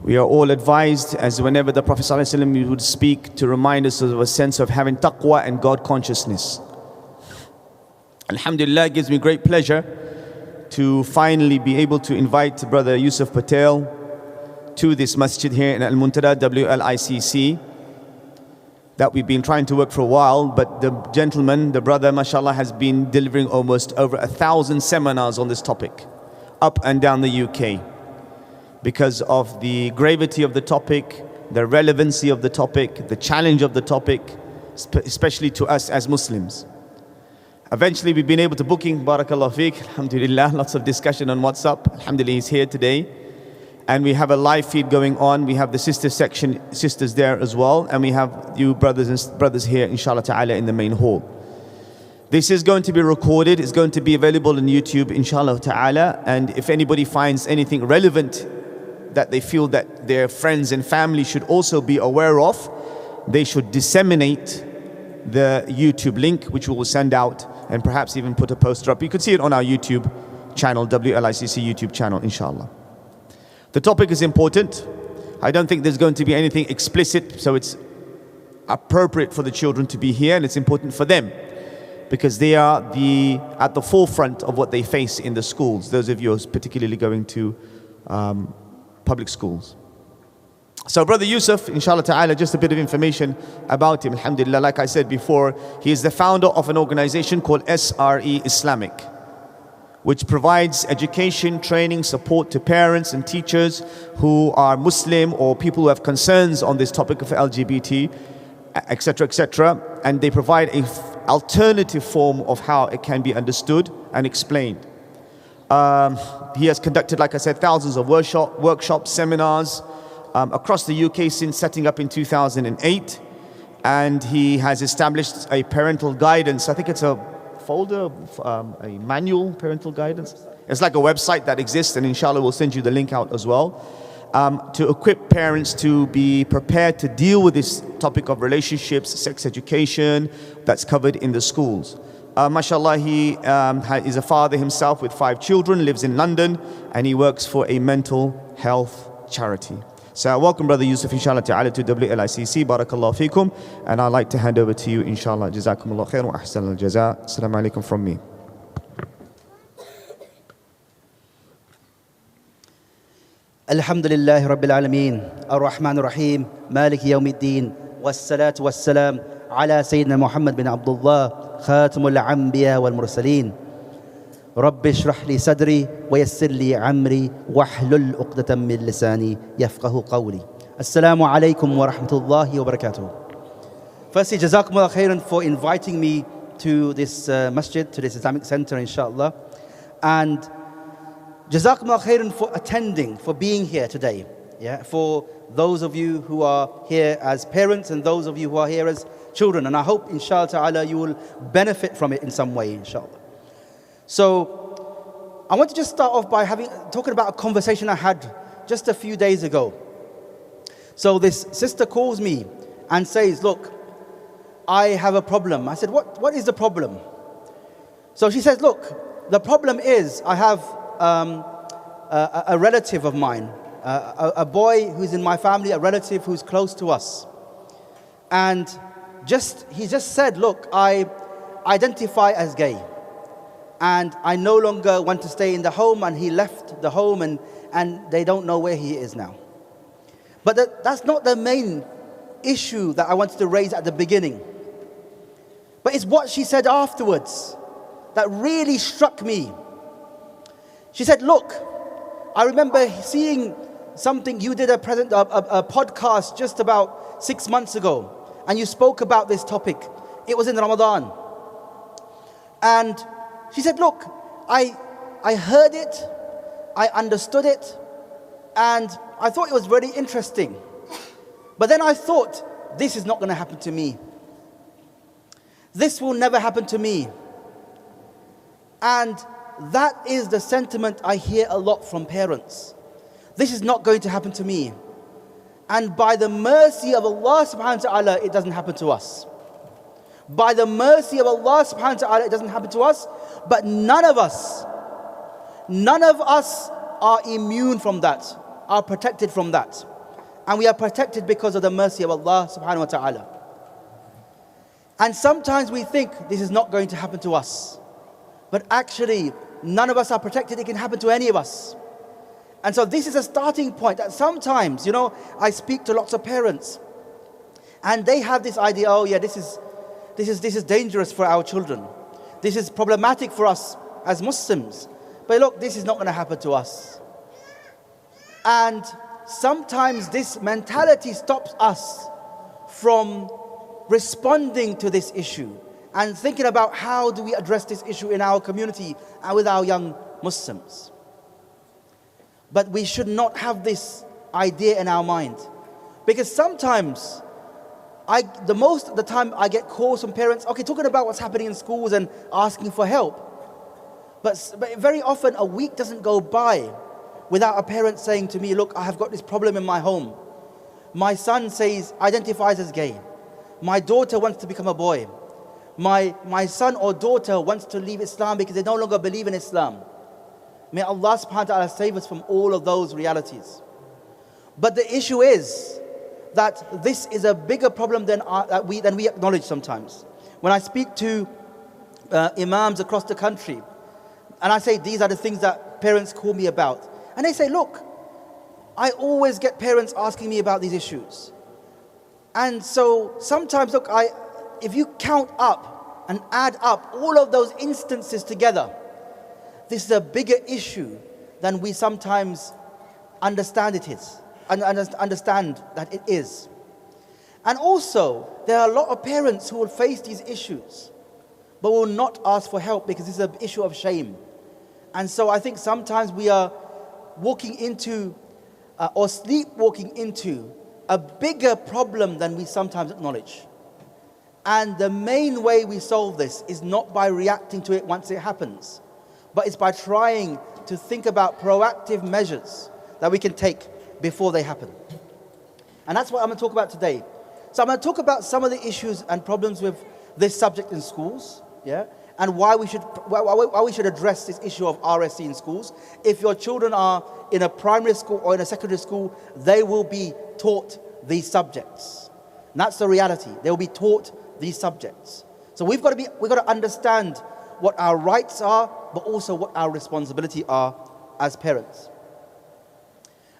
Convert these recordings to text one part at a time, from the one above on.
We are all advised, as whenever the Prophet ﷺ would speak, to remind us of a sense of having taqwa and God consciousness. Alhamdulillah, it gives me great pleasure to finally be able to invite Brother Yusuf Patel to this masjid here in Al-Muntada, WLICC, that we've been trying to work for a while, but the gentleman, the brother, mashallah, has been delivering almost over 1,000 seminars on this topic, up and down the UK, because of the gravity of the topic, the relevancy of the topic, the challenge of the topic, especially to us as Muslims. Eventually we've been able to book him, barakallahu feek, alhamdulillah, lots of discussion on WhatsApp, alhamdulillah he's here today. And we have a live feed going on. We have the sisters there as well, and we have you brothers here, inshallah ta'ala, in the main hall. This is going to be recorded. It's going to be available on YouTube, inshallah ta'ala. And if anybody finds anything relevant that they feel that their friends and family should also be aware of, they should disseminate the YouTube link, which we will send out, and perhaps even put a poster up. You could see it on our YouTube channel, WLICC YouTube channel, inshallah. The topic is important. I don't think there's going to be anything explicit, so it's appropriate for the children to be here, and it's important for them because they are at the forefront of what they face in the schools, those of you who are particularly going to public schools. So Brother Yusuf, inshallah ta'ala, just a bit of information about him, alhamdulillah. Like I said before, he is the founder of an organization called SRE Islamic, which provides education, training, support to parents and teachers who are Muslim or people who have concerns on this topic of LGBT, etc., etc. And they provide an alternative form of how it can be understood and explained. He has conducted, like I said, thousands of workshops, seminars across the UK since setting up in 2008. And he has established a parental guidance. I think it's a folder, a manual parental guidance. It's like a website that exists, and inshallah we'll send you the link out as well, to equip parents to be prepared to deal with this topic of relationships, sex education that's covered in the schools. Mashallah, he is a father himself with 5 children, lives in London, and he works for a mental health charity. So welcome Brother Yusuf, inshallah ta'ala, to WLICC. Barakallahu feekum. And I'd like to hand over to you, inshallah. Jazakumullah khair wa ahsan al-jaza. Assalamu alaikum from me. Alhamdulillahi Rabbil Alameen, Ar-Rahman Ar-Rahim, Maliki Yawmiddin, Wassalatu Wassalam, ala Sayyidina Muhammad bin Abdullah, Khatamul Anbiya wal Mursaleen. رب اشرح لي صدري ويسر لي عمري واحلل عقدة من لساني يفقهوا قولي. Assalamu alaikum wa rahmatullahi wa barakatuh. Firstly, Jazakumullah khairan for inviting me to this masjid, to this Islamic center, inshallah. And Jazakumullah khairan for attending, for being here today. Yeah, for those of you who are here as parents and those of you who are here as children. And I hope, inshallah ta'ala, you will benefit from it in some way, inshallah. So I want to just start off by talking about a conversation I had just a few days ago. So this sister calls me and says, look, I have a problem. I said, what is the problem? So she says, look, the problem is I have a relative of mine, a boy who's in my family, a relative who's close to us. And he just said, look, I identify as gay. And I no longer want to stay in the home, and he left the home, and they don't know where he is now. But that's not the main issue that I wanted to raise at the beginning. But it's what she said afterwards that really struck me. She said, look, I remember seeing something, you did a podcast just about 6 months ago, and you spoke about this topic. It was in Ramadan. And she said, look, I heard it, I understood it, and I thought it was very interesting. But then I thought, this is not going to happen to me. This will never happen to me. And that is the sentiment I hear a lot from parents. This is not going to happen to me. And by the mercy of Allah subhanahu wa ta'ala, it doesn't happen to us. By the mercy of Allah subhanahu wa ta'ala, it doesn't happen to us. But none of us are immune from that, are protected from that. And we are protected because of the mercy of Allah subhanahu wa ta'ala. And sometimes we think this is not going to happen to us. But actually, none of us are protected. It can happen to any of us. And so this is a starting point that sometimes, I speak to lots of parents and they have this idea, oh yeah, this is dangerous for our children. This is problematic for us as Muslims. But look, this is not going to happen to us. And sometimes this mentality stops us from responding to this issue and thinking about how do we address this issue in our community and with our young Muslims. But we should not have this idea in our mind. Because sometimes, most of the time I get calls from parents, talking about what's happening in schools and asking for help. But very often a week doesn't go by without a parent saying to me, look, I have got this problem in my home. My son identifies as gay. My daughter wants to become a boy. My son or daughter wants to leave Islam because they no longer believe in Islam. May Allah subhanahu wa ta'ala save us from all of those realities. But the issue is that this is a bigger problem than we acknowledge sometimes. When I speak to imams across the country, and I say these are the things that parents call me about, and they say, look, I always get parents asking me about these issues. And so sometimes, look, if you count up and add up all of those instances together, this is a bigger issue than we sometimes understand it is, and understand that it is. And also, there are a lot of parents who will face these issues, but will not ask for help because it's an issue of shame. And so I think sometimes we are walking into, or sleepwalking into, a bigger problem than we sometimes acknowledge. And the main way we solve this is not by reacting to it once it happens, but it's by trying to think about proactive measures that we can take before they happen. And that's what I'm going to talk about today. So I'm going to talk about some of the issues and problems with this subject in schools, and why we should address this issue of RSE in schools. If your children are in a primary school or in a secondary school, they will be taught these subjects. And that's the reality. They will be taught these subjects. So we've got to understand what our rights are, but also what our responsibility are as parents.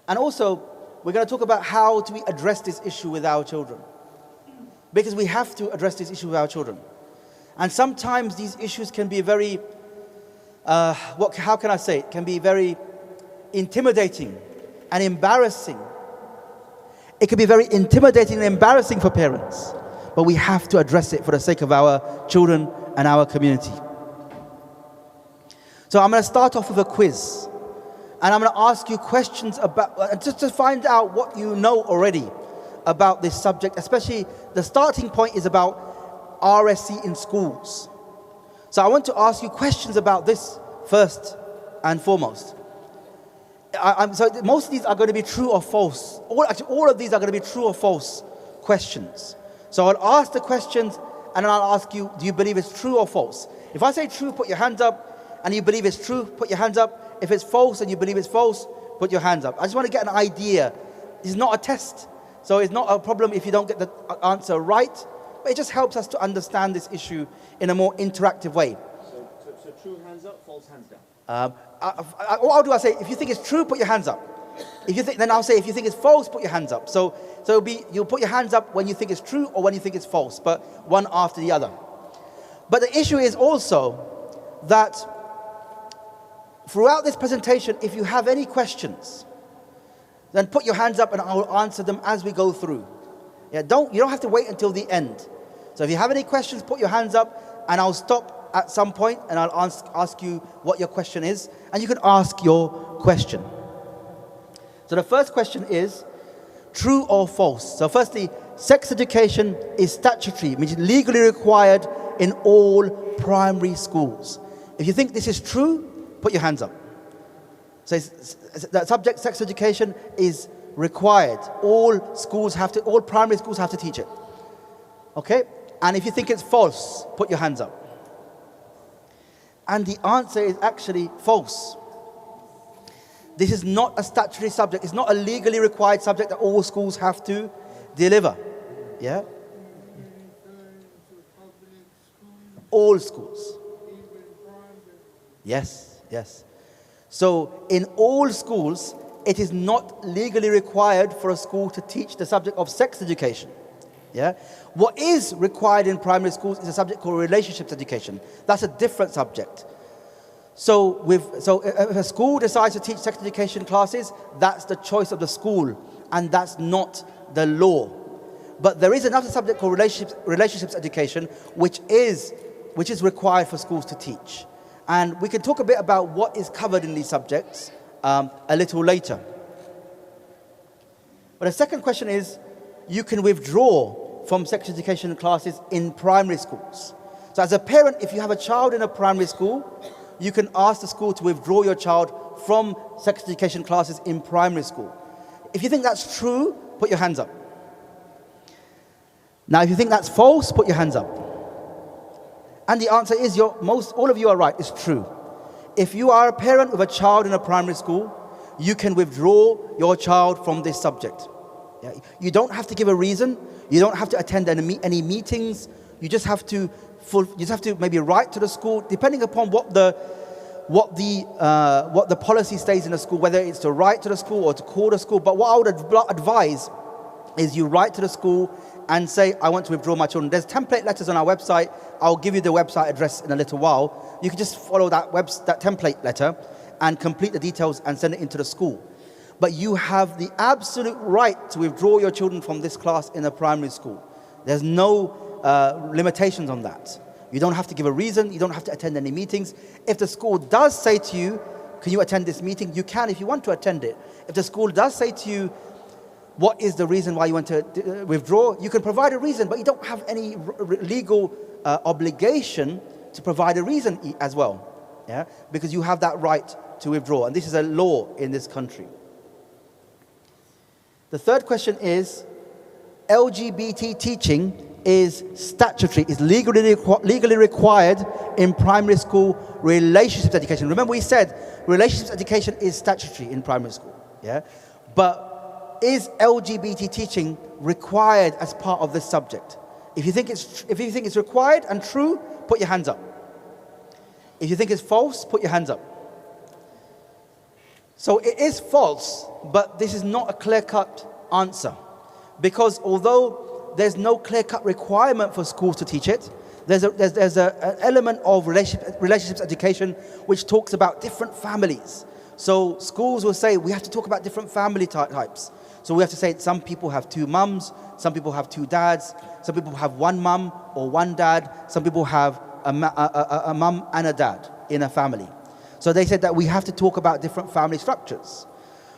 And also, we're going to talk about how do we address this issue with our children. Because we have to address this issue with our children. And sometimes these issues can be very, how can I say it? Can be very intimidating and embarrassing. It can be very intimidating and embarrassing for parents. But we have to address it for the sake of our children and our community. So I'm going to start off with a quiz. And I'm going to ask you questions about, just to find out what you know already about this subject. Especially the starting point is about RSE in schools. So I want to ask you questions about this first and foremost. So most of these are going to be true or false. All of these are going to be true or false questions. So I'll ask the questions and then I'll ask you, do you believe it's true or false? If I say true, put your hands up. And you believe it's true, put your hands up. If it's false and you believe it's false, put your hands up. I just want to get an idea. It's not a test. So it's not a problem if you don't get the answer right. But it just helps us to understand this issue in a more interactive way. So true hands up, false hands down. What I'll do, I'll say, if you think it's true, put your hands up. Then I'll say, if you think it's false, put your hands up. So you'll put your hands up when you think it's true or when you think it's false, but one after the other. But the issue is also that throughout this presentation, if you have any questions, then put your hands up and I will answer them as we go through. You don't have to wait until the end. So if you have any questions, put your hands up and I'll stop at some point and I'll ask you what your question is, and you can ask your question. So the first question is, true or false? So firstly, sex education is statutory, means legally required in all primary schools. If you think this is true, put your hands up. So that subject, sex education, is required. All primary schools have to teach it. Okay? And if you think it's false, put your hands up. And the answer is actually false. This is not a statutory subject. It's not a legally required subject that all schools have to deliver. Yeah? All schools. Yes, yes. So in all schools, it is not legally required for a school to teach the subject of sex education. Yeah? What is required in primary schools is a subject called relationships education. That's a different subject. So if a school decides to teach sex education classes, that's the choice of the school, and that's not the law. But there is another subject called relationships education, which is required for schools to teach. And we can talk a bit about what is covered in these subjects a little later. But the second question is, you can withdraw from sex education classes in primary schools. So as a parent, if you have a child in a primary school, you can ask the school to withdraw your child from sex education classes in primary school. If you think that's true, put your hands up. Now, if you think that's false, put your hands up. And the answer is all of you are right, it's true. If you are a parent with a child in a primary school, you can withdraw your child from this subject. Yeah? You don't have to give a reason. You don't have to attend any meetings. You just have to maybe write to the school, depending upon what the policy states in the school, whether it's to write to the school or to call the school. But what I would advise is you write to the school and say, I want to withdraw my children. There's template letters on our website. I'll give you the website address in a little while. You can just follow that template letter and complete the details and send it into the school. But you have the absolute right to withdraw your children from this class in a primary school. There's no limitations on that. You don't have to give a reason. You don't have to attend any meetings. If the school does say to you, can you attend this meeting? You can if you want to attend it. If the school does say to you, what is the reason why you want to withdraw? You can provide a reason, but you don't have any legal obligation to provide a reason as well. Yeah? Because you have that right to withdraw. And this is a law in this country. The third question is, LGBT teaching is statutory, is legally required in primary school relationships education. Remember we said relationships education is statutory in primary school. Yeah? But is LGBT teaching required as part of this subject? If you think it's required and true, put your hands up. If you think it's false, put your hands up. So it is false, but this is not a clear-cut answer. Because although there's no clear-cut requirement for schools to teach it, there's an element of relationships education which talks about different families. So schools will say, we have to talk about different family types. So we have to say some people have two mums, some people have two dads, some people have one mum or one dad, some people have a mum and a dad in a family. So they said that we have to talk about different family structures.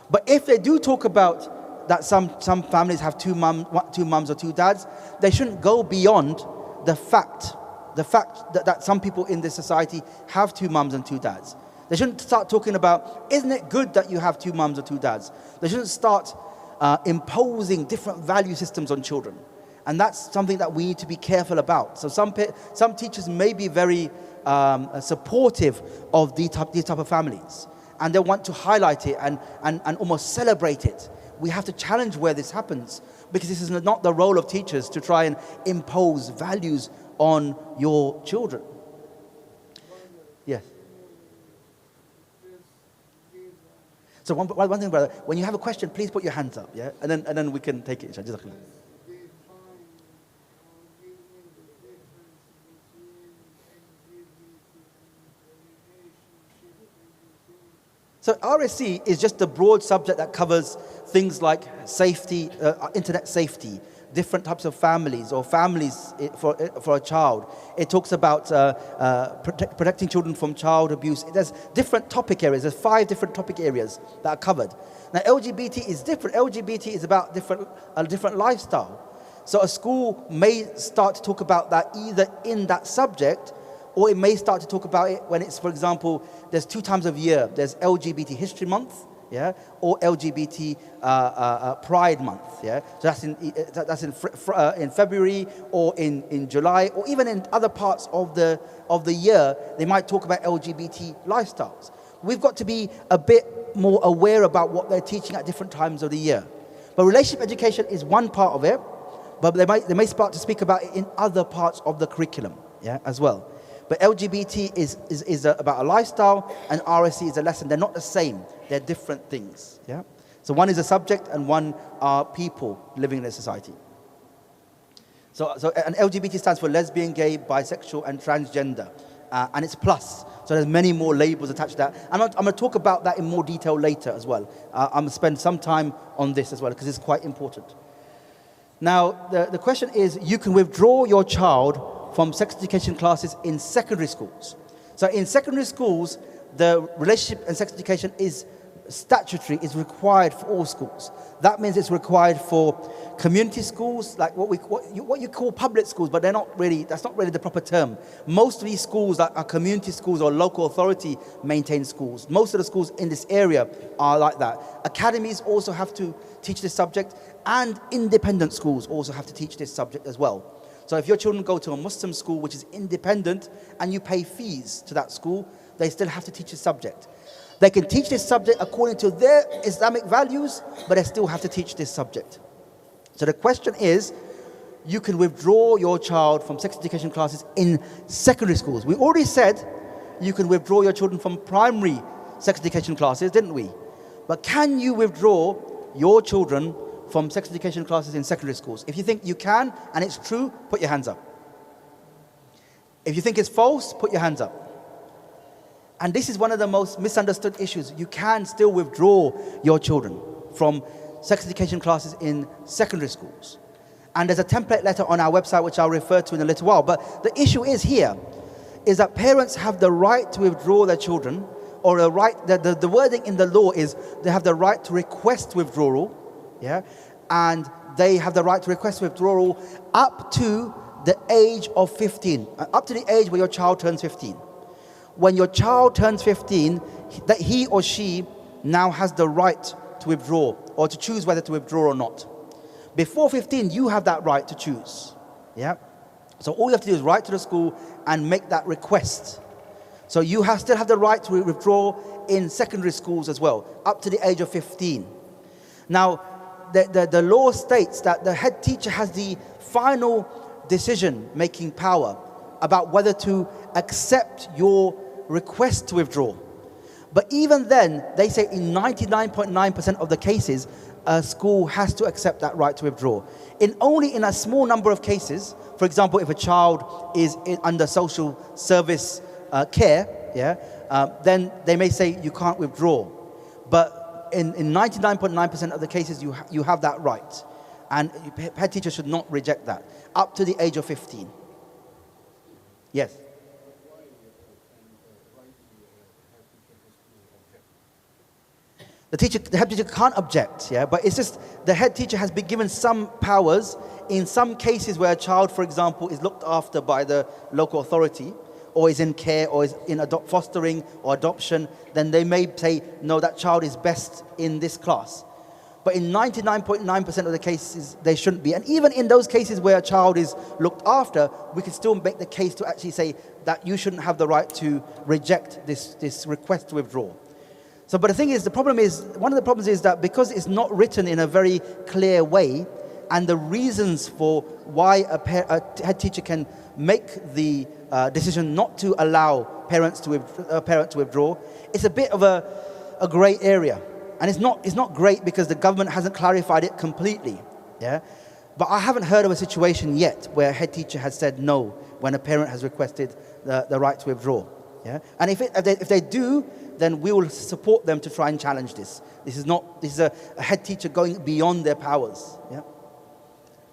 But if they do talk about that some families have two mums or two dads, they shouldn't go beyond the fact that some people in this society have two mums and two dads. They shouldn't start talking about, isn't it good that you have two mums or two dads? They shouldn't start imposing different value systems on children. And that's something that we need to be careful about. So some teachers may be very supportive of these type of families. And they want to highlight it and almost celebrate it. We have to challenge where this happens, because this is not the role of teachers to try and impose values on your children. Yes. So one thing, brother, when you have a question, please put your hands up, yeah? And then we can take it, inshallah. So RSE is just a broad subject that covers things like safety, internet safety, different types of families or families for a child. It talks about protecting children from child abuse. There's different topic areas. There's 5 different topic areas that are covered. Now LGBT is different. LGBT is about a different lifestyle. So a school may start to talk about that either in that subject, or it may start to talk about it when it's, for example, there's 2 times of year. There's LGBT History Month, yeah, or LGBT Pride Month, yeah. So that's in February or in July, or even in other parts of the year. They might talk about LGBT lifestyles. We've got to be a bit more aware about what they're teaching at different times of the year. But relationship education is one part of it, but they may start to speak about it in other parts of the curriculum, as well. But LGBT is about a lifestyle, and RSE is a lesson. They're not the same. They're different things, So one is a subject, and one are people living in a society. So and LGBT stands for lesbian, gay, bisexual, and transgender. And it's plus. So there's many more labels attached to that. I'm going to talk about that in more detail later as well. I'm going to spend some time on this as well, because it's quite important. Now, the question is, you can withdraw your child from sex education classes in secondary schools. So in secondary schools, the relationship and sex education is statutory, is required for all schools. That means it's required for community schools, like what you call public schools, but they're not really, that's not really the proper term. Most of these schools are community schools or local authority maintained schools. Most of the schools in this area are like that. Academies also have to teach this subject, and independent schools also have to teach this subject as well. So if your children go to a Muslim school which is independent and you pay fees to that school, they still have to teach this subject. They can teach this subject according to their Islamic values, but they still have to teach this subject. So the question is, you can withdraw your child from sex education classes in secondary schools. We already said you can withdraw your children from primary sex education classes, didn't we? But can you withdraw your children from sex education classes in secondary schools? If you think you can, and it's true, put your hands up. If you think it's false, put your hands up. And this is one of the most misunderstood issues. You can still withdraw your children from sex education classes in secondary schools. And there's a template letter on our website, which I'll refer to in a little while. But the issue is here, is that parents have the right to withdraw their children, or the right, the wording in the law is they have the right to request withdrawal, and they have the right to request withdrawal up to the age of 15, up to the age where your child turns 15. When your child turns 15, that he or she now has the right to withdraw, or to choose whether to withdraw or not. Before 15, you have that right to choose. So all you have to do is write to the school and make that request. So you still have the right to withdraw in secondary schools as well, up to the age of 15. Now, the law states that the head teacher has the final decision-making power about whether to accept your request to withdraw. But even then, they say in 99.9% of the cases, a school has to accept that right to withdraw. Only in a small number of cases, for example, if a child is under social service care, then they may say you can't withdraw. But in 99.9% of the cases, you have that right. And head teachers should not reject that, up to the age of 15. Yes? The head teacher can't object, but it's just the head teacher has been given some powers in some cases where a child, for example, is looked after by the local authority, or is in care, or is in fostering or adoption. Then they may say, no, that child is best in this class. But in 99.9% of the cases, they shouldn't be. And even in those cases where a child is looked after, we can still make the case to actually say that you shouldn't have the right to reject this request to withdraw. So, but the thing is, one of the problems is that because it's not written in a very clear way, and the reasons for why a head teacher can make the decision not to allow parents to withdraw, it's a bit of a grey area. And it's not great because the government hasn't clarified it completely. But I haven't heard of a situation yet where a head teacher has said no when a parent has requested the right to withdraw. And if they do, then we will support them to try and challenge this. This is a head teacher going beyond their powers.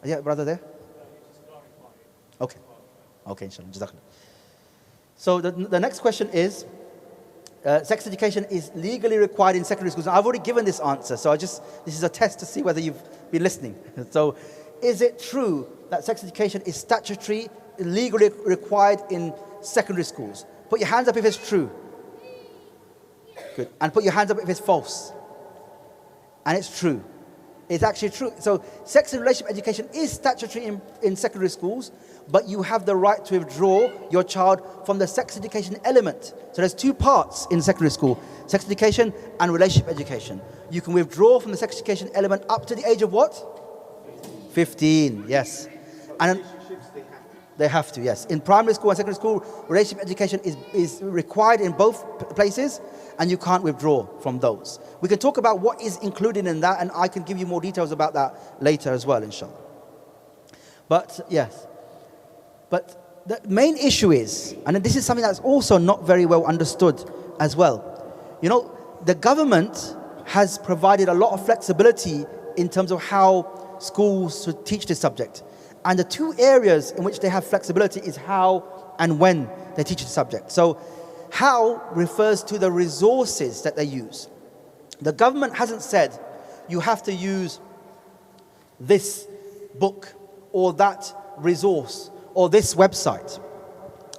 Yeah, brother there? Okay, inshallah. Jazakallah. So the next question is, sex education is legally required in secondary schools. Now, I've already given this answer, so this is a test to see whether you've been listening. So, is it true that sex education is statutory, legally required in secondary schools? Put your hands up if it's true. Good. And put your hands up if it's false. And it's true. It's actually true. So sex and relationship education is statutory in secondary schools, but you have the right to withdraw your child from the sex education element. So there's two parts in secondary school, sex education and relationship education. You can withdraw from the sex education element up to the age of what? 15, yes. And they have to, yes. In primary school and secondary school, relationship education is required in both places, and you can't withdraw from those. We can talk about what is included in that, and I can give you more details about that later as well, inshallah. But, yes. But the main issue is, and this is something that's also not very well understood as well. You know, the government has provided a lot of flexibility in terms of how schools should teach this subject. And the two areas in which they have flexibility is how and when they teach the subject. So how refers to the resources that they use. The government hasn't said you have to use this book or that resource or this website.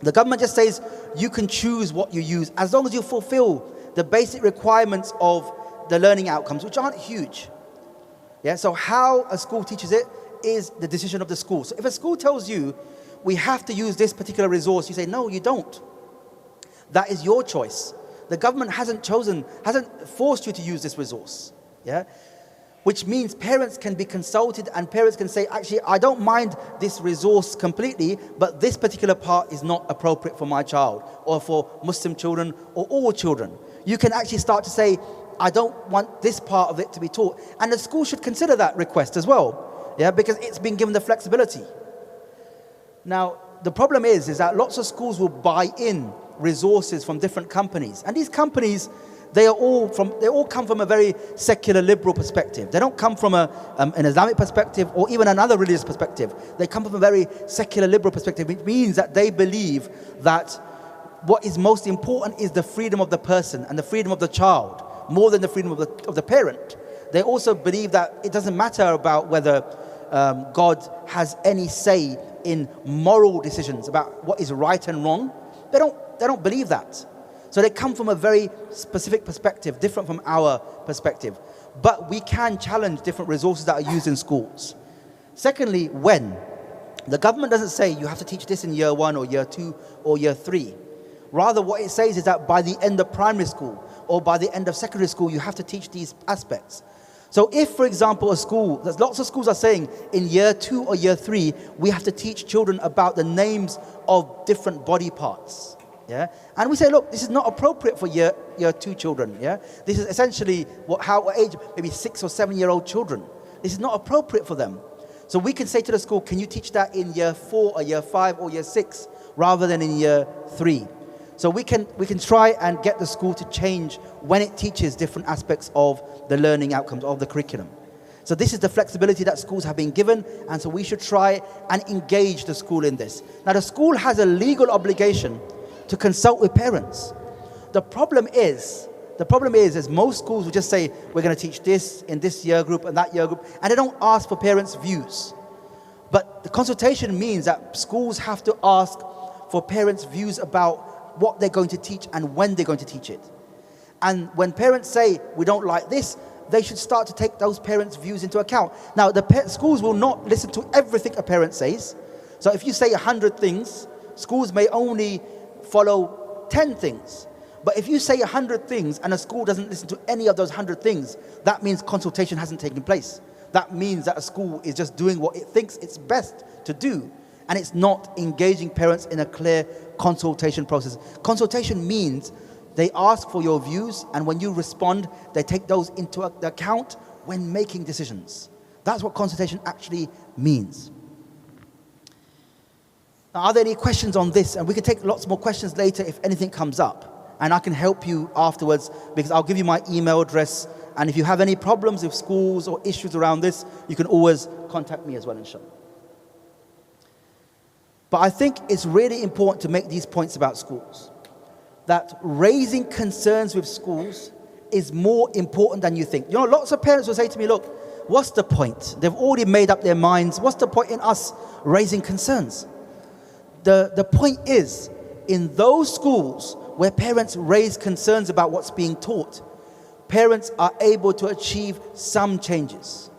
The government just says you can choose what you use as long as you fulfill the basic requirements of the learning outcomes, which aren't huge. Yeah, so how a school teaches it is the decision of the school. So if a school tells you we have to use this particular resource, you say no, you don't. That is your choice. The government hasn't forced you to use this resource. Yeah, which means parents can be consulted and parents can say, actually, I don't mind this resource completely, but this particular part is not appropriate for my child or for Muslim children or all children. You can actually start to say, I don't want this part of it to be taught. And the school should consider that request as well, yeah, because it's been given the flexibility. Now, the problem is that lots of schools will buy in resources from different companies. And these companies, they all come from a very secular liberal perspective. They don't come from an Islamic perspective or even another religious perspective. They come from a very secular liberal perspective, which means that they believe that what is most important is the freedom of the person and the freedom of the child, more than the freedom of the parent. They also believe that it doesn't matter about whether God has any say in moral decisions about what is right and wrong. They don't believe that. So they come from a very specific perspective, different from our perspective. But we can challenge different resources that are used in schools. Secondly, when? The government doesn't say you have to teach this in year 1 or year 2 or year 3. Rather, what it says is that by the end of primary school or by the end of secondary school, you have to teach these aspects. So if, for example, there's lots of schools are saying in year 2 or year 3, we have to teach children about the names of different body parts. Yeah, and we say, look, this is not appropriate for year 2 children. Yeah, this is essentially how age, maybe 6 or 7-year-old children. This is not appropriate for them. So we can say to the school, can you teach that in year 4 or year 5 or year 6 rather than in year 3? So we can try and get the school to change when it teaches different aspects of the learning outcomes of the curriculum. So this is the flexibility that schools have been given, and so we should try and engage the school in this. Now the school has a legal obligation to consult with parents. The problem is most schools will just say, we're going to teach this in this year group and that year group, and they don't ask for parents' views. But the consultation means that schools have to ask for parents' views about what they're going to teach and when they're going to teach it. And when parents say, we don't like this, they should start to take those parents' views into account. Now, schools will not listen to everything a parent says. So if you say 100 things, schools may only follow 10 things. But if you say 100 things and a school doesn't listen to any of those 100 things, that means consultation hasn't taken place. That means that a school is just doing what it thinks it's best to do, and it's not engaging parents in a clear consultation process. Consultation means they ask for your views, and when you respond, they take those into account when making decisions. That's what consultation actually means. Now, are there any questions on this? And we can take lots more questions later if anything comes up. And I can help you afterwards, because I'll give you my email address. And if you have any problems with schools or issues around this, you can always contact me as well, inshallah. But I think it's really important to make these points about schools. That raising concerns with schools is more important than you think. You know, lots of parents will say to me, look, what's the point? They've already made up their minds. What's the point in us raising concerns? The point is, in those schools where parents raise concerns about what's being taught, parents are able to achieve some changes.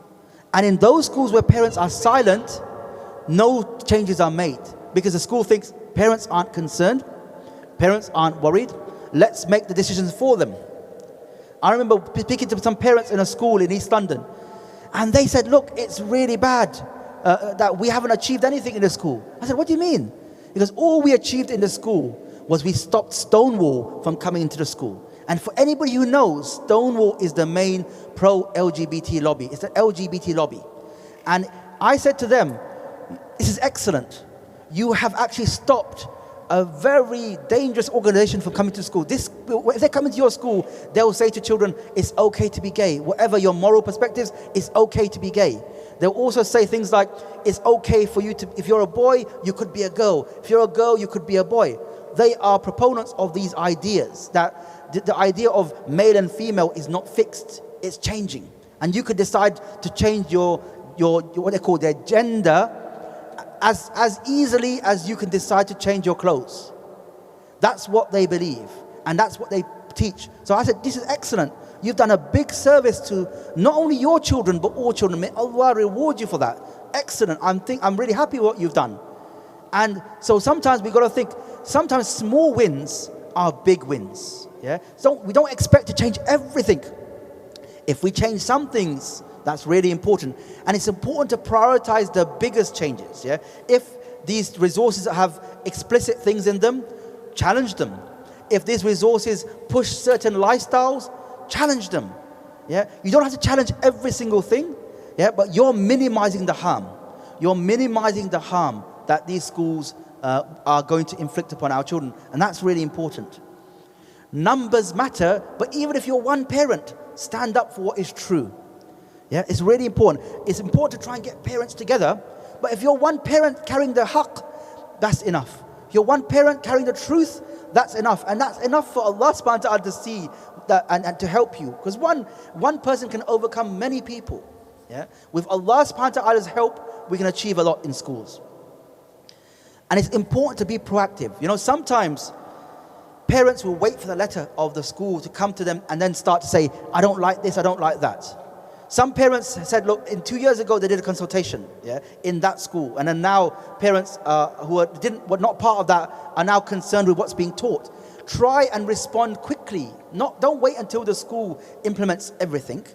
And in those schools where parents are silent, no changes are made because the school thinks parents aren't concerned, parents aren't worried, let's make the decisions for them. I remember speaking to some parents in a school in East London, and they said, look, it's really bad that we haven't achieved anything in the school. I said, what do you mean? Because all we achieved in the school was we stopped Stonewall from coming into the school. And for anybody who knows, Stonewall is the main pro-LGBT lobby. It's the LGBT lobby. And I said to them, this is excellent. You have actually stopped a very dangerous organization from coming to school. If they come into your school, they'll say to children, it's okay to be gay. Whatever your moral perspectives, it's okay to be gay. They'll also say things like, it's okay for you to, if you're a boy, you could be a girl. If you're a girl, you could be a boy. They are proponents of these ideas, that the idea of male and female is not fixed, it's changing. And you could decide to change your what they call their gender as easily as you can decide to change your clothes. That's what they believe, and that's what they teach. So I said, this is excellent. You've done a big service to not only your children, but all children. May Allah reward you for that. Excellent. I'm really happy with what you've done. And so sometimes we've got to think, sometimes small wins are big wins. Yeah. So we don't expect to change everything. If we change some things, that's really important. And it's important to prioritize the biggest changes. Yeah? If these resources have explicit things in them, challenge them. If these resources push certain lifestyles, challenge them. Yeah? You don't have to challenge every single thing, yeah? But you're minimizing the harm. You're minimizing the harm that these schools are going to inflict upon our children. And that's really important. Numbers matter, but even if you're one parent, stand up for what is true. Yeah, it's really important. It's important to try and get parents together, but if you're one parent carrying the haqq, that's enough. If you're one parent carrying the truth, that's enough. And that's enough for Allah subhanahu wa ta'ala to see that and to help you. Because one person can overcome many people. Yeah? With Allah subhanahu wa ta'ala's help, we can achieve a lot in schools. And it's important to be proactive. You know, sometimes parents will wait for the letter of the school to come to them and then start to say, I don't like this, I don't like that. Some parents said, look, 2 years ago they did a consultation, yeah, in that school, and then now parents who were not part of that are now concerned with what's being taught. Try and respond quickly. Don't wait until the school implements everything.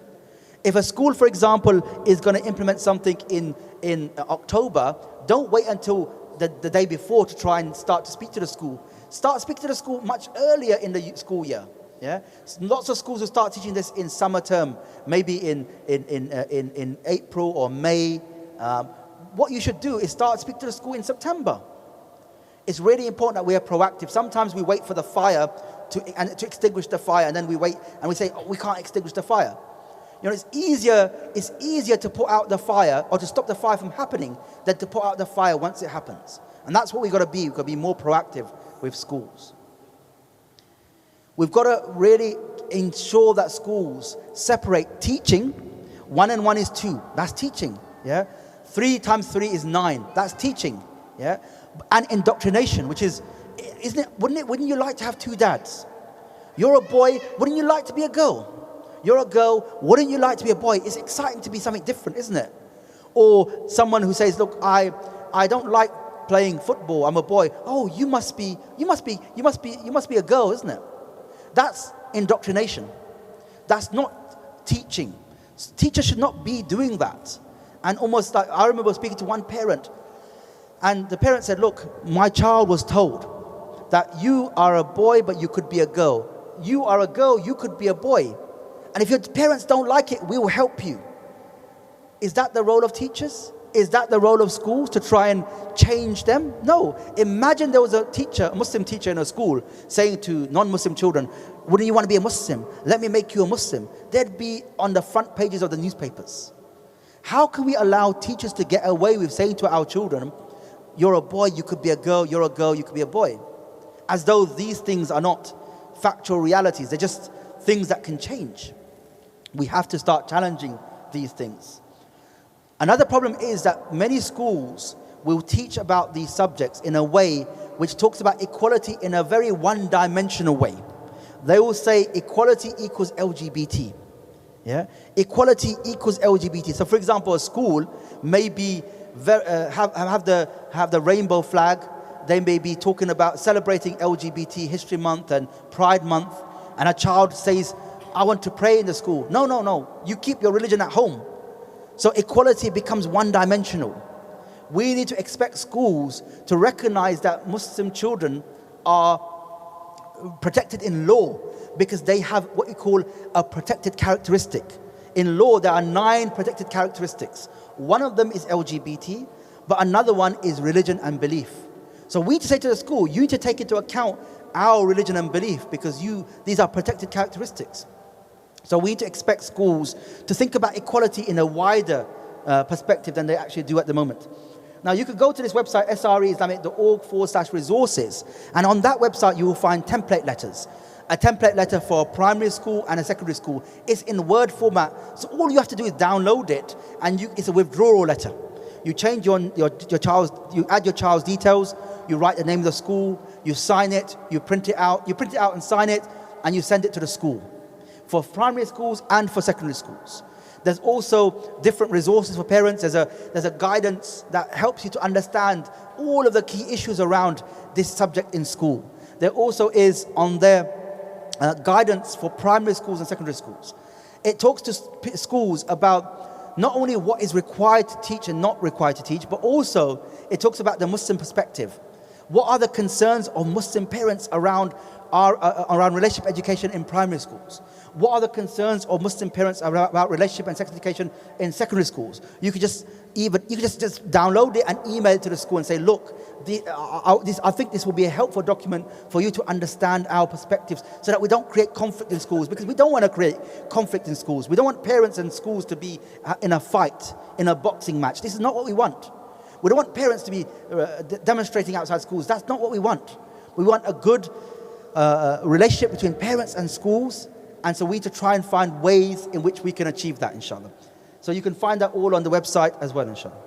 If a school, for example, is going to implement something in October, don't wait until the day before to try and start to speak to the school. Start speaking to the school much earlier in the school year. Yeah, lots of schools will start teaching this in summer term, maybe in April or May. What you should do is start speaking to the school in September. It's really important that we are proactive. Sometimes we wait for the fire to extinguish the fire, and then we wait and we say, oh, we can't extinguish the fire. You know, it's easier to put out the fire or to stop the fire from happening than to put out the fire once it happens. And that's what we've got to be. We've got to be more proactive with schools. We've got to really ensure that schools separate teaching. 1 and 1 is 2. That's teaching. Yeah. 3 times 3 is 9. That's teaching. Yeah. And indoctrination, which is, isn't it? Wouldn't you like to have 2 dads? You're a boy. Wouldn't you like to be a girl? You're a girl. Wouldn't you like to be a boy? It's exciting to be something different, isn't it? Or someone who says, look, I don't like playing football. I'm a boy. Oh, you must be a girl, isn't it? That's indoctrination. That's not teaching. Teachers should not be doing that. And almost like, I remember speaking to one parent, and the parent said, look, my child was told that you are a boy, but you could be a girl. You are a girl, you could be a boy. And if your parents don't like it, we will help you. Is that the role of teachers? Is that the role of schools, to try and change them? No. Imagine there was a Muslim teacher in a school saying to non-Muslim children, wouldn't you want to be a Muslim? Let me make you a Muslim. They'd be on the front pages of the newspapers. How can we allow teachers to get away with saying to our children, you're a boy, you could be a girl, you're a girl, you could be a boy? As though these things are not factual realities. They're just things that can change. We have to start challenging these things. Another problem is that many schools will teach about these subjects in a way which talks about equality in a very one-dimensional way. They will say equality equals LGBT. Yeah, equality equals LGBT. So, for example, a school may be have the rainbow flag. They may be talking about celebrating LGBT History Month and Pride Month, and a child says, "I want to pray in the school." No, no, no. You keep your religion at home. So equality becomes one-dimensional. We need to expect schools to recognize that Muslim children are protected in law because they have what we call a protected characteristic. In law, there are 9 protected characteristics. One of them is LGBT, but another one is religion and belief. So we need to say to the school, you need to take into account our religion and belief because these are protected characteristics. So we need to expect schools to think about equality in a wider perspective than they actually do at the moment. Now you could go to this website, sreislamic.org/resources, and on that website you will find template letters. A template letter for a primary school and a secondary school. It's in Word format, so all you have to do is download it, and it's a withdrawal letter. You change you add your child's details, you write the name of the school, you sign it, you print it out and sign it, and you send it to the school. For primary schools and for secondary schools. There's also different resources for parents. There's a guidance that helps you to understand all of the key issues around this subject in school. There also is on there guidance for primary schools and secondary schools. It talks to schools about not only what is required to teach and not required to teach, but also it talks about the Muslim perspective. What are the concerns of Muslim parents around relationship education in primary schools? What are the concerns of Muslim parents about relationship and sex education in secondary schools? You could just download it and email it to the school and say, look, I think this will be a helpful document for you to understand our perspectives so that we don't create conflict in schools, because we don't want to create conflict in schools. We don't want parents and schools to be in a fight, in a boxing match. This is not what we want. We don't want parents to be demonstrating outside schools. That's not what we want. We want a good relationship between parents and schools, and so we need to try and find ways in which we can achieve that, inshallah. So you can find that all on the website as well, inshallah.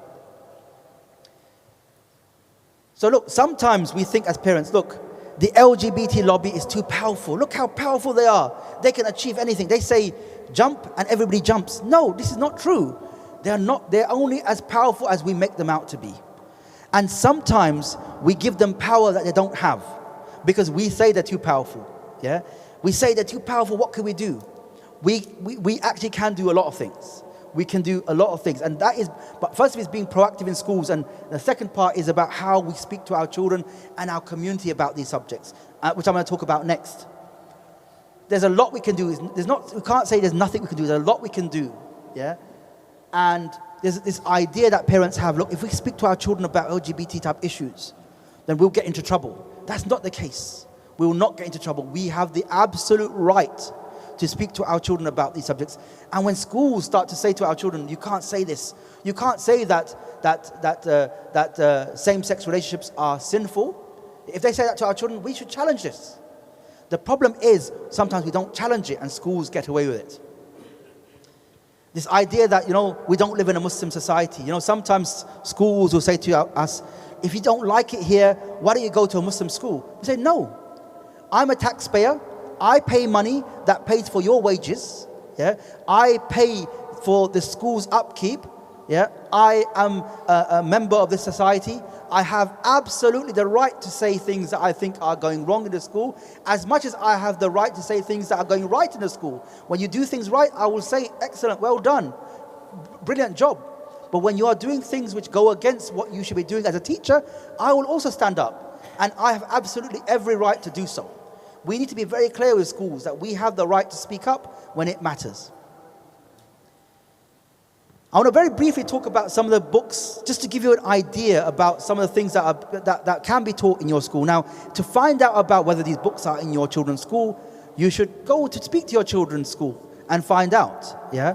So look, sometimes we think as parents, look, the LGBT lobby is too powerful. Look how powerful they are. They can achieve anything. They say jump and everybody jumps. No, this is not true. They're only as powerful as we make them out to be. And sometimes we give them power that they don't have because we say they're too powerful. Yeah? We say they're too powerful, what can we do? We actually can do a lot of things. We can do a lot of things. And that is, but first of all, is being proactive in schools. And the second part is about how we speak to our children and our community about these subjects, which I'm going to talk about next. There's a lot we can do. We can't say there's nothing we can do. There's a lot we can do. Yeah? And there's this idea that parents have, look, if we speak to our children about LGBT type issues, then we'll get into trouble. That's not the case. We will not get into trouble. We have the absolute right to speak to our children about these subjects. And when schools start to say to our children, you can't say this, you can't say that same-sex relationships are sinful. If they say that to our children, we should challenge this. The problem is sometimes we don't challenge it and schools get away with it. This idea that, we don't live in a Muslim society. Sometimes schools will say to us, if you don't like it here, why don't you go to a Muslim school? We say, no, I'm a taxpayer. I pay money that pays for your wages. Yeah, I pay for the school's upkeep. Yeah, I am a member of this society. I have absolutely the right to say things that I think are going wrong in the school, as much as I have the right to say things that are going right in the school. When you do things right, I will say, excellent, well done, brilliant job. But when you are doing things which go against what you should be doing as a teacher, I will also stand up. And I have absolutely every right to do so. We need to be very clear with schools that we have the right to speak up when it matters. I want to very briefly talk about some of the books, just to give you an idea about some of the things that can be taught in your school. Now, to find out about whether these books are in your children's school, you should go to speak to your children's school and find out. Yeah.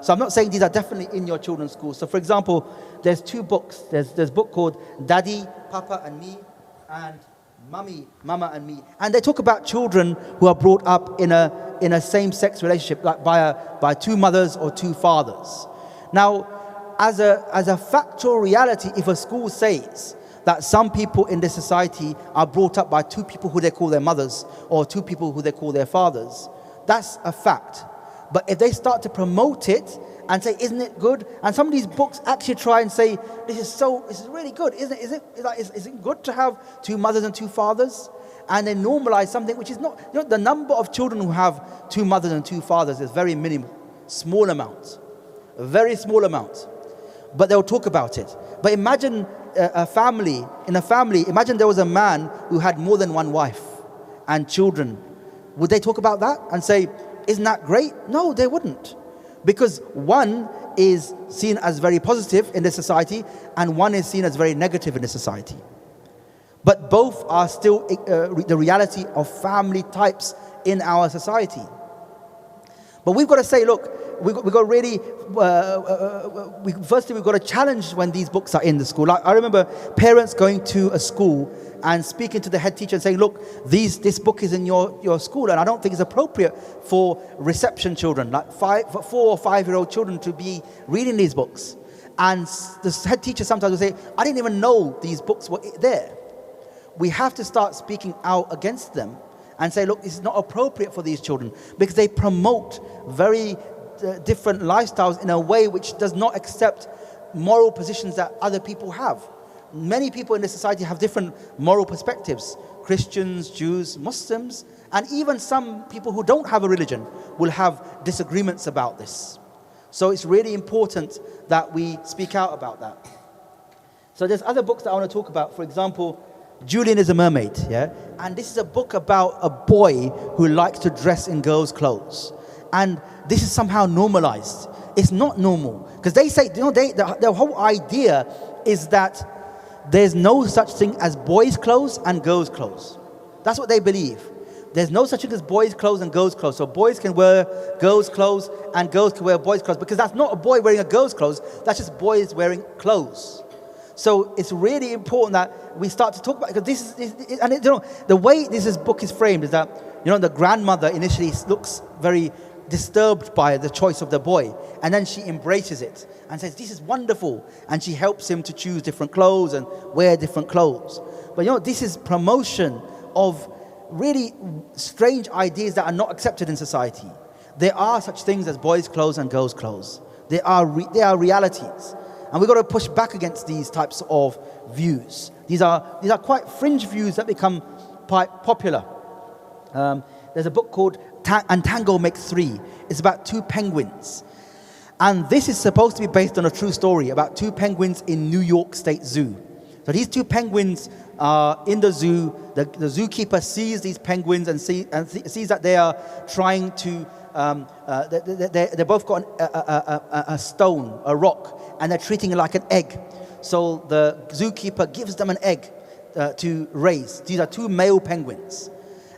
So I'm not saying these are definitely in your children's school. So, for example, there's 2 books. There's a book called Daddy, Papa and Me, and Mummy, Mama and Me. And they talk about children who are brought up in a same-sex relationship, like by 2 mothers or 2 fathers. Now, as a factual reality, if a school says that some people in this society are brought up by 2 people who they call their mothers or 2 people who they call their fathers, that's a fact. But if they start to promote it and say, isn't it good? And some of these books actually try and say, this is really good, isn't it? Is it good to have two mothers and two fathers? And they normalize something which is not, the number of children who have two mothers and two fathers is very minimal, small amount, a very small amount. But they'll talk about it. But imagine in a family, imagine there was a man who had more than one wife and children. Would they talk about that and say, isn't that great? No, they wouldn't. Because one is seen as very positive in the society and one is seen as very negative in the society. But both are still the reality of family types in our society. But we've got to say, look, we've got to really, firstly we've got to challenge when these books are in the school. I remember parents going to a school and speaking to the head teacher and saying, look, this book is in your school and I don't think it's appropriate for reception children, like 4 or 5-year-old children to be reading these books. And the head teacher sometimes will say, I didn't even know these books were there. We have to start speaking out against them and say, look, this is not appropriate for these children because they promote very different lifestyles in a way which does not accept moral positions that other people have. Many people in this society have different moral perspectives. Christians, Jews, Muslims, and even some people who don't have a religion will have disagreements about this. So it's really important that we speak out about that. So there's other books that I want to talk about. For example, Julian is a Mermaid, yeah? And this is a book about a boy who likes to dress in girls' clothes. And this is somehow normalized. It's not normal. Because they say, the whole idea is that there's no such thing as boys' clothes and girls' clothes. That's what they believe. There's no such thing as boys' clothes and girls' clothes. So boys can wear girls' clothes and girls can wear boys' clothes. Because that's not a boy wearing a girl's clothes. That's just boys wearing clothes. So it's really important that we start to talk about it. Because the way this book is framed is that, the grandmother initially looks very disturbed by the choice of the boy. And then she embraces it and says, this is wonderful. And she helps him to choose different clothes and wear different clothes. But this is promotion of really strange ideas that are not accepted in society. There are such things as boys' clothes and girls' clothes. They are realities. And we've got to push back against these types of views. These are quite fringe views that become quite popular. There's a book called And Tango Makes Three. It's about two penguins. And this is supposed to be based on a true story about two penguins in New York State Zoo. So these two penguins are in the zoo. The zookeeper sees these penguins and sees that they are trying to, they both got a stone, a rock, and they're treating it like an egg. So the zookeeper gives them an egg to raise. These are two male penguins.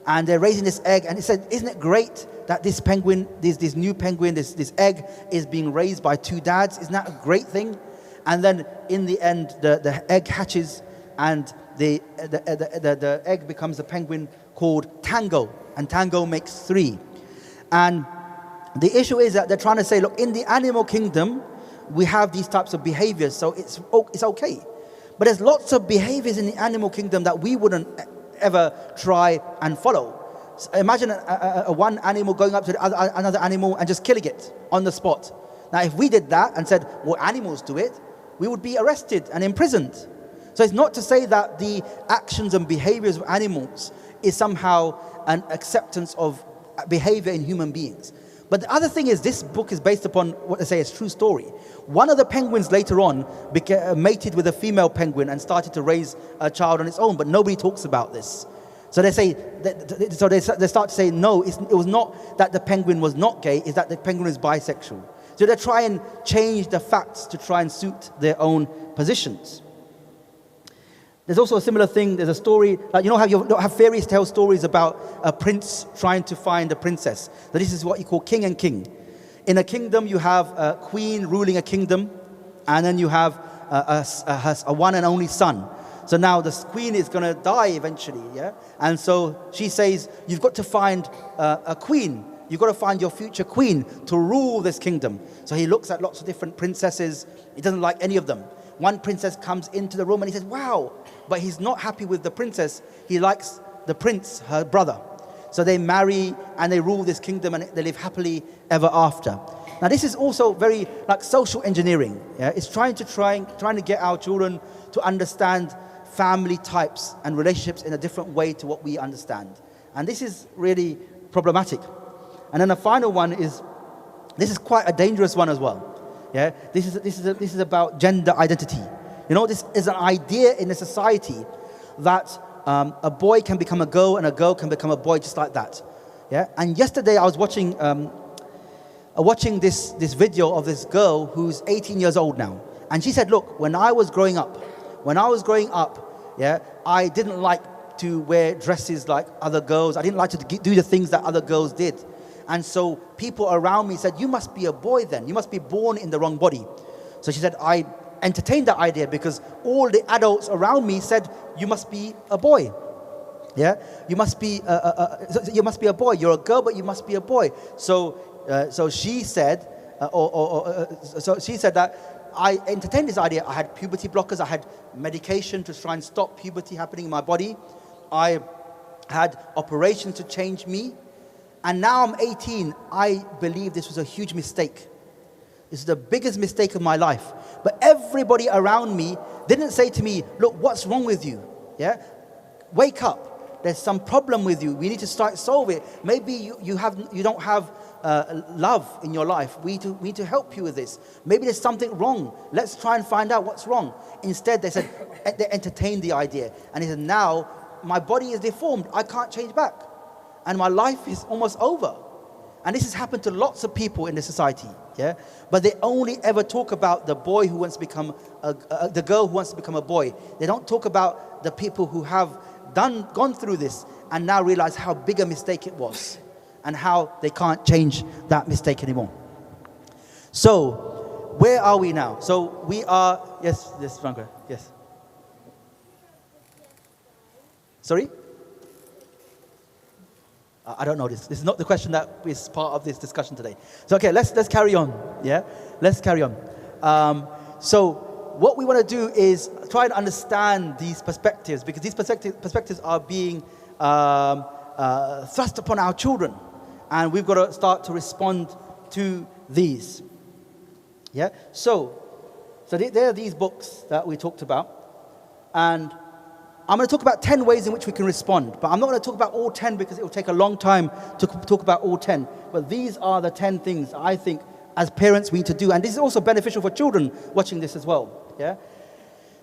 And they're raising this egg, and he said, isn't it great that this penguin, this new penguin, this egg is being raised by two dads? Isn't that a great thing? And then in the end, the egg hatches, and the egg becomes a penguin called Tango, and Tango makes three. And the issue is that they're trying to say, look, in the animal kingdom, we have these types of behaviors, so it's okay. But there's lots of behaviors in the animal kingdom that we wouldn't ever try and follow. So imagine one animal going up to another animal and just killing it on the spot. Now, if we did that and said, well, animals do it, we would be arrested and imprisoned. So it's not to say that the actions and behaviors of animals is somehow an acceptance of behavior in human beings. But the other thing is, this book is based upon what they say is true story. One of the penguins later on mated with a female penguin and started to raise a child on its own, but nobody talks about this. So they say, they start to say, no, it was not that the penguin was not gay, it's that the penguin is bisexual. So they try and change the facts to try and suit their own positions. There's also a similar thing. There's a story, like how you have fairy tale stories about a prince trying to find a princess. So this is what you call king and king. In a kingdom, you have a queen ruling a kingdom, and then you have a one and only son. So now the queen is going to die eventually, yeah? And so she says, you've got to find a queen. You've got to find your future queen to rule this kingdom. So he looks at lots of different princesses. He doesn't like any of them. One princess comes into the room and he says, wow. But he's not happy with the princess. He likes the prince, her brother. So they marry and they rule this kingdom and they live happily ever after. Now this is also very like social engineering. Yeah? It's trying to get our children to understand family types and relationships in a different way to what we understand. And this is really problematic. And then the final one is, this is quite a dangerous one as well. Yeah, this is about gender identity. You know, this is an idea in a society that a boy can become a girl and a girl can become a boy just like that. Yeah, and yesterday I was watching this video of this girl who's 18 years old now, and she said, "Look, when I was growing up, yeah, I didn't like to wear dresses like other girls. I didn't like to do the things that other girls did." And so people around me said, "You must be a boy then. You must be born in the wrong body." So she said, I entertained that idea because all the adults around me said, "You must be a boy. Yeah, you must be a boy. You're a girl, but you must be a boy." So she said, so she said that I entertained this idea. I had puberty blockers. I had medication to try and stop puberty happening in my body. I had operations to change me. And now I'm 18, I believe this was a huge mistake. This is the biggest mistake of my life. But everybody around me didn't say to me, "Look, what's wrong with you? Yeah, wake up. There's some problem with you. We need to start solve it. Maybe you don't have love in your life. We need to help you with this. Maybe there's something wrong. Let's try and find out what's wrong." Instead, they said, they entertained the idea. And they said, "Now my body is deformed. I can't change back. And my life is almost over." And this has happened to lots of people in the society, yeah. But they only ever talk about the boy who wants to become the girl who wants to become a boy. They don't talk about the people who have gone through this and now realize how big a mistake it was, and how they can't change that mistake anymore. So, where are we now? So we are, yes, Franco, yes. Sorry? I don't know this. This is not the question that is part of this discussion today. So okay, let's carry on. Yeah, let's carry on. So what we want to do is try and understand these perspectives, because these perspectives are being thrust upon our children, and we've got to start to respond to these. Yeah. So there are these books that we talked about, and I'm going to talk about 10 ways in which we can respond, but I'm not going to talk about all 10 because it will take a long time to talk about all 10. But these are the 10 things I think as parents we need to do, and this is also beneficial for children watching this as well. Yeah,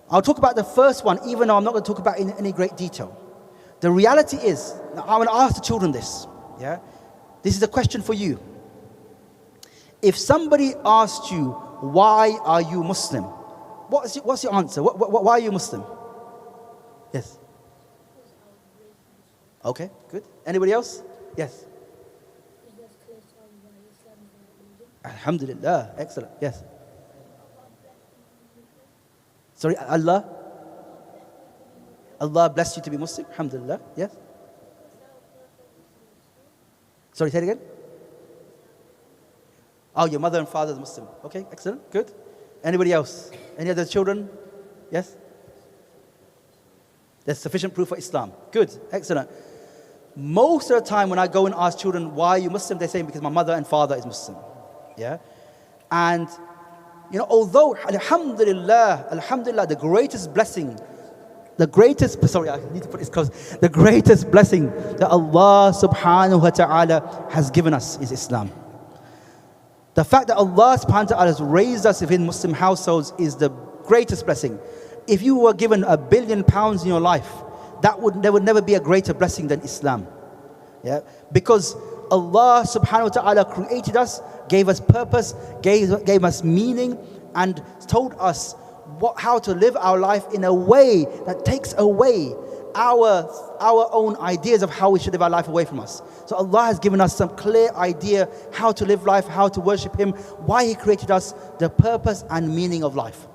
I'll talk about the first one, even though I'm not going to talk about it in any great detail. The reality is, I'm going to ask the children this. Yeah, this is a question for you. If somebody asked you, "Why are you Muslim?" What's your answer? Why are you Muslim? Yes. Okay, good. Anybody else? Yes. Alhamdulillah, excellent. Yes. Sorry, Allah bless you to be Muslim. Alhamdulillah. Yes. Sorry, say it again. Oh, your mother and father is Muslim. Okay, excellent, good. Anybody else? Any other children? Yes. There's sufficient proof for Islam. Good, excellent. Most of the time when I go and ask children, "Why are you Muslim?" they say, "Because my mother and father is Muslim." Yeah? And, you know, although, alhamdulillah, the greatest blessing, sorry, I need to put this close. The greatest blessing that Allah subhanahu wa ta'ala has given us is Islam. The fact that Allah subhanahu wa ta'ala has raised us within Muslim households is the greatest blessing. If you were given £1 billion in your life, there would never be a greater blessing than Islam. Yeah? Because Allah subhanahu wa ta'ala created us, gave us purpose, gave us meaning, and told us how to live our life in a way that takes away our own ideas of how we should live our life away from us. So Allah has given us some clear idea how to live life, how to worship Him, why He created us, the purpose and meaning of life.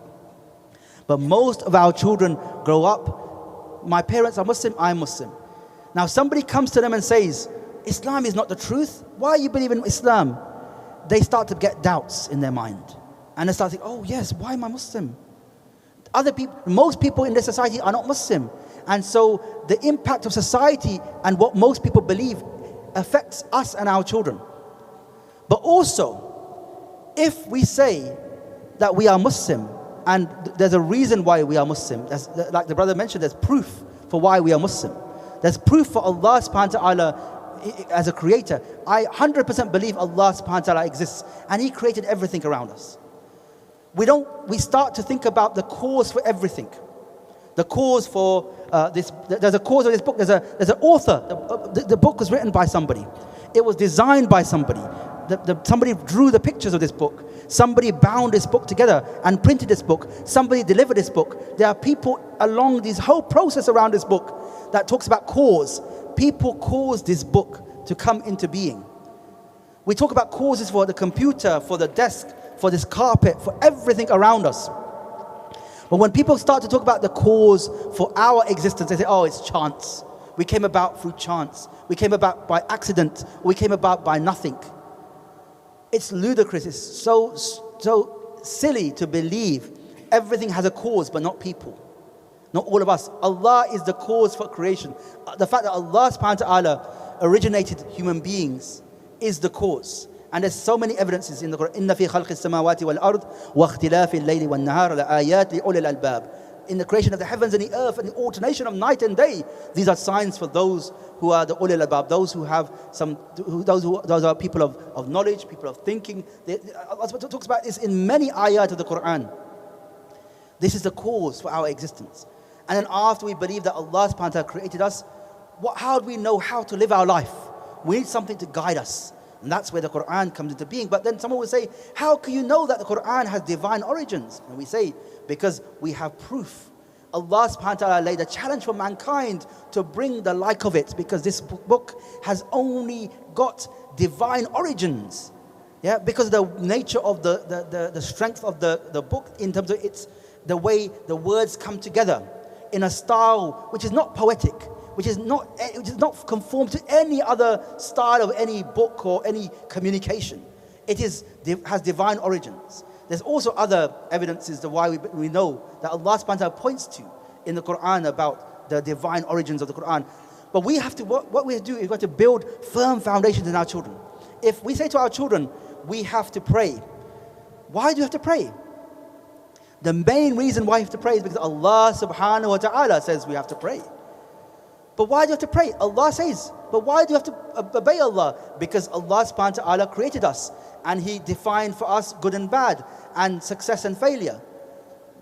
But most of our children grow up, my parents are Muslim, I'm Muslim. Now somebody comes to them and says, "Islam is not the truth. Why you believe in Islam?" They start to get doubts in their mind. And they start thinking, "Oh yes, why am I Muslim?" Most people in this society are not Muslim. And so the impact of society and what most people believe affects us and our children. But also, if we say that we are Muslim, and there's a reason why we are Muslim, like the brother mentioned, there's proof for why we are Muslim. There's proof for Allah subhanahu wa ta'ala as a creator. I 100% believe Allah subhanahu wa ta'ala exists, and He created everything around us. We start to think about the cause for everything. The cause for this, there's a cause of this book, there's an author. The book was written by somebody. It was designed by somebody. Somebody drew the pictures of this book. Somebody bound this book together and printed this book. Somebody delivered this book. There are people along this whole process around this book that talks about cause. People caused this book to come into being. We talk about causes for the computer, for the desk, for this carpet, for everything around us. But when people start to talk about the cause for our existence, they say, oh, it's chance. We came about through chance. We came about by accident. We came about by nothing. It's ludicrous. It's so silly to believe everything has a cause, but not people. Not all of us. Allah is the cause for creation. The fact that Allah subhanahu wa ta'ala originated human beings is the cause. And there's so many evidences in the Quran. إِنَّ فِي خَلْقِ السَّمَاوَاتِ وَالْأَرْضِ وَاخْتِلَافِ اللَّيْلِ وَالنَّهَارِ لَآيَاتٍ لِأُولِي الْأَلْبَابِ. In the creation of the heavens and the earth and the alternation of night and day, these are signs for those who are the ulil albab, those who have those are people of knowledge, people of thinking. Allah talks about this in many ayat of the Quran. This is the cause for our existence. And then after we believe that Allah subhanahu wa ta'ala created us, how do we know how to live our life? We need something to guide us. And that's where the Quran comes into being. But then someone will say, how can you know that the Quran has divine origins? And we say, because we have proof. Allah subhanahu wa ta'ala laid a challenge for mankind to bring the like of it, because this book has only got divine origins. Yeah, because of the nature of the strength of the book in terms of the way the words come together in a style which is not poetic, which is not conformed to any other style of any book or any communication. It has divine origins. There's also other evidences to why we know that Allah subhanahu wa ta'ala points to in the Quran about the divine origins of the Quran. But we have to, what we do is we have to build firm foundations in our children. If we say to our children, we have to pray. Why do you have to pray? The main reason why you have to pray is because Allah subhanahu wa ta'ala says we have to pray. But why do you have to pray? Allah says. But why do you have to obey Allah? Because Allah subhanahu wa ta'ala created us, and He defined for us good and bad, and success and failure.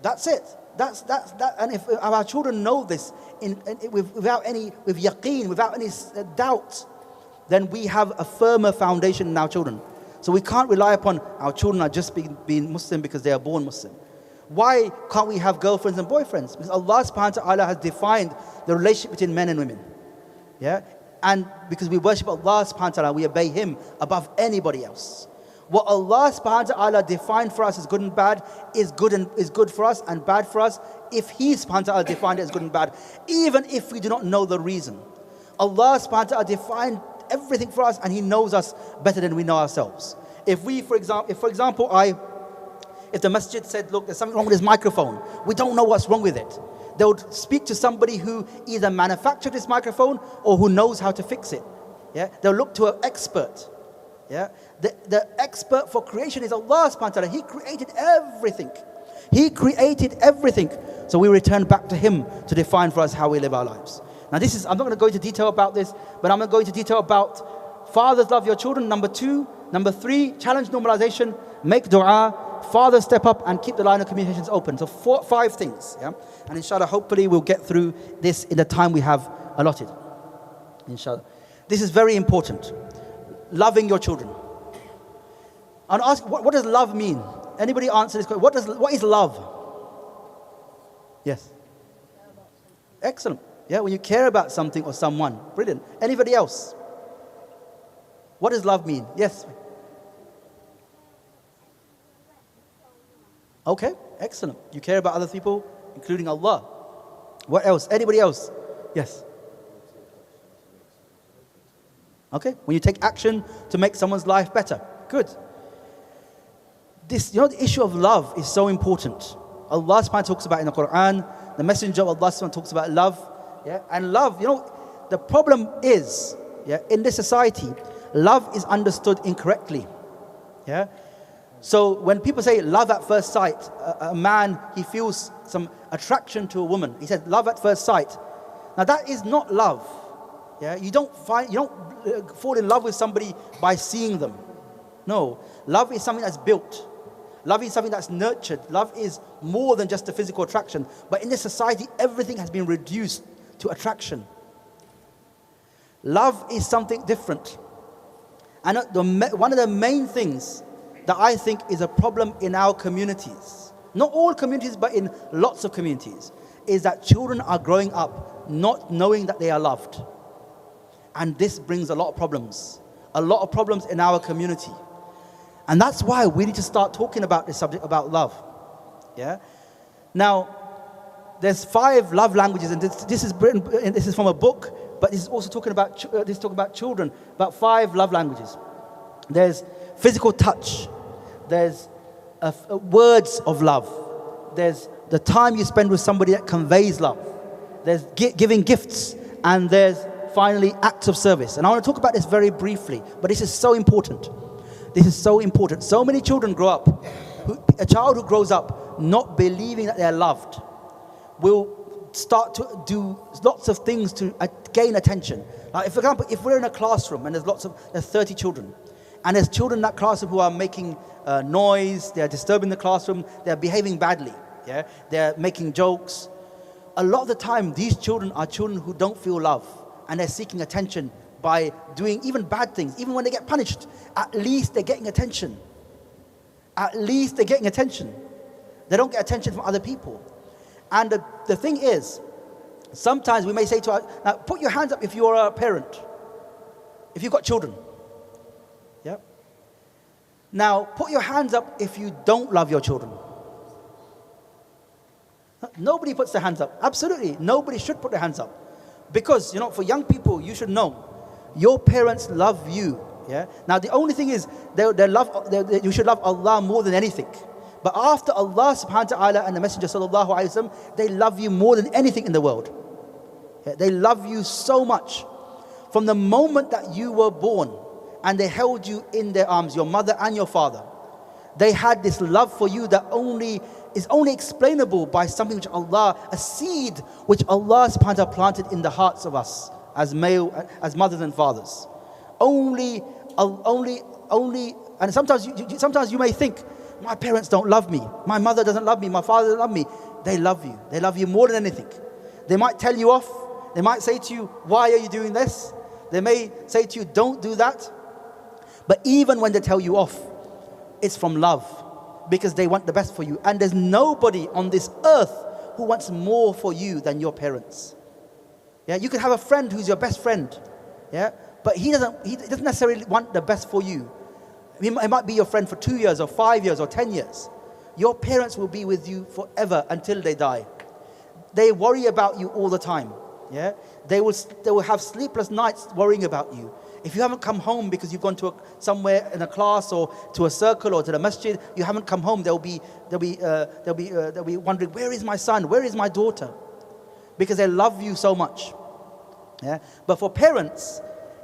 That's it. That's that. And if our children know this with yaqeen, without any doubt, then we have a firmer foundation in our children. So we can't rely upon our children are just being Muslim because they are born Muslim. Why can't we have girlfriends and boyfriends? Because Allah subhanahu wa ta'ala has defined the relationship between men and women. Yeah? And because we worship Allah subhanahu wa ta'ala, we obey Him above anybody else. What Allah subhanahu wa ta'ala defined for us as good and bad is good for us and bad for us if He subhanahu wa ta'ala defined it as good and bad, even if we do not know the reason. Allah subhanahu wa ta'ala defined everything for us, and He knows us better than we know ourselves. If the masjid said, look, there's something wrong with this microphone, we don't know what's wrong with it, they would speak to somebody who either manufactured this microphone or who knows how to fix it. Yeah? They'll look to an expert. Yeah? The expert for creation is Allah subhanahu wa ta'ala. He created everything. He created everything. So we return back to Him to define for us how we live our lives. Now I'm not going to go into detail about this, but I'm going to go into detail about fathers love your children, number 2. Number 3, challenge normalization, make dua, fathers step up and keep the line of communications open. So 5 things. Yeah? And inshallah, hopefully we'll get through this in the time we have allotted. Inshallah. This is very important. Loving your children. And ask, what does love mean? Anybody answer this question? What is love? Yes. Excellent. Yeah, when you care about something or someone. Brilliant. Anybody else? What does love mean? Yes. Okay, excellent. You care about other people, including Allah. What else? Anybody else? Yes. Okay, when you take action to make someone's life better. Good. The issue of love is so important. Allah subhanahu wa ta'ala talks about it in the Quran. The Messenger of Allah subhanahu wa ta'ala talks about love. Yeah? And love, the problem is yeah, in this society, love is understood incorrectly. Yeah. So when people say love at first sight, a man, he feels some attraction to a woman. He says love at first sight. Now that is not love. Yeah, you don't fall in love with somebody by seeing them. No, love is something that's built. Love is something that's nurtured. Love is more than just a physical attraction. But in this society, everything has been reduced to attraction. Love is something different. And one of the main things that I think is a problem in our communities, not all communities, but in lots of communities, is that children are growing up not knowing that they are loved. And this brings a lot of problems in our community. And that's why we need to start talking about this subject, about love. Yeah. Now, there's 5 love languages, and this is from a book, but this is also talking about children, about 5 love languages. There's physical touch. There's words of love. There's the time you spend with somebody that conveys love. There's giving gifts, and there's finally acts of service. And I want to talk about this very briefly, but this is so important. This is so important. So many children grow up, a child who grows up not believing that they're loved will start to do lots of things to gain attention. Like, for example, if we're in a classroom and there's 30 children, and there's children in that classroom who are making noise, they're disturbing the classroom, they're behaving badly, yeah, they're making jokes. A lot of the time, these children are children who don't feel love, and they're seeking attention by doing even bad things. Even when they get punished, at least they're getting attention. At least they're getting attention. They don't get attention from other people. And the thing is, sometimes we may say to our, now put your hands up if you're a parent, if you've got children. Yeah. Now put your hands up if you don't love your children. Nobody puts their hands up. Absolutely, nobody should put their hands up. Because, for young people, you should know, your parents love you. Yeah. Now the only thing is, you should love Allah more than anything. But after Allah subhanahu wa ta'ala and the Messenger sallallahu alayhi wa sallam, they love you more than anything in the world. Yeah, they love you so much. From the moment that you were born and they held you in their arms, your mother and your father, they had this love for you that is only explainable by something which a seed which Allah subhanahu wa ta'ala planted in the hearts of us as mothers and fathers. Only, and sometimes you may think, my parents don't love me, my mother doesn't love me, my father doesn't love me. They love you. They love you more than anything. They might tell you off. They might say to you, why are you doing this? They may say to you, don't do that. But even when they tell you off, it's from love, because they want the best for you. And there's nobody on this earth who wants more for you than your parents. Yeah, you could have a friend who's your best friend, yeah, but he doesn't necessarily want the best for you. He might be your friend for 2 years or 5 years or 10 years. Your parents will be with you forever until they die. They worry about you all the time. Yeah, they will have sleepless nights worrying about you. If you haven't come home because you've gone to somewhere in a class or to a circle or to the masjid, you haven't come home. They'll be wondering, where is my son? Where is my daughter? Because they love you so much. Yeah, but for parents,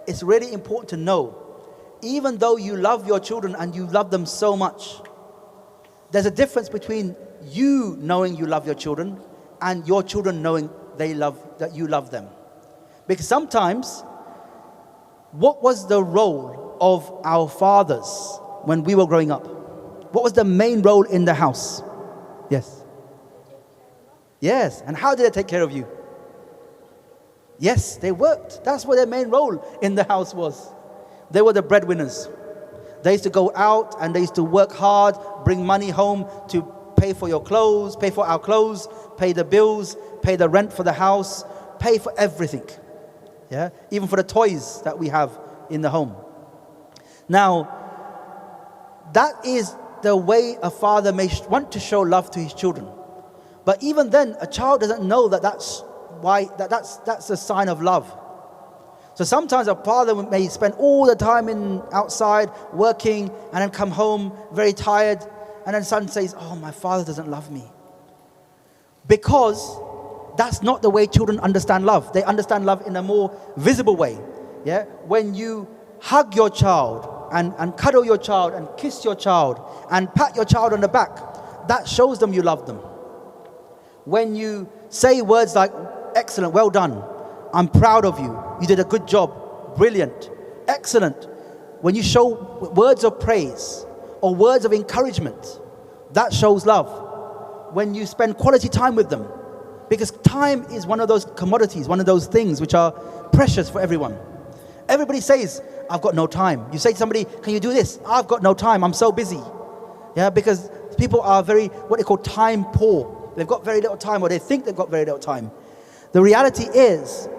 it's really important to know, even though you love your children and you love them so much, there's a difference between you knowing you love your children and your children knowing that you love them. Because sometimes, what was the role of our fathers when we were growing up? What was the main role in the house? Yes. Yes. And how did they take care of you? Yes, they worked. That's what their main role in the house was. They were the breadwinners. They used to go out and they used to work hard, bring money home to pay for your clothes, pay for our clothes, pay the bills, pay the rent for the house, pay for everything. Yeah, even for the toys that we have in the home. Now, that is the way a father may want to show love to his children. But even then, a child doesn't know that's a sign of love. So sometimes a father may spend all the time outside working and then come home very tired, and then son says, oh, my father doesn't love me. Because that's not the way children understand love. They understand love in a more visible way. yeah, when you hug your child and cuddle your child and kiss your child and pat your child on the back, that shows them you love them. When you say words like, excellent, well done, I'm proud of you, you did a good job, brilliant, excellent. When you show words of praise or words of encouragement, that shows love. When you spend quality time with them, because time is one of those commodities, one of those things which are precious for everyone. Everybody says, I've got no time. You say to somebody, can you do this? I've got no time, I'm so busy. Yeah, because people are very, what they call time poor. They've got very little time, or they think they've got very little time. The reality is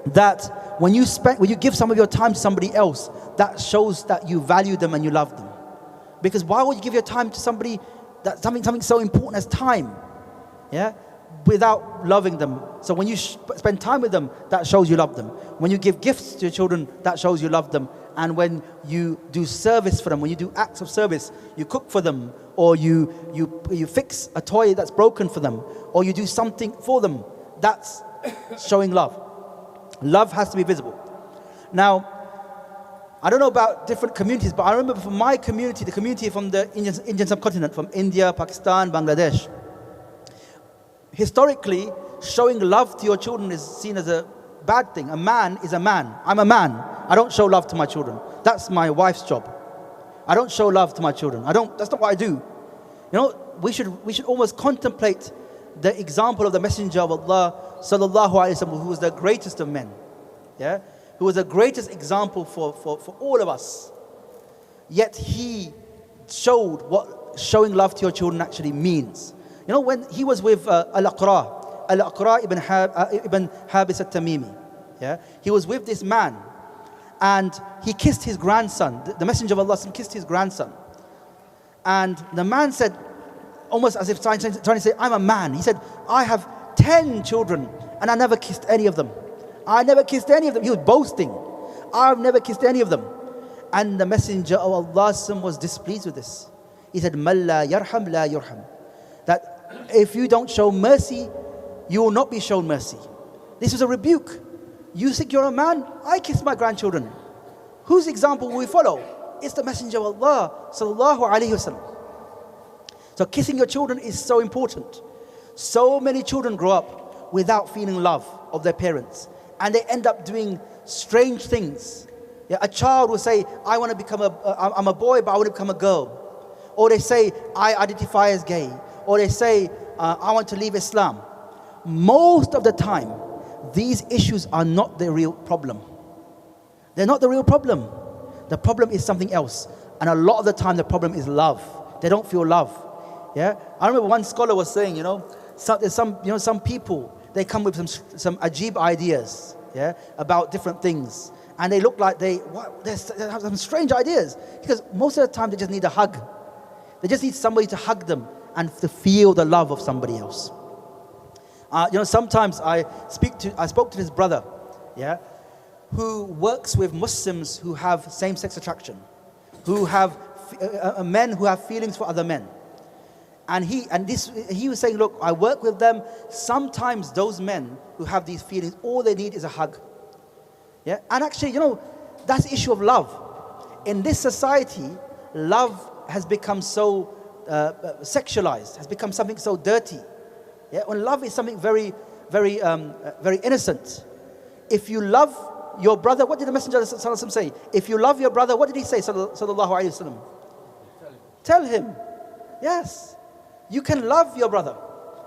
that when you give some of your time to somebody else, that shows that you value them and you love them. Because why would you give your time to somebody, that something so important as time, yeah, without loving them? So when you spend time with them, that shows you love them. When you give gifts to your children, that shows you love them. And when you do service for them, when you do acts of service, you cook for them, or you fix a toy that's broken for them, or you do something for them, that's showing love. Love has to be visible. Now, I don't know about different communities, but I remember from my community, the community from the Indian subcontinent, from India, Pakistan, Bangladesh, historically, showing love to your children is seen as a bad thing. A man is a man. I'm a man. I don't show love to my children. That's my wife's job. I don't show love to my children. That's not what I do. You know, we should almost contemplate the example of the Messenger of Allah, sallallahu alaihi wasallam, who was the greatest of men. Yeah? Who was the greatest example for all of us. Yet he showed what showing love to your children actually means. You know, when he was with Al-Aqra ibn Habis al-Tamimi, yeah? He was with this man, and he kissed his grandson. The Messenger of Allah kissed his grandson. And the man said, almost as if trying to say, I'm a man. He said, I have 10 children, and I never kissed any of them. I never kissed any of them. He was boasting. I've never kissed any of them. And the Messenger of Allah was displeased with this. He said, Man la yarham la yurham. That if you don't show mercy, you will not be shown mercy. This was a rebuke. You think you're a man? I kiss my grandchildren. Whose example will we follow? It's the Messenger of Allah, sallallahu alaihi wasallam. So kissing your children is so important. So many children grow up without feeling love of their parents, and they end up doing strange things. Yeah, a child will say, I want to become I'm a boy, but I want to become a girl. Or they say, I identify as gay. Or they say, I want to leave Islam. Most of the time, these issues are not the real problem. They're not the real problem. The problem is something else. And a lot of the time, the problem is love. They don't feel love. Yeah, I remember one scholar was saying, some people, they come with some ajib ideas, yeah, about different things, and they look like they have some strange ideas, because most of the time they just need a hug. They just need somebody to hug them and to feel the love of somebody else. Sometimes I spoke to this brother, yeah, who works with Muslims who have same-sex attraction, who have men who have feelings for other men. And he was saying, look, I work with them. Sometimes those men who have these feelings, all they need is a hug. Yeah, and actually, that's the issue of love. In this society, love has become so sexualized, has become something so dirty. Yeah, when love is something very, very, very innocent. If you love your brother, what did the Messenger of Allah say? If you love your brother, what did he say? Sallallahu alaihi wasallam. Tell him. Yes. You can love your brother.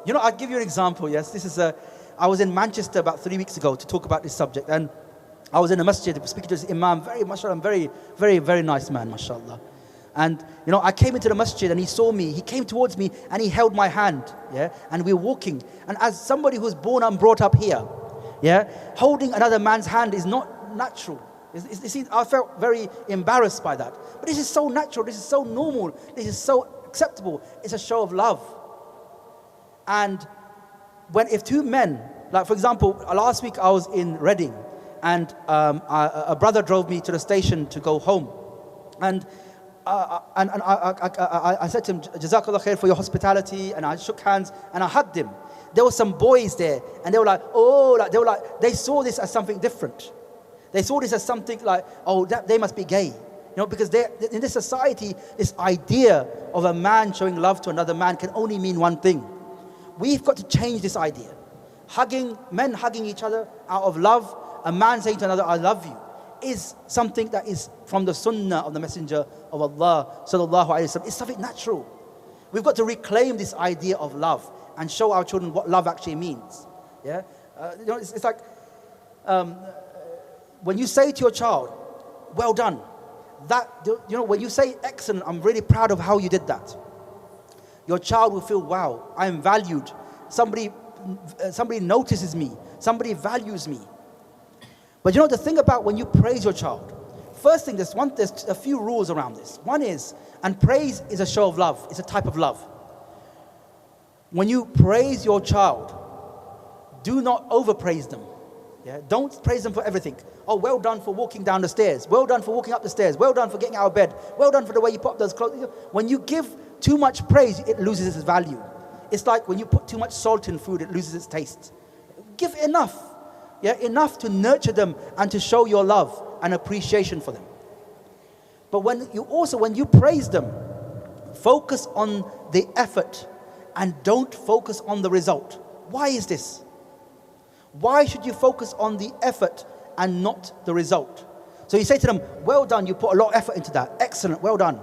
I'll give you an example. Yes, I was in Manchester about 3 weeks ago to talk about this subject, and I was in a masjid speaking to this imam, very, very, very nice man, mashallah. And I came into the masjid and he saw me. He came towards me and he held my hand. Yeah, and we were walking. And as somebody who's born and brought up here, yeah, holding another man's hand is not natural. I felt very embarrassed by that. But this is so natural. This is so normal. This is so acceptable. It's a show of love. And if two men, like for example, last week I was in Reading, and a brother drove me to the station to go home, and I said to him, Jazakallah khair for your hospitality, and I shook hands and I hugged him. There were some boys there, and they were like, they saw this as something different. They saw this as something like, oh, they must be gay. Because in this society, this idea of a man showing love to another man can only mean one thing. We've got to change this idea. Men hugging each other out of love, a man saying to another, I love you, is something that is from the sunnah of the Messenger of Allah, sallallahu alaihi wasallam. It's something natural. We've got to reclaim this idea of love and show our children what love actually means. Yeah, it's like when you say to your child, "Well done," when you say "excellent," I'm really proud of how you did that. Your child will feel, "Wow, I am valued. Somebody notices me. Somebody values me." But the thing about when you praise your child, first thing, there's a few rules around this. One is, and praise is a show of love. It's a type of love. When you praise your child, do not overpraise them. Yeah? Don't praise them for everything. Oh, well done for walking down the stairs. Well done for walking up the stairs. Well done for getting out of bed. Well done for the way you put up those clothes. When you give too much praise, it loses its value. It's like when you put too much salt in food, it loses its taste. Give enough. Yeah, enough to nurture them and to show your love and appreciation for them. But when you praise them, focus on the effort and don't focus on the result. Why is this? Why should you focus on the effort and not the result? So you say to them, well done, you put a lot of effort into that. Excellent, well done.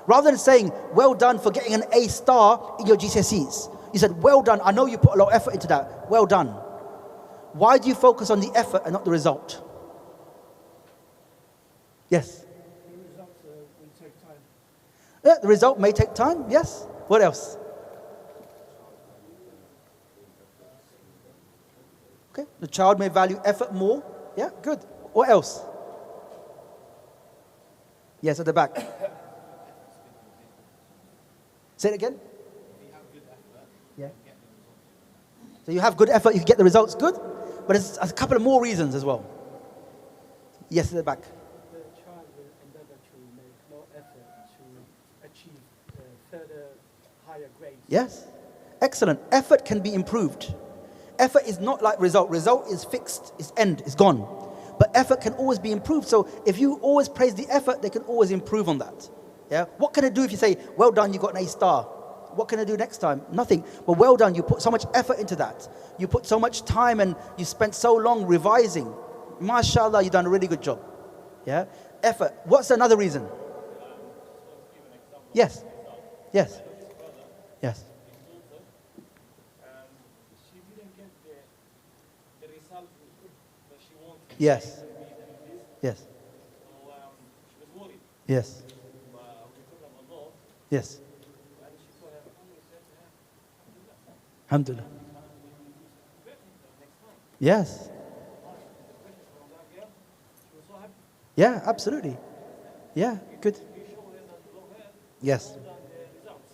Rather than saying, well done for getting an A star in your GCSEs. You said, well done, I know you put a lot of effort into that. Well done. Why do you focus on the effort and not the result? Yes? The results will take time. Yeah, the result may take time, yes. What else? Okay, the child may value effort more. Yeah, good. What else? Yes, at the back. Say it again. Yeah. So you have good effort, you get the results, good. But there's a couple of more reasons as well. Yes, at the back. The child will endeavor to make more effort to achieve further higher grades. Yes. Excellent. Effort can be improved. Effort is not like result. Result is fixed, it's end, it's gone. But effort can always be improved. So if you always praise the effort, they can always improve on that. Yeah. What can I do if you say, well done, you got an A star? What can I do next time? Nothing. But well done, you put so much effort into that. You put so much time and you spent so long revising. MashaAllah, you've done a really good job. Yeah? Effort. What's another reason? Yes. Yes. Yes. She didn't get the result that she wanted. Yes. Yes. So she was worried. Yes. But we told her no. Yes. And she told her, we said to her, Alhamdulillah. next time. Yes. From that girl, she was so happy. Yeah, absolutely. Yeah, good. We showed her that to love her, Yes. done the results.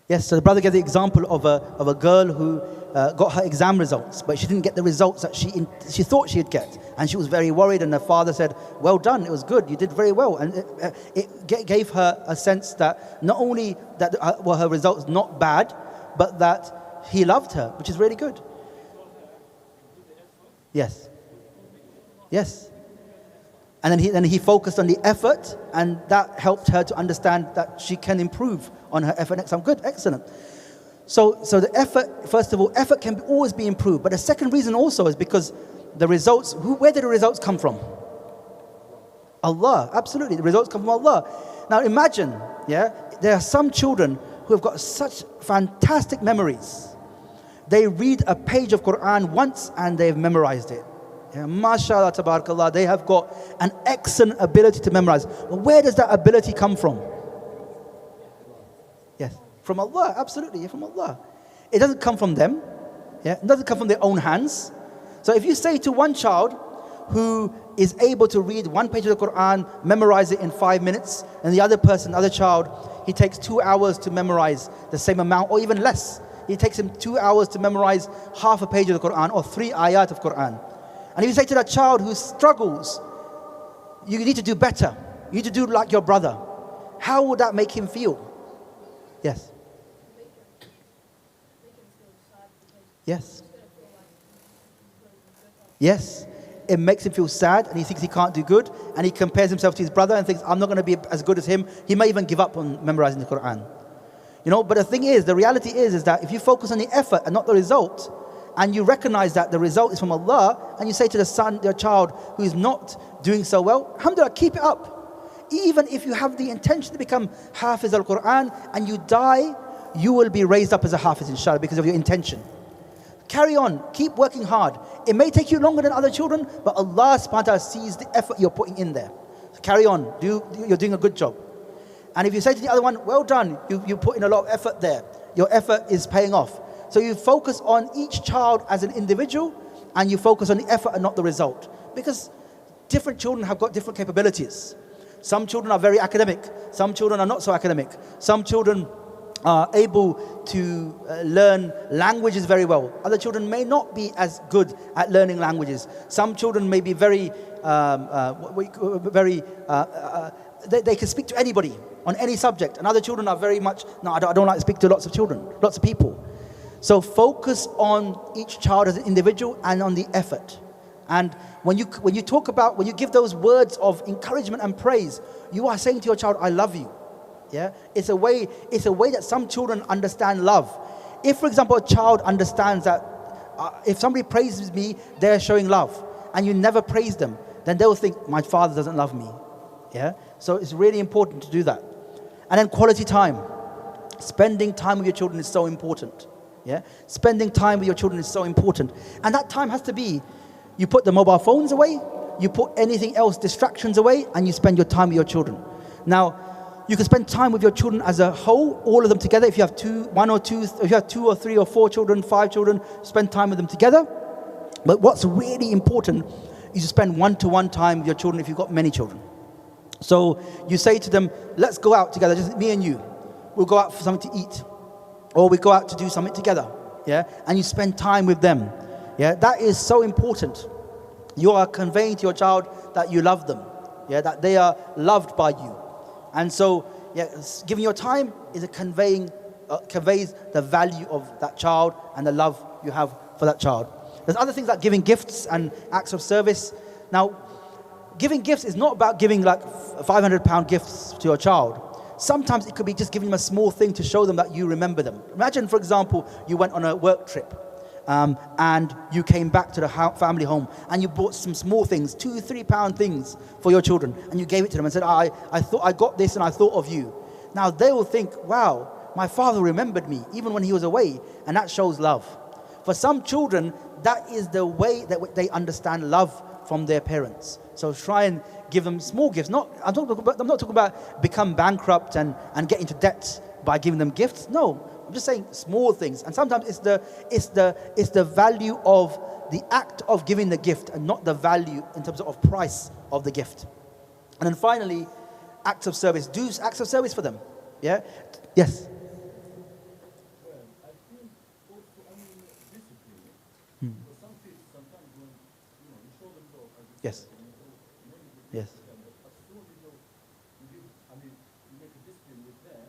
Yes, so the brother gave the example of a girl who got her exam results, but she didn't get the results that she thought she'd get. And she was very worried, and her father said, well done, it was good, you did very well. And it gave her a sense that not only that were her results not bad, but that he loved her, which is really good. Yes. Yes. And then he focused on the effort, and that helped her to understand that she can improve on her effort next time. Good, excellent. So the effort, first of all, effort can always be improved. But the second reason also is because the results, where did the results come from? Allah, absolutely. The results come from Allah. Now imagine, yeah, there are some children who have got such fantastic memories. They read a page of Quran once and they've memorized it. Yeah, mashallah, tabarakallah, they have got an excellent ability to memorize. Well, where does that ability come from? Yes, from Allah, absolutely, from Allah. It doesn't come from them. Yeah, it doesn't come from their own hands. So if you say to one child who is able to read one page of the Quran, memorize it in 5 minutes, and the other child, he takes 2 hours to memorize the same amount or even less. It takes him 2 hours to memorize half a page of the Quran or 3 ayat of Quran. And if you say to that child who struggles, you need to do better, you need to do like your brother, how would that make him feel? Yes. Yes. Yes. it makes him feel sad, and he thinks he can't do good, and he compares himself to his brother and thinks, I'm not going to be as good as him. He may even give up on memorizing the Quran. You know, but the thing is, the reality is that if you focus on the effort and not the result, and you recognize that the result is from Allah, and you say to the son, your child who is not doing so well, alhamdulillah, keep it up. Even if you have the intention to become Hafiz al-Quran and you die, you will be raised up as a Hafiz, inshallah, because of your intention. Carry on, keep working hard. It may take you longer than other children, but Allah subhanahu wa ta'ala sees the effort you're putting in there. So carry on, you're doing a good job. And if you say to the other one, well done, you put in a lot of effort there. Your effort is paying off. So you focus on each child as an individual, and you focus on the effort and not the result. Because different children have got different capabilities. Some children are very academic. Some children are not so academic. Some children are able to learn languages very well. Other children may not be as good at learning languages. Some children may be they can speak to anybody on any subject. And other children are very much, no, I don't like to speak to lots of children, lots of people. So focus on each child as an individual and on the effort. And when you give those words of encouragement and praise, you are saying to your child, I love you. Yeah, it's a way that some children understand love. If, for example, a child understands that if somebody praises me, they're showing love, and you never praise them, then they'll think my father doesn't love me. Yeah, so it's really important to do that. And then quality time. Spending time with your children is so important. Yeah, spending time with your children is so important, and that time has to be. You put the mobile phones away, you put anything else, distractions away, and you spend your time with your children. Now, you can spend time with your children as a whole, all of them together. If you have if you have 2 or 3 or 4 children, 5 children, spend time with them together. But what's really important is to spend one-to-one time with your children if you've got many children. So you say to them, let's go out together, just me and you. We'll go out for something to eat. Or we go out to do something together. Yeah, and you spend time with them. Yeah, that is so important. You are conveying to your child that you love them. Yeah, that they are loved by you. And so, yeah, giving your time is conveys the value of that child and the love you have for that child. There's other things like giving gifts and acts of service. Now, giving gifts is not about giving like £500 gifts to your child. Sometimes it could be just giving them a small thing to show them that you remember them. Imagine, for example, you went on a work trip. And you came back to the family home and you bought some small things, £2-3 things for your children, and you gave it to them and said, I thought I got this and I thought of you. Now they will think, wow, my father remembered me even when he was away, and that shows love. For some children, that is the way that they understand love from their parents. So try and give them small gifts. I'm not talking about become bankrupt and get into debt by giving them gifts. No. I'm just saying small things, and sometimes it's the value of the act of giving the gift, and not the value in terms of price of the gift. And then finally, acts of service. Do acts of service for them. Yeah. Yes. Well, I think also, discipline. For some kids, sometimes when you show them love, Yes. Yes. as soon as you make a discipline with them,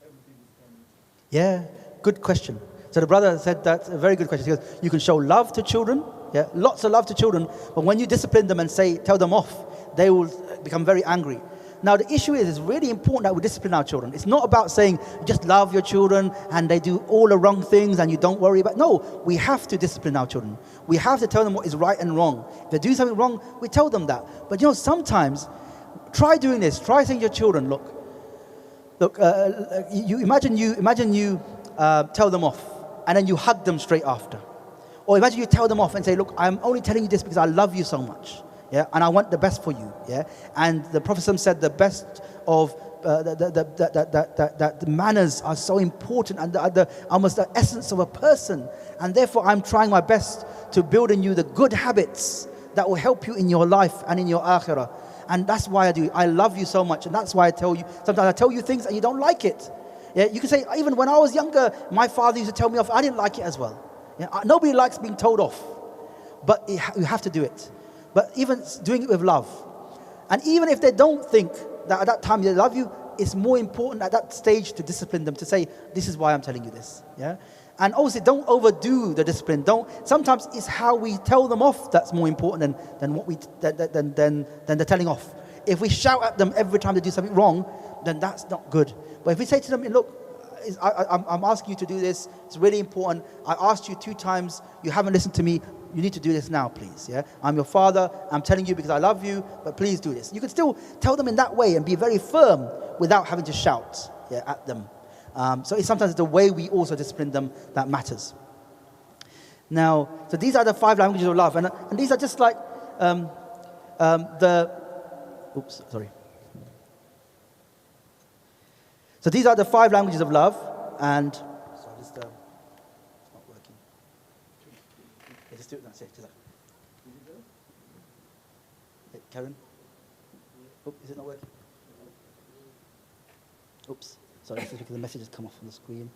everything is coming. Yeah, good question. So the brother said that's a very good question. He goes, you can show love to children, yeah, lots of love to children, but when you discipline them and tell them off, they will become very angry. Now the issue is, it's really important that we discipline our children. It's not about saying, just love your children and they do all the wrong things and you don't worry about. No, we have to discipline our children. We have to tell them what is right and wrong. If they do something wrong, we tell them that. But sometimes, try doing this. Try saying to your children, look, you imagine you tell them off and then you hug them straight after. Or imagine you tell them off and say, look, I'm only telling you this because I love you so much. Yeah, and I want the best for you. Yeah, and the Prophet said the best of the manners are so important and almost the essence of a person. And therefore, I'm trying my best to build in you the good habits that will help you in your life and in your akhirah. And that's why I do. I love you so much, and that's why I tell you. Sometimes I tell you things and you don't like it. Yeah, you can say, even when I was younger, my father used to tell me off. I didn't like it as well. Yeah, nobody likes being told off, but you have to do it. But even doing it with love, and even if they don't think that at that time they love you, it's more important at that stage to discipline them, to say, this is why I'm telling you this. Yeah, And also, don't overdo the discipline. Sometimes it's how we tell them off that's more important than the telling off. If we shout at them every time they do something wrong, then that's not good. But if we say to them, look, I'm asking you to do this, it's really important. I asked you 2 times, you haven't listened to me, you need to do this now, please. Yeah, I'm your father, I'm telling you because I love you, but please do this. You can still tell them in that way and be very firm without having to shout at them. So it's sometimes the way we also discipline them that matters. Now, so these are the 5 languages of love, and these are just like So these are the 5 languages of love, and sorry, it's not working. Yeah, just do it. That's it. Do that. Hey, Karen. Oops, is it not working? Oops. Sorry, this is because the message has come off on the screen.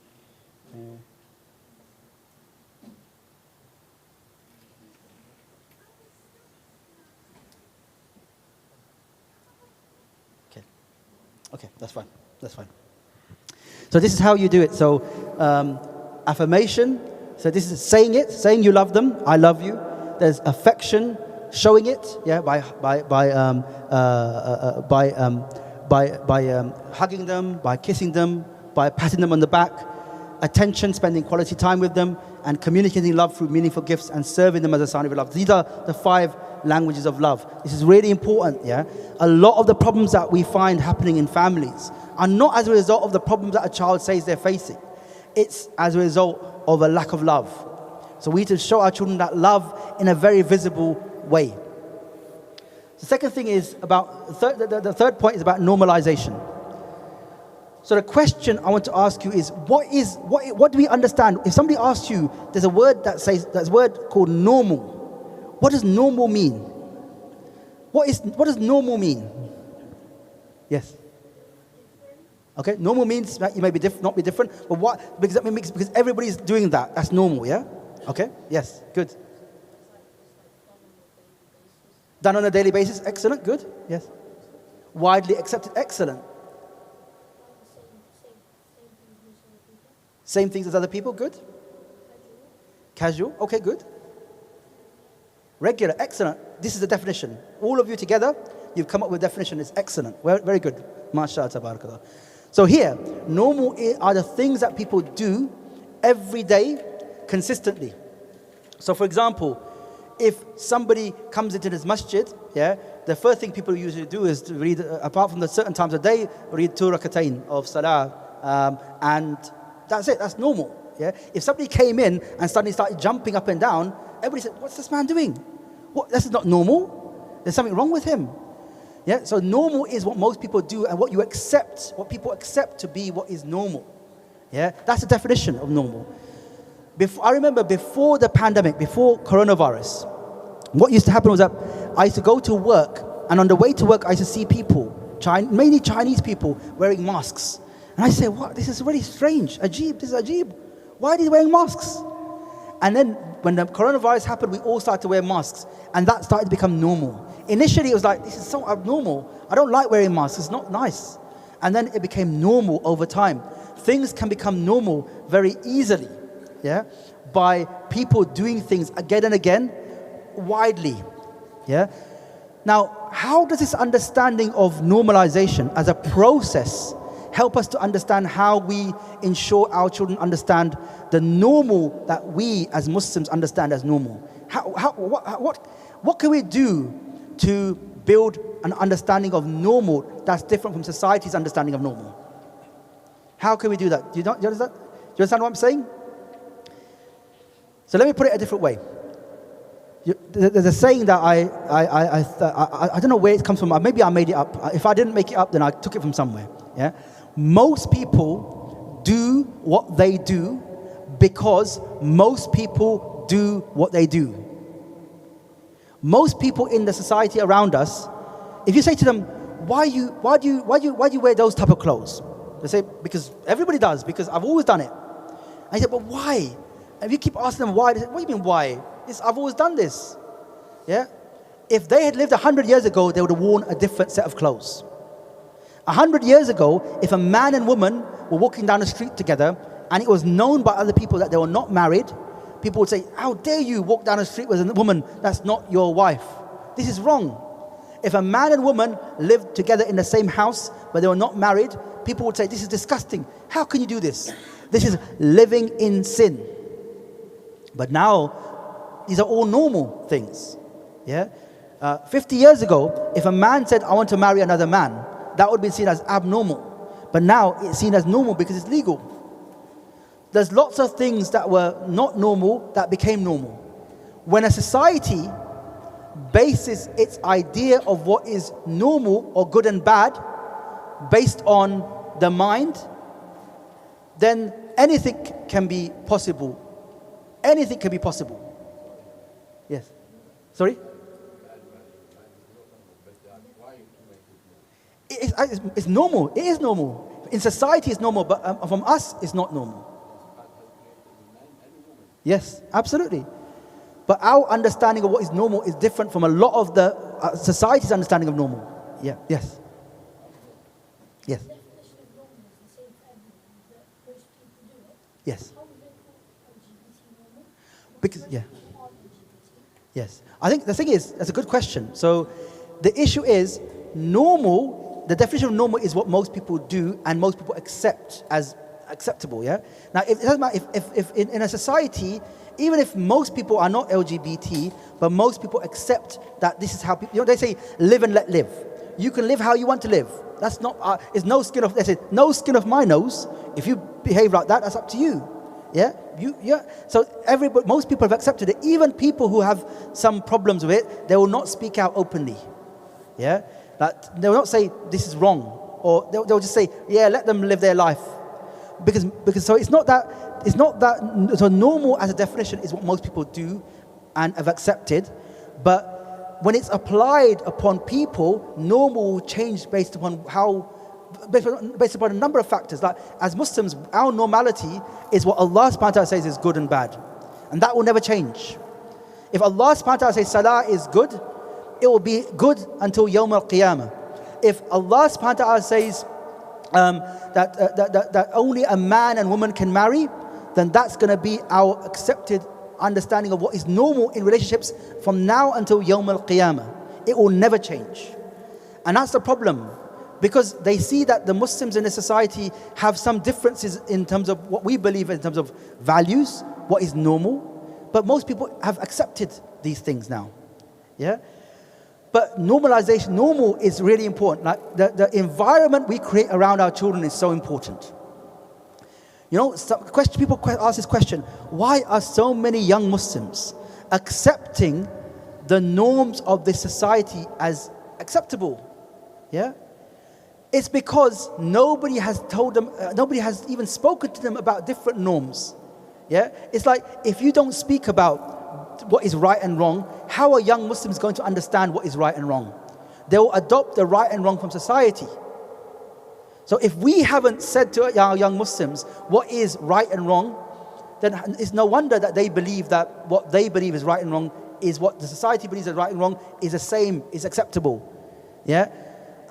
Okay, that's fine. That's fine. So this is how you do it. So affirmation. So this is saying you love them. I love you. There's affection, showing it. Yeah, by hugging them, by kissing them, by patting them on the back. Attention, spending quality time with them, and communicating love through meaningful gifts and serving them as a sign of your love. These are the 5 languages of love. This is really important. Yeah, a lot of the problems that we find happening in families are not as a result of the problems that a child says they're facing. It's as a result of a lack of love. So we need to show our children that love in a very visible way. The second thing is about, the third point is about normalization. So the question I want to ask you is, what do we understand? If somebody asks you, there's a word that's a word called normal. What does normal mean? What does normal mean? Yes. Okay, normal means that you may not be different, but what? Because everybody's doing that. That's normal, yeah? Okay, yes, good. Done on a daily basis, excellent, good, yes. Widely accepted, excellent. Same things as other people, good. Casual, okay, good. Regular, excellent. This is the definition. All of you together, you've come up with a definition. It's excellent, very good. MashaAllah, tabarakallah. So here, normal are the things that people do every day consistently. So for example, if somebody comes into this masjid, yeah, the first thing people usually do is to read, apart from the certain times of the day, read 2 rakatayn of salah, and that's it, that's normal. Yeah? If somebody came in and suddenly started jumping up and down, everybody said, what's this man doing? What? This is not normal. There's something wrong with him. Yeah, so normal is what most people do and what people accept to be what is normal. Yeah, that's the definition of normal. I remember before the pandemic, before coronavirus, what used to happen was that I used to go to work, and on the way to work I used to see people, mainly Chinese people, wearing masks. And I say, what? This is really strange, ajib, this is ajib. Why are they wearing masks? And then when the coronavirus happened, we all started to wear masks, and that started to become normal. Initially, it was like, this is so abnormal. I don't like wearing masks. It's not nice. And then it became normal over time. Things can become normal very easily, yeah, by people doing things again and again, widely, yeah. Now, how does this understanding of normalization as a process help us to understand how we ensure our children understand the normal that we as Muslims understand as normal? What can we do to build an understanding of normal that's different from society's understanding of normal? How can we do that? Do you understand what I'm saying? So let me put it a different way. There's a saying that I don't know where it comes from. Maybe I made it up. If I didn't make it up, then I took it from somewhere. Yeah. Most people do what they do because most people do what they do. Most people in the society around us, if you say to them, why do you wear those type of clothes? They say, because everybody does, because I've always done it. And you say, but why? And if you keep asking them why, they say, what do you mean why? I've always done this. Yeah? If they had lived 100 years ago, they would have worn a different set of clothes. 100 years ago, if a man and woman were walking down the street together and it was known by other people that they were not married, people would say, how dare you walk down the street with a woman that's not your wife? This is wrong. If a man and woman lived together in the same house, but they were not married, people would say, this is disgusting. How can you do this? This is living in sin. But now, these are all normal things. Yeah? 50 years ago, if a man said, I want to marry another man, that would be seen as abnormal. But now, it's seen as normal because it's legal. There's lots of things that were not normal that became normal. When a society bases its idea of what is normal or good and bad based on the mind, then anything can be possible. Anything can be possible. Yes. Sorry? It's normal. It is normal. In society it's normal, but from us it's not normal. Yes, absolutely. But our understanding of what is normal is different from a lot of the society's understanding of normal. Yeah. Yes. Yes. Yes. Because yes. I think the thing is, that's a good question. So the issue is normal. The definition of normal is what most people do and most people accept as acceptable. Yeah. Now, it doesn't matter if in a society, even if most people are not LGBT, but most people accept that this is how people, they say, live and let live. You can live how you want to live. That's not, it's no skin of, they say, no skin of my nose. If you behave like that, that's up to you. Yeah? So most people have accepted it. Even people who have some problems with it, they will not speak out openly. Yeah? That they will not say, this is wrong. Or they'll just say, yeah, let them live their life. Because so it's not that so normal as a definition is what most people do and have accepted, but when it's applied upon people, normal will change based upon a number of factors. Like as Muslims, our normality is what Allah subhanahu wa ta'ala says is good and bad, and that will never change. If Allah subhanahu wa ta'ala says salah is good, it will be good until Yawm al-Qiyamah. If Allah subhanahu wa ta'ala says that only a man and woman can marry, then that's going to be our accepted understanding of what is normal in relationships from now until Yawm al-Qiyamah. It will never change. And that's the problem, because they see that the Muslims in the society have some differences in terms of what we believe in terms of values, what is normal, but most people have accepted these things now. Yeah? But normalization, normal is really important. Like the environment we create around our children is so important. You know, people ask this question, why are so many young Muslims accepting the norms of this society as acceptable? Yeah? It's because nobody has told them, nobody has even spoken to them about different norms. Yeah? It's like, if you don't speak about what is right and wrong, how are young Muslims going to understand what is right and wrong? They will adopt the right and wrong from society. So if we haven't said to our young Muslims what is right and wrong, then it's no wonder that they believe that what they believe is right and wrong is what the society believes is right and wrong is the same, is acceptable. Yeah?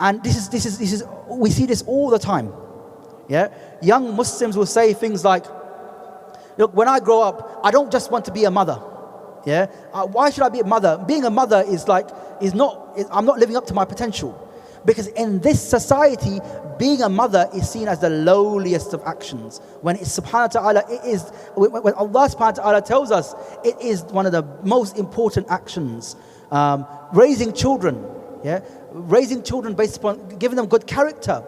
And this is we see this all the time. Yeah? Young Muslims will say things like, look, when I grow up, I don't just want to be a mother. Yeah? Why should I be a mother? Being a mother I'm not living up to my potential. Because in this society, being a mother is seen as the lowliest of actions. When it's subhanahu wa ta'ala, when Allah subhanahu wa ta'ala tells us, it is one of the most important actions. Raising children, yeah? Raising children based upon giving them good character,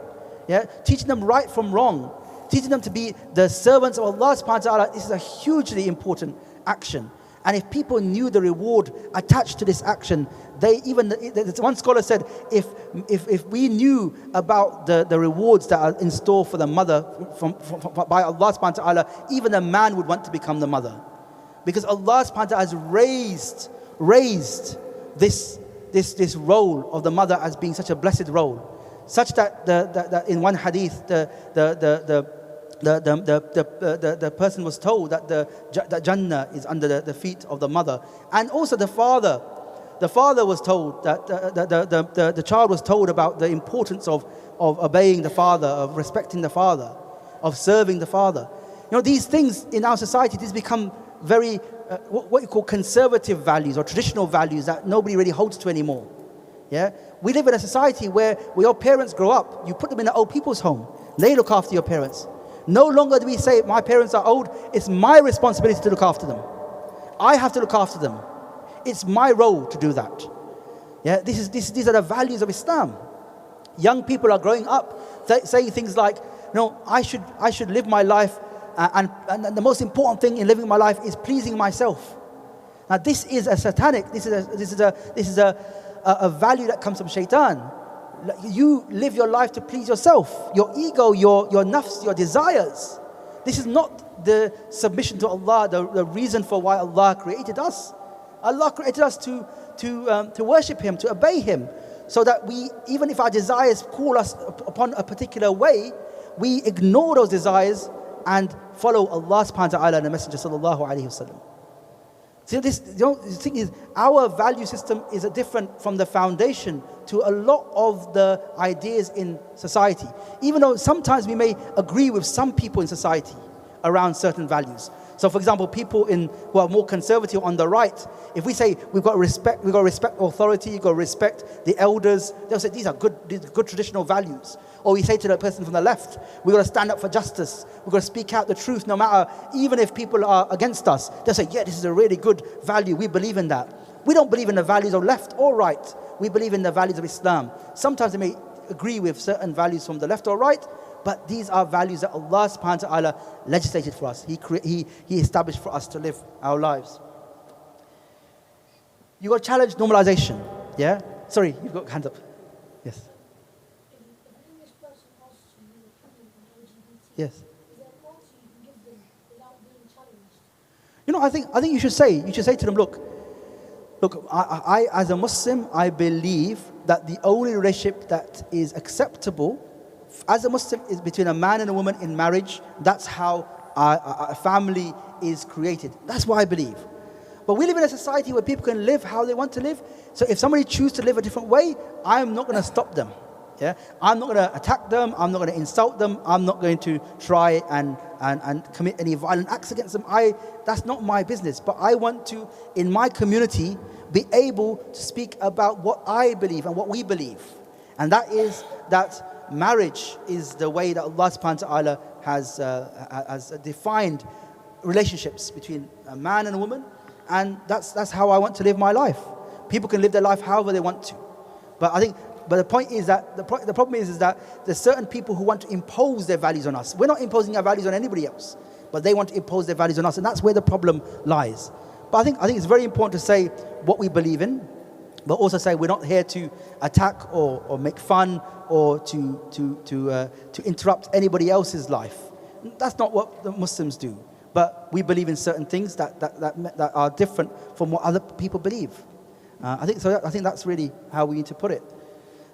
yeah? Teaching them right from wrong, teaching them to be the servants of Allah subhanahu wa ta'ala. This is a hugely important action. And if people knew the reward attached to this action, one scholar said, if we knew about the rewards that are in store for the mother by Allah subhanahu wa ta'ala, even a man would want to become the mother. Because Allah subhanahu wa ta'ala has raised this role of the mother as being such a blessed role, such that in one hadith the person was told that the Jannah is under the feet of the mother, and also the father was told that the child was told about the importance of obeying the father, of respecting the father, of serving the father. You know, these things in our society, these become very, what you call conservative values or traditional values that nobody really holds to anymore. Yeah? We live in a society where your parents grow up, you put them in an old people's home, they look after your parents. No longer do we say, my parents are old, it's my responsibility to look after them. I have to look after them. It's my role to do that. Yeah? These are the values of Islam. Young people are growing up saying things like, no, I should live my life, and the most important thing in living my life is pleasing myself. Now this is a satanic, this is a value that comes from shaitan. You live your life to please yourself, your ego, your nafs, your desires. This is not the submission to Allah, the reason for why Allah created us. Allah created us to worship Him, to obey Him, so that we, even if our desires call us upon a particular way, we ignore those desires and follow Allah subhanahu wa ta'ala and the Messenger sallallahu alayhi wasallam. See, the thing is, our value system is different from the foundation to a lot of the ideas in society. Even though sometimes we may agree with some people in society around certain values. So for example, people who are more conservative on the right, if we say we've got to respect authority, you've got to respect the elders, they'll say these are good traditional values. Or we say to the person from the left, we've got to stand up for justice, we've got to speak out the truth no matter, even if people are against us. They'll say, yeah, this is a really good value, we believe in that. We don't believe in the values of left or right, we believe in the values of Islam. Sometimes they may agree with certain values from the left or right, but these are values that Allah subhanahu wa ta'ala legislated for us. He established for us to live our lives. You got to challenge normalization. Yeah? Sorry, you've got hand up. Yes. If an English person asks you your opinion on LGBT, Yes. is there an answer you can give them without being challenged? You know, I think you should say to them, look, I as a Muslim, I believe that the only relationship that is acceptable as a Muslim is between a man and a woman in marriage. That's how a family is created. That's what I believe. But we live in a society where people can live how they want to live. So if somebody chooses to live a different way, I'm not going to stop them. Yeah? I'm not going to attack them. I'm not going to insult them. I'm not going to try and commit any violent acts against them. That's not my business. But I want to, in my community, be able to speak about what I believe and what we believe. And that is that marriage is the way that Allah subhanahu wa ta'ala has defined relationships between a man and a woman. And that's how I want to live my life. People can live their life however they want to. But the point is that the problem is that there's certain people who want to impose their values on us. We're not imposing our values on anybody else, but they want to impose their values on us, and that's where the problem lies. But I think it's very important to say what we believe in, but also say we're not here to attack or make fun or to interrupt anybody else's life. That's not what the Muslims do. But we believe in certain things that are different from what other people believe. I think that's really how we need to put it.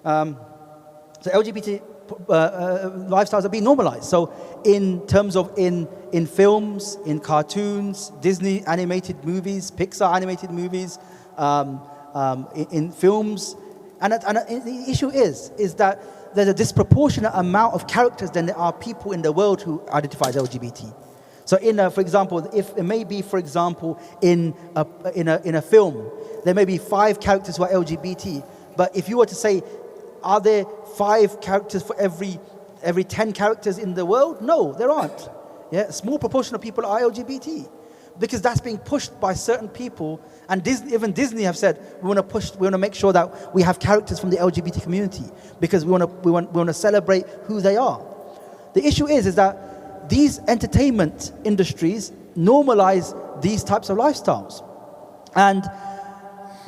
So LGBT lifestyles are being normalized. So in terms of in films, in cartoons, Disney animated movies, Pixar animated movies, in films, and the issue is that there's a disproportionate amount of characters than there are people in the world who identify as LGBT. So for example, if it may be, for example, in a film, there may be 5 characters who are LGBT. But if you were to say, are there 5 characters for every 10 characters in the world? No, there aren't. Yeah, a small proportion of people are LGBT, because that's being pushed by certain people. And even Disney have said we want to make sure that we have characters from the LGBT community, because we want to celebrate who they are. The issue is that these entertainment industries normalize these types of lifestyles. And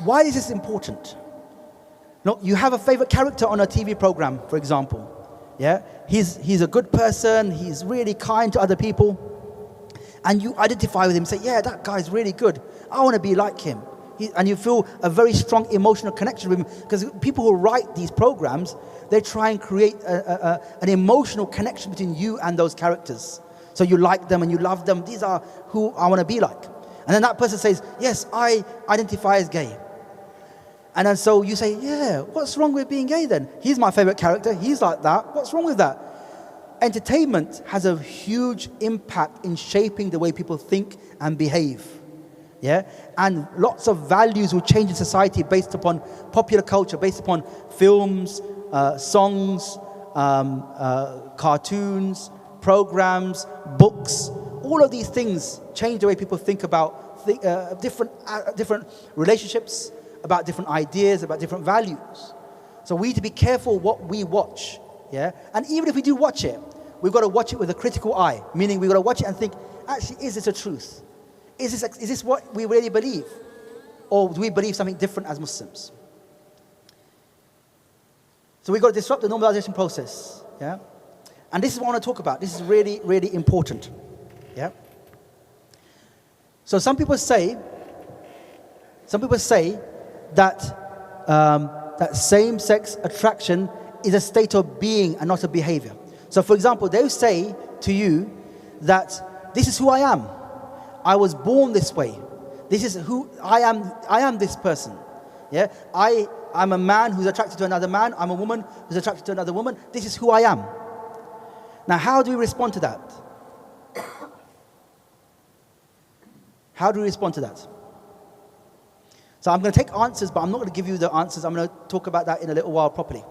why is this important? No, you have a favorite character on a TV program, for example. Yeah, he's a good person. He's really kind to other people, and you identify with him. Say, yeah, that guy's really good. I want to be like him. And you feel a very strong emotional connection with him, because people who write these programs, they try and create an emotional connection between you and those characters. So you like them and you love them. These are who I want to be like. And then that person says, yes, I identify as gay. And then so you say, yeah, what's wrong with being gay then? He's my favorite character. He's like that. What's wrong with that? entertainment has a huge impact in shaping the way people think and behave. Yeah? And lots of values will change in society based upon popular culture, based upon films, songs, cartoons, programs, books. All of these things change the way people think about different relationships, about different ideas, about different values. So we need to be careful what we watch. Yeah? And even if we do watch it, we've got to watch it with a critical eye, meaning we've got to watch it and think, actually, is this a truth? Is this what we really believe? Or do we believe something different as Muslims? So we've got to disrupt the normalization process. Yeah? And this is what I want to talk about. This is really, really important. Yeah? So some people say that that same-sex attraction is a state of being and not a behavior. So for example, they say to you that this is who I am. I was born this way. This is who I am. I am this person. Yeah? I'm a man who's attracted to another man. I'm a woman who's attracted to another woman. This is who I am. Now, how do we respond to that? How do we respond to that? So I'm going to take answers, but I'm not going to give you the answers. I'm going to talk about that in a little while properly.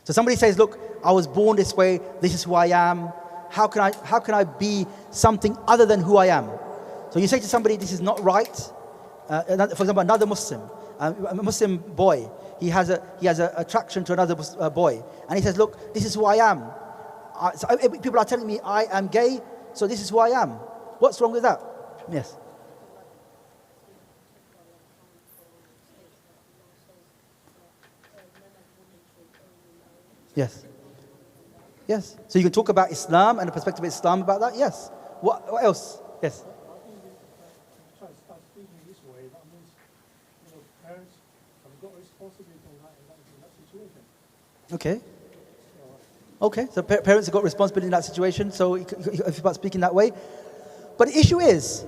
So somebody says, look, I was born this way. This is who I am. How can I be something other than who I am? So you say to somebody, this is not right. For example, another Muslim, a Muslim boy, he has a attraction to another boy, and he says, look, this is who I am. People are telling me I am gay, so this is who I am. What's wrong with that? Yes. Yes. Yes. So you can talk about Islam and the perspective of Islam about that? Yes. What else? Yes. Start speaking this way, that means, parents have got responsibility in that situation. Okay. Okay, so parents have got responsibility in that situation, so if you start speaking that way. But the issue is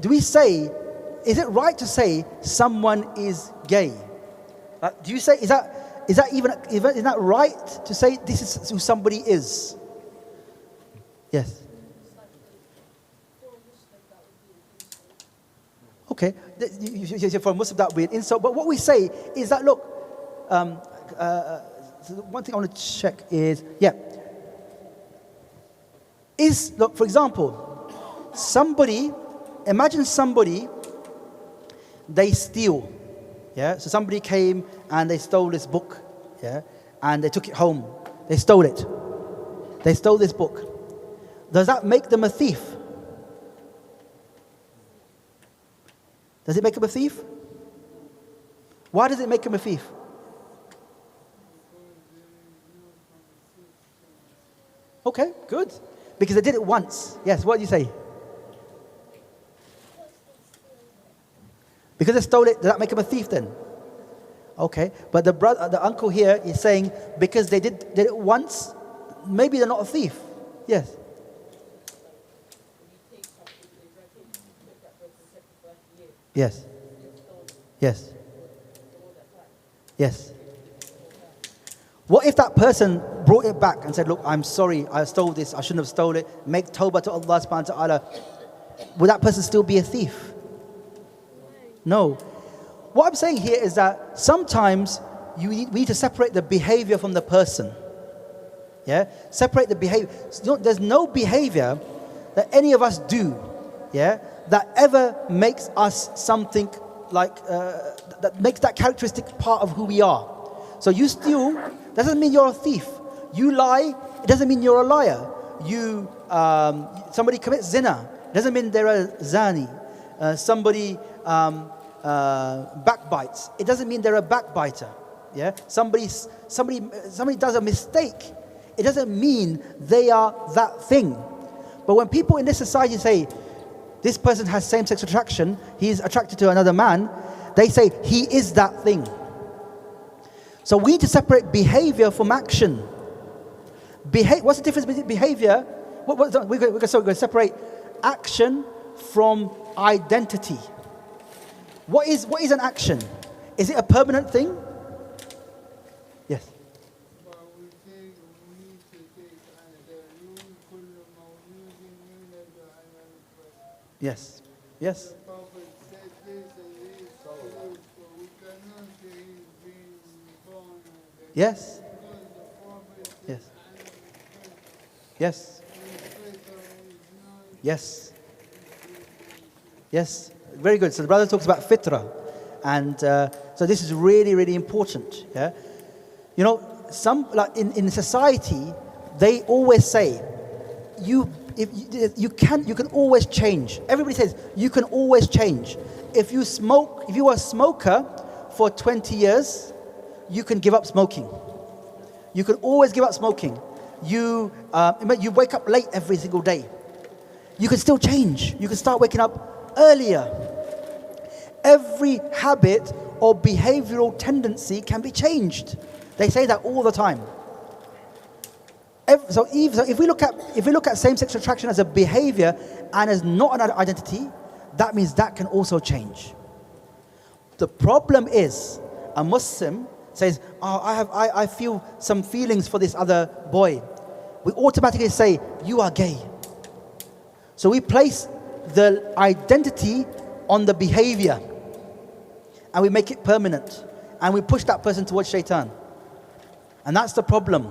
it right to say someone is gay? Do you say, is that right to say this is who somebody is? Yes. Okay, you say for a Muslim that would be an insult, but what we say is that, look, so one thing I want to check is, look, for example, imagine somebody, they steal, so somebody came and they stole this book, and they took it home, they stole this book. Does that make them a thief? Does it make him a thief? Why does it make him a thief? Okay, good. Because they did it once. Yes, what do you say? Because they stole it, does that make him a thief then? Okay, but the uncle here is saying because they did it once, maybe they're not a thief. Yes. Yes. Yes. Yes. What if that person brought it back and said, look, I'm sorry, I stole this, I shouldn't have stole it, make tawbah to Allah subhanahu wa ta'ala, would that person still be a thief? No. What I'm saying here is that sometimes we need to separate the behavior from the person. Separate the behavior. There's no behavior that any of us do, that ever makes us something like, that makes that characteristic part of who we are. So you steal, doesn't mean you're a thief. You lie, it doesn't mean you're a liar. Somebody commits zina, doesn't mean they're a zani. Somebody backbites, it doesn't mean they're a backbiter. Somebody does a mistake, it doesn't mean they are that thing. But when people in this society say, this person has same-sex attraction, he's attracted to another man, they say he is that thing. So we need to separate behavior from action. What's the difference between behavior? We're going to separate action from identity. What is an action? Is it a permanent thing? Yes. Well, we need to Yes. Yes. The Prophet said this and this, so we cannot say he's being born again. Yes. Because the Prophet said, Yes. "And Yes. his faith is not Yes. Yes. Very good. So the brother talks about fitrah. And so this is really, really important. Yeah. You know, some like in society, they always say, you can always change. Everybody says you can always change. If you are a smoker for 20 years, you can give up smoking. You can always give up smoking. You wake up late every single day. You can still change. You can start waking up earlier. Every habit or behavioral tendency can be changed. They say that all the time. So if we look at same-sex attraction as a behavior and as not an identity, that means that can also change. The problem is a Muslim says, "Oh, I feel some feelings for this other boy." We automatically say, "You are gay." So we place the identity on the behavior, and we make it permanent, and we push that person towards shaitan, and that's the problem.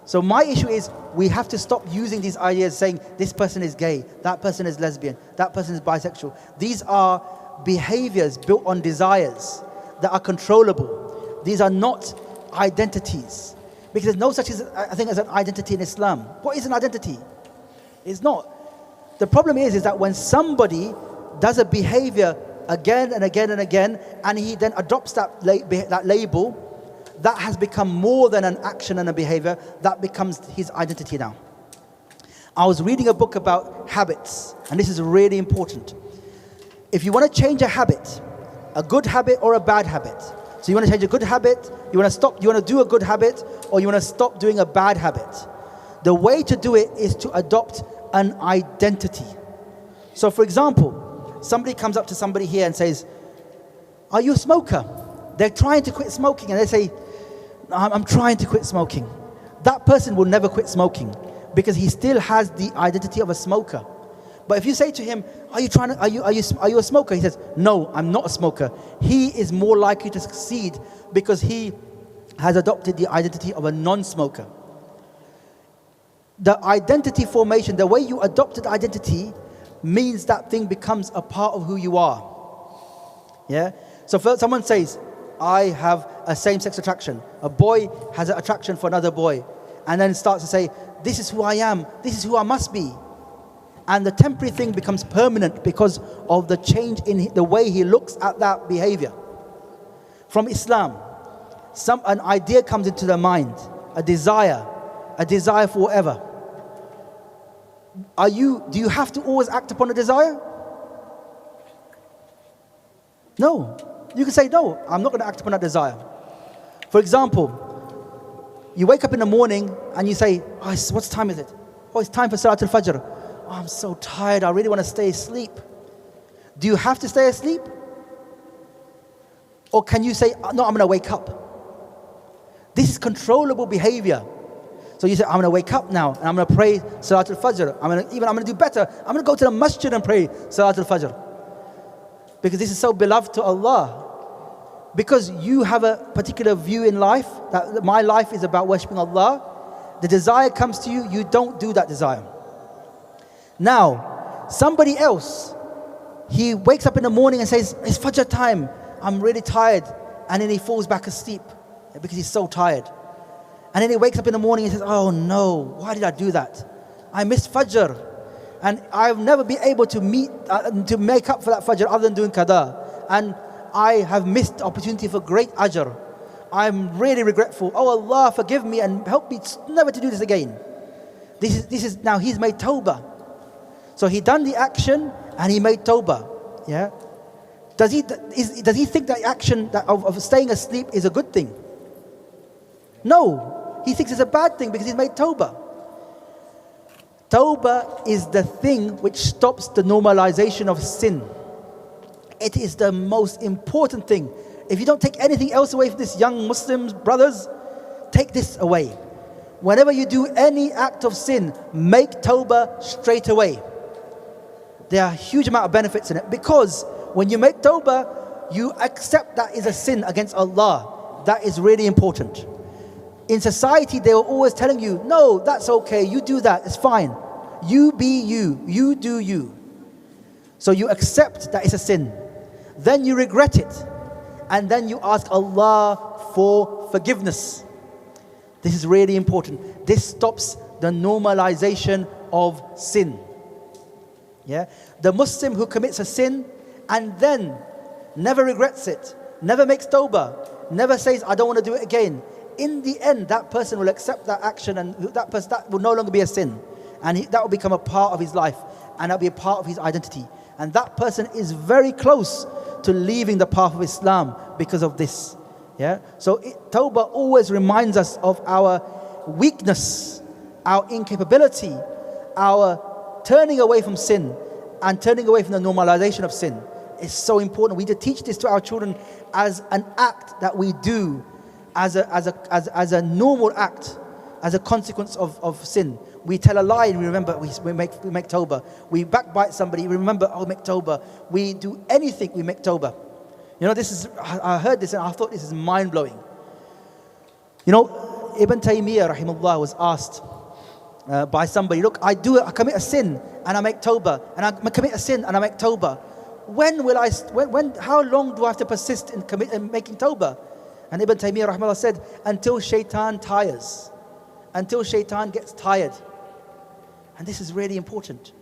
So my issue is we have to stop using these ideas saying this person is gay, that person is lesbian, that person is bisexual. These are behaviors built on desires that are controllable. These are not identities. Because there's no such thing as an identity in Islam. What is an identity? It's not. The problem is that when somebody does a behavior again and again and again, and he then adopts that label, that has become more than an action and a behavior. That becomes his identity now. I was reading a book about habits, and this is really important. If you want to change a habit, a good habit or a bad habit, so you want to change a good habit, you want to do a good habit, or you want to stop doing a bad habit, the way to do it is to adopt an identity. So for example, somebody comes up to somebody here and says, "Are you a smoker?" They're trying to quit smoking, and they say, I'm trying to quit smoking. That person will never quit smoking because he still has the identity of a smoker. But if you say to him, are you a smoker? He says, "No, I'm not a smoker." He is more likely to succeed because he has adopted the identity of a non-smoker. The identity formation, the way you adopted identity, means that thing becomes a part of who you are. Yeah? So if someone says, "I have a same-sex attraction." A boy has an attraction for another boy, and then starts to say, "This is who I am. This is who I must be." And the temporary thing becomes permanent because of the change in the way he looks at that behavior. From Islam, an idea comes into the mind, a desire for whatever. Do you have to always act upon a desire? No. You can say, "No, I'm not going to act upon that desire." For example, you wake up in the morning and you say, "Oh, what time is it? Oh, it's time for Salatul Fajr. Oh, I'm so tired, I really want to stay asleep." Do you have to stay asleep? Or can you say, "No, I'm going to wake up"? This is controllable behavior. So you say, "I'm going to wake up now and I'm going to pray Salatul Fajr. I'm going to do better. I'm going to go to the masjid and pray Salatul Fajr. Because this is so beloved to Allah. Because you have a particular view in life, that my life is about worshipping Allah. The desire comes to you, you don't do that desire. Now, somebody else, he wakes up in the morning and says, "It's Fajr time, I'm really tired." And then he falls back asleep because he's so tired. And then he wakes up in the morning and says, "Oh no, why did I do that? I missed Fajr. And I'll never be able to make up for that Fajr other than doing qada. And I have missed the opportunity for great ajr. I'm really regretful. Oh Allah, forgive me and help me never to do this again." This is now he's made tawbah. So he done the action and he made tawbah. Yeah. Does he think that action of staying asleep is a good thing? No. He thinks it's a bad thing because he's made tawbah. Tawbah is the thing which stops the normalization of sin. It is the most important thing. If you don't take anything else away from this, young Muslims, brothers, take this away. Whenever you do any act of sin, make tawbah straight away. There are a huge amount of benefits in it, because when you make tawbah, you accept that is a sin against Allah. That is really important. In society, they were always telling you, no, that's okay, you do that, it's fine. You be you, you do you. So you accept that it's a sin. Then you regret it. And then you ask Allah for forgiveness. This is really important. This stops the normalization of sin. Yeah? The Muslim who commits a sin and then never regrets it, never makes tawbah, never says, I don't want to do it again. In the end, that person will accept that action, and that will no longer be a sin. And that will become a part of his life, and that will be a part of his identity. And that person is very close to leaving the path of Islam because of this. Yeah. So tawbah always reminds us of our weakness, our incapability, our turning away from sin, and turning away from the normalization of sin. It's so important. We need to teach this to our children as an act that we do, as a normal act, as a consequence of sin. We tell a lie and we remember, we make tawbah. We backbite somebody, we remember, oh, make tawbah. We do anything, we make tawbah. You know, I heard this and I thought this is mind-blowing. You know, Ibn Taymiyyah rahimahullah was asked by somebody, look, I commit a sin and I make tawbah, and I commit a sin and I make tawbah. How long do I have to persist in making tawbah? And Ibn Taymiyyah rahimahullah said, until shaitan tires, until shaitan gets tired. And this is really important,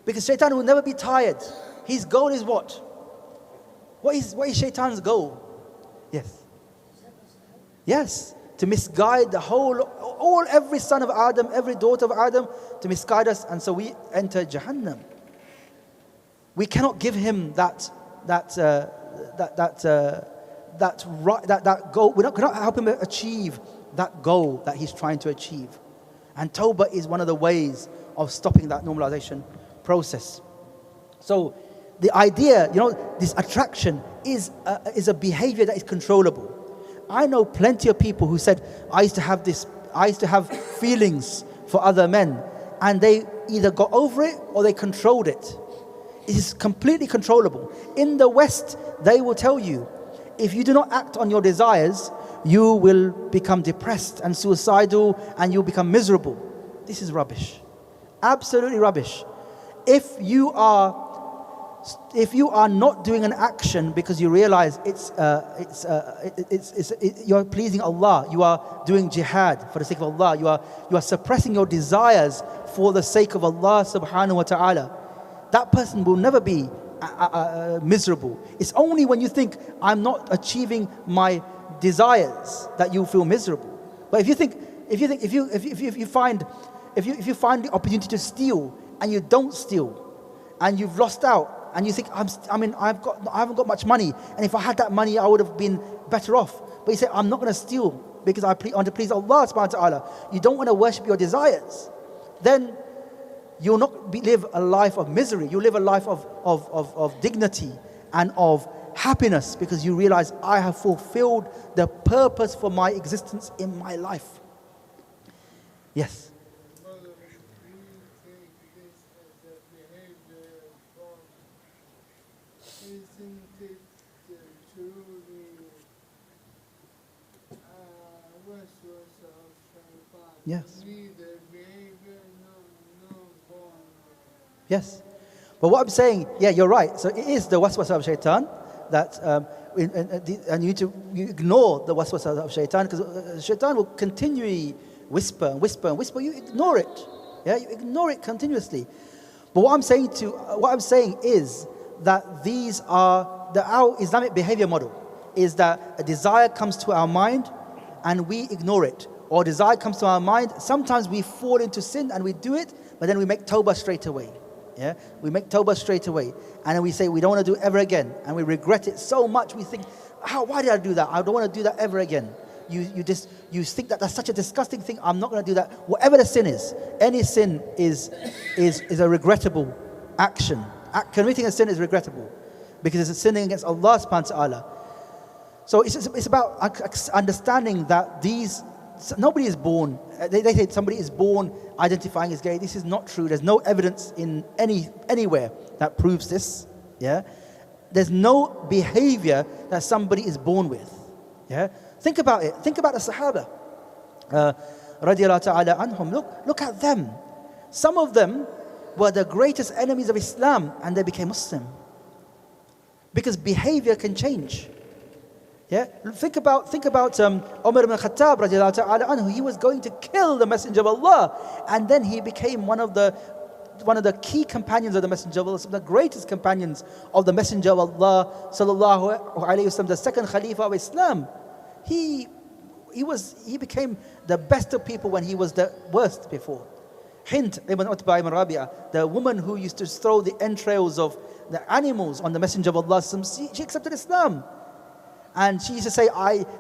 because shaitan will never be tired. His goal is what? What is shaitan's goal? Yes. Yes. To misguide every son of Adam, every daughter of Adam, to misguide us, and so we enter Jahannam. We cannot give him that goal. We cannot help him achieve that goal that he's trying to achieve. And tawbah is one of the ways of stopping that normalization process. So the idea, this attraction is a behavior that is controllable. I know plenty of people who said, I used to have feelings for other men, and they either got over it or they controlled it. It is completely controllable. In the West, they will tell you, if you do not act on your desires, you will become depressed and suicidal, and you'll become miserable. This is rubbish. Absolutely rubbish. If you are not doing an action because you realize you're pleasing Allah, you are doing jihad for the sake of Allah, you are suppressing your desires for the sake of Allah subhanahu wa ta'ala, that person will never be miserable. It's only when you think, I'm not achieving my desires, that you feel miserable. But if you find the opportunity to steal and you don't steal, and you've lost out, and you think, I haven't got much money, and if I had that money I would have been better off. But you say, I'm not going to steal because I want to please Allah subhanahu wa ta'ala. You don't want to worship your desires. Then you'll not live a life of misery. You'll live a life of dignity and of happiness, because you realize, I have fulfilled the purpose for my existence in my life. Yes. Brother, do you take this as a behavior from, isn't it truly waswas of shaitan? Yes. Neither behavior nor born. Yes. But what I'm saying, yeah, you're right. So it is the waswasa of shaitan that, and you ignore the waswasa of shaitan, because shaitan will continually whisper and whisper and whisper. You ignore it. Yeah, you ignore it continuously. But what I'm saying is that our Islamic behavior model is that a desire comes to our mind and we ignore it. Or desire comes to our mind. Sometimes we fall into sin and we do it, but then we make tawbah straight away. Yeah, we make tawbah straight away, and then we say we don't want to do it ever again, and we regret it so much. We think, why did I do that? I don't want to do that ever again. You think that that's such a disgusting thing. I'm not going to do that. Whatever the sin is, any sin is a regrettable action. Committing a sin is regrettable because it's sinning against Allah subhanahu wa ta'ala. So it's about understanding that these nobody is born, they say somebody is born identifying as gay. This is not true. There's no evidence in anywhere that proves this. Yeah, there's no behavior that somebody is born with. Yeah, think about it. Think about the Sahaba. Radiallahu ta'ala anhum. Look at them. Some of them were the greatest enemies of Islam and they became Muslim. Because behavior can change. Yeah, think about Umar ibn Khattab radiallahu ta'ala anhu. He was going to kill the Messenger of Allah, and then he became one of the key companions of the Messenger of Allah, some of the greatest companions of the Messenger of Allah sallallahu alaihi wasallam, the second Khalifa of Islam. He became the best of people when he was the worst before. Hind ibn Utbah ibn Rabi'ah, the woman who used to throw the entrails of the animals on the Messenger of Allah, she accepted Islam. And she used to say,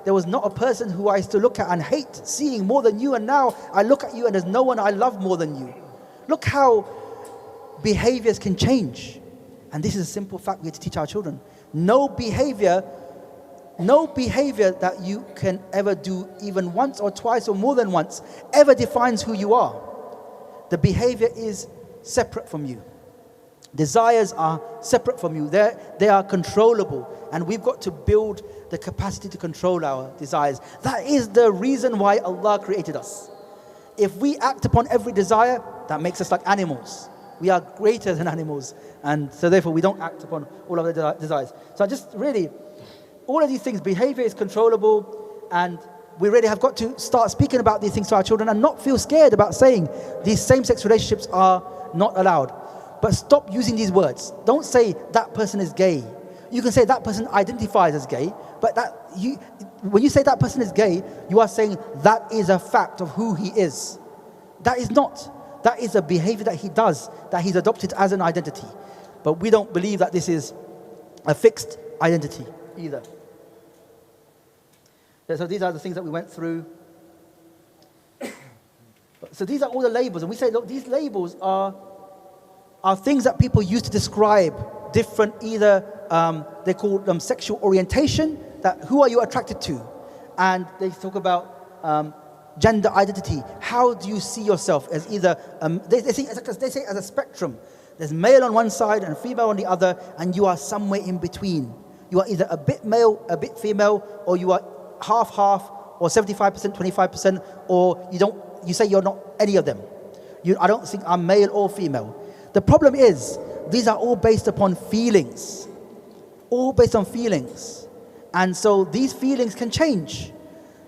there was not a person who I used to look at and hate seeing more than you, and now I look at you and there's no one I love more than you. Look how behaviors can change. And this is a simple fact we have to teach our children. No behavior that you can ever do even once or twice or more than once ever defines who you are. The behavior is separate from you. Desires are separate from you. They are controllable. And we've got to build the capacity to control our desires. That is the reason why Allah created us. If we act upon every desire, that makes us like animals. We are greater than animals. And so therefore we don't act upon all of the desires. So just really, all of these things, behavior is controllable, and we really have got to start speaking about these things to our children and not feel scared about saying these same-sex relationships are not allowed. But stop using these words. Don't say that person is gay. You can say that person identifies as gay, but when you say that person is gay, you are saying that is a fact of who he is. That is not. That is a behavior that he does, that he's adopted as an identity. But we don't believe that this is a fixed identity either. So these are the things that we went through. So these are all the labels, and we say, look, these labels are things that people use to describe different, either they call them sexual orientation, that who are you attracted to, and they talk about gender identity. How do you see yourself as either? They say as a spectrum. There's male on one side and female on the other, and you are somewhere in between. You are either a bit male, a bit female, or you are half, or 75%, 25%, or you say you're not any of them. I don't think I'm male or female. The problem is, these are all based upon feelings. All based on feelings. And so these feelings can change.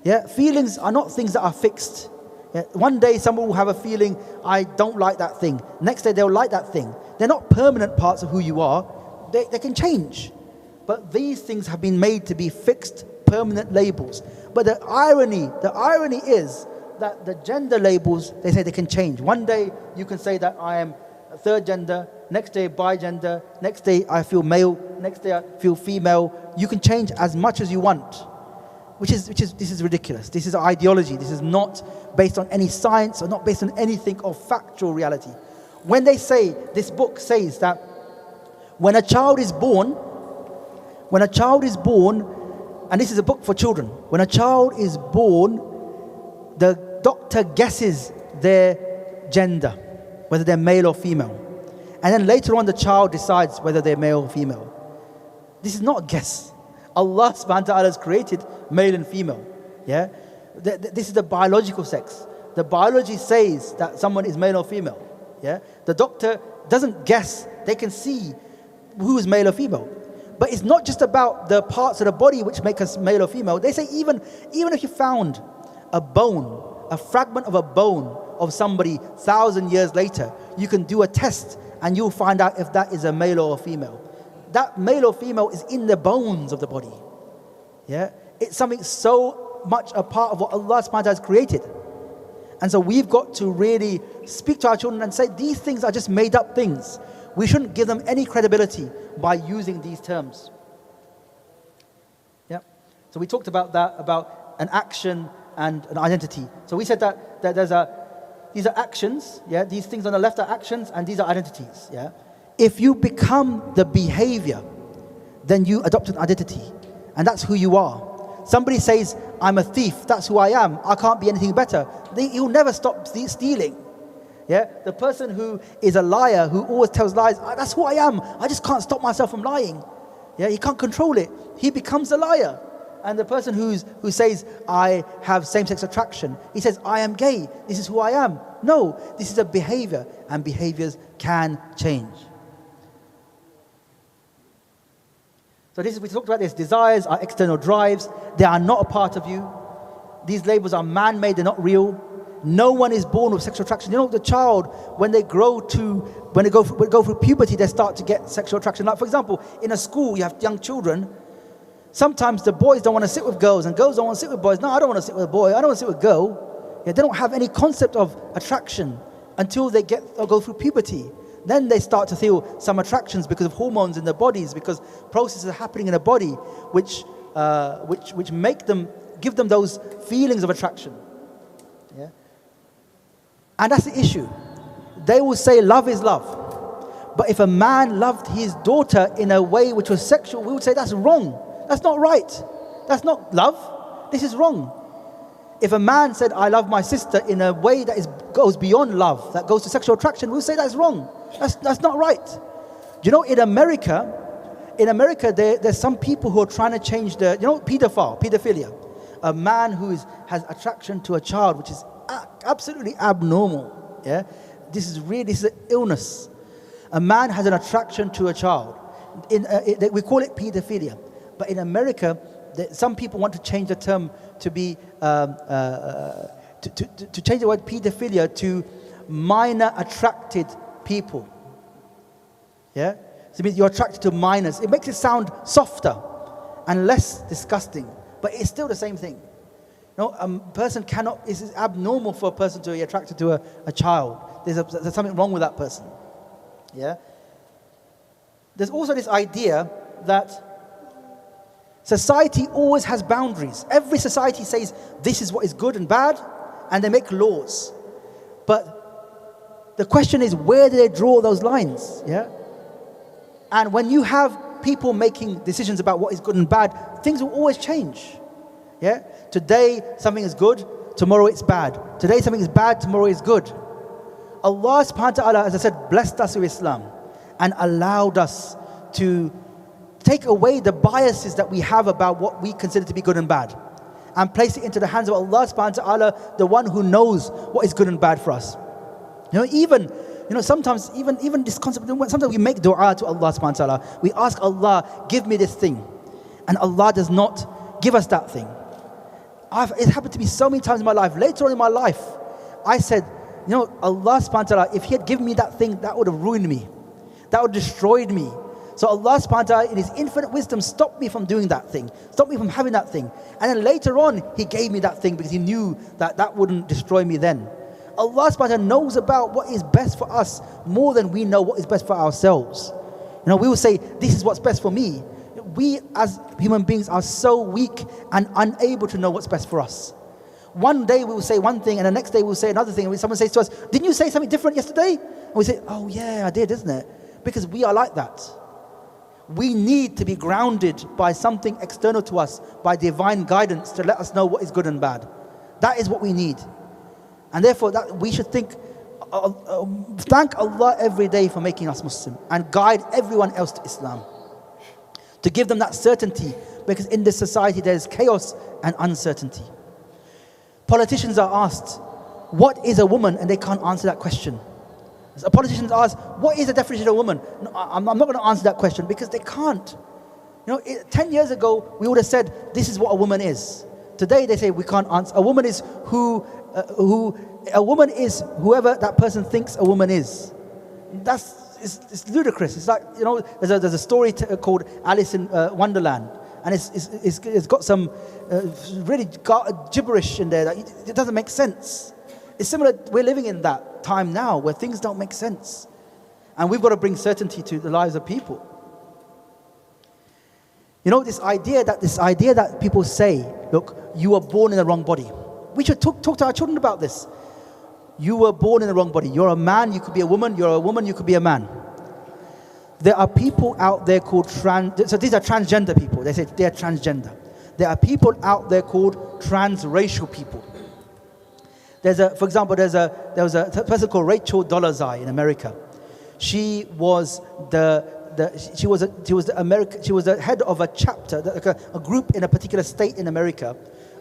Yeah, feelings are not things that are fixed. Yeah? One day someone will have a feeling, I don't like that thing. Next day they'll like that thing. They're not permanent parts of who you are. They can change. But these things have been made to be fixed, permanent labels. But the irony is that the gender labels, they say they can change. One day you can say that I am a third gender, next day bi-gender, next day I feel male, next day I feel female. You can change as much as you want, this is ridiculous. This is ideology. This is not based on any science or not based on anything of factual reality. When they say, this book says that when a child is born, and this is a book for children, when a child is born, the doctor guesses their gender, whether they're male or female. And then later on the child decides whether they're male or female. This is not a guess. Allah subhanahu wa ta'ala has created male and female. Yeah? This is the biological sex. The biology says that someone is male or female. Yeah? The doctor doesn't guess. They can see who is male or female. But it's not just about the parts of the body which make us male or female. They say even if you found a bone, a fragment of a bone of somebody 1,000 years later, you can do a test and you'll find out if that is a male or a female. That male or female is in the bones of the body. Yeah? It's something so much a part of what Allah subhanahu wa ta'ala has created. And so we've got to really speak to our children and say these things are just made up things. We shouldn't give them any credibility by using these terms. Yeah. So we talked about that, about an action and an identity. So we said that these are actions, yeah. These things on the left are actions, and these are identities, yeah. If you become the behavior, then you adopt an identity, and that's who you are. Somebody says, I'm a thief, that's who I am, I can't be anything better. He'll never stop stealing. Yeah, the person who is a liar, who always tells lies, that's who I am, I just can't stop myself from lying. Yeah, he can't control it. He becomes a liar. And the person who says, I have same-sex attraction, he says, I am gay, this is who I am. No, this is a behavior, and behaviors can change. So we talked about this. Desires are external drives. They are not a part of you. These labels are man-made, they're not real. No one is born with sexual attraction. You know, the child, when they go through puberty, they start to get sexual attraction. Like, for example, in a school, you have young children. Sometimes the boys don't want to sit with girls, and girls don't want to sit with boys. No, I don't want to sit with a boy. I don't want to sit with a girl. Yeah, they don't have any concept of attraction until they go through puberty. Then they start to feel some attractions because of hormones in their bodies, because processes are happening in the body which give them those feelings of attraction. Yeah? And that's the issue. They will say love is love. But if a man loved his daughter in a way which was sexual, we would say that's wrong. That's not right. That's not love. This is wrong. If a man said, I love my sister in a way that goes beyond love, that goes to sexual attraction, we'll say that's wrong. That's not right. You know, in America, there's some people who are trying to change pedophilia. A man who has attraction to a child, which is absolutely abnormal. Yeah, this is an illness. A man has an attraction to a child. We call it pedophilia, but in America, some people want to change the term to be to change the word pedophilia to minor attracted people. Yeah, so it means you're attracted to minors. It makes it sound softer and less disgusting, but it's still the same thing. No, a person cannot. It's abnormal for a person to be attracted to a child. There's something wrong with that person. Yeah. There's also this idea that society always has boundaries. Every society says this is what is good and bad, and they make laws. But the question is, where do they draw those lines? Yeah. And when you have people making decisions about what is good and bad, things will always change. Yeah. Today something is good, tomorrow it's bad. Today something is bad, tomorrow is good. Allah subhanahu wa ta'ala, as I said, blessed us with Islam and allowed us to take away the biases that we have about what we consider to be good and bad, and place it into the hands of Allah subhanahu wa ta'ala, the one who knows what is good and bad for us. Sometimes even this concept, sometimes we make dua to Allah subhanahu wa ta'ala. We ask Allah, give me this thing. And Allah does not give us that thing. It happened to me so many times in my life. Later on in my life, I said, Allah subhanahu wa ta'ala, if He had given me that thing, that would have ruined me. That would have destroyed me. So Allah subhanahu wa ta'ala, in His infinite wisdom, stopped me from doing that thing. Stopped me from having that thing. And then later on, He gave me that thing because He knew that wouldn't destroy me then. Allah subhanahu wa ta'ala knows about what is best for us more than we know what is best for ourselves. We will say, this is what's best for me. We as human beings are so weak and unable to know what's best for us. One day we will say one thing, and the next day we'll say another thing. And someone says to us, didn't you say something different yesterday? And we say, oh yeah, I did, isn't it? Because we are like that. We need to be grounded by something external to us, by divine guidance, to let us know what is good and bad. That is what we need. And therefore that we should thank Allah every day for making us Muslim and guide everyone else to Islam, to give them that certainty, because in this society there is chaos and uncertainty. Politicians are asked, what is a woman? And they can't answer that question. So politicians ask, what is the definition of a woman? No, I'm not going to answer that question because they can't. 10 years ago, we would have said, this is what a woman is. Today they say we can't answer. A woman is whoever that person thinks a woman is. It's ludicrous. It's like, there's a story called Alice in Wonderland, and it's got some really gibberish in there that it doesn't make sense. It's similar. We're living in that time now where things don't make sense, and we've got to bring certainty to the lives of people. This idea that people say, look, you were born in the wrong body. We should talk to our children about this. You were born in the wrong body. You're a man, you could be a woman. You're a woman, you could be a man. There are people out there called so these are transgender people. They say they're transgender. There are people out there called transracial people. For example, there was a person called Rachel Dolezal in America. She was the head of a chapter, a group in a particular state in America,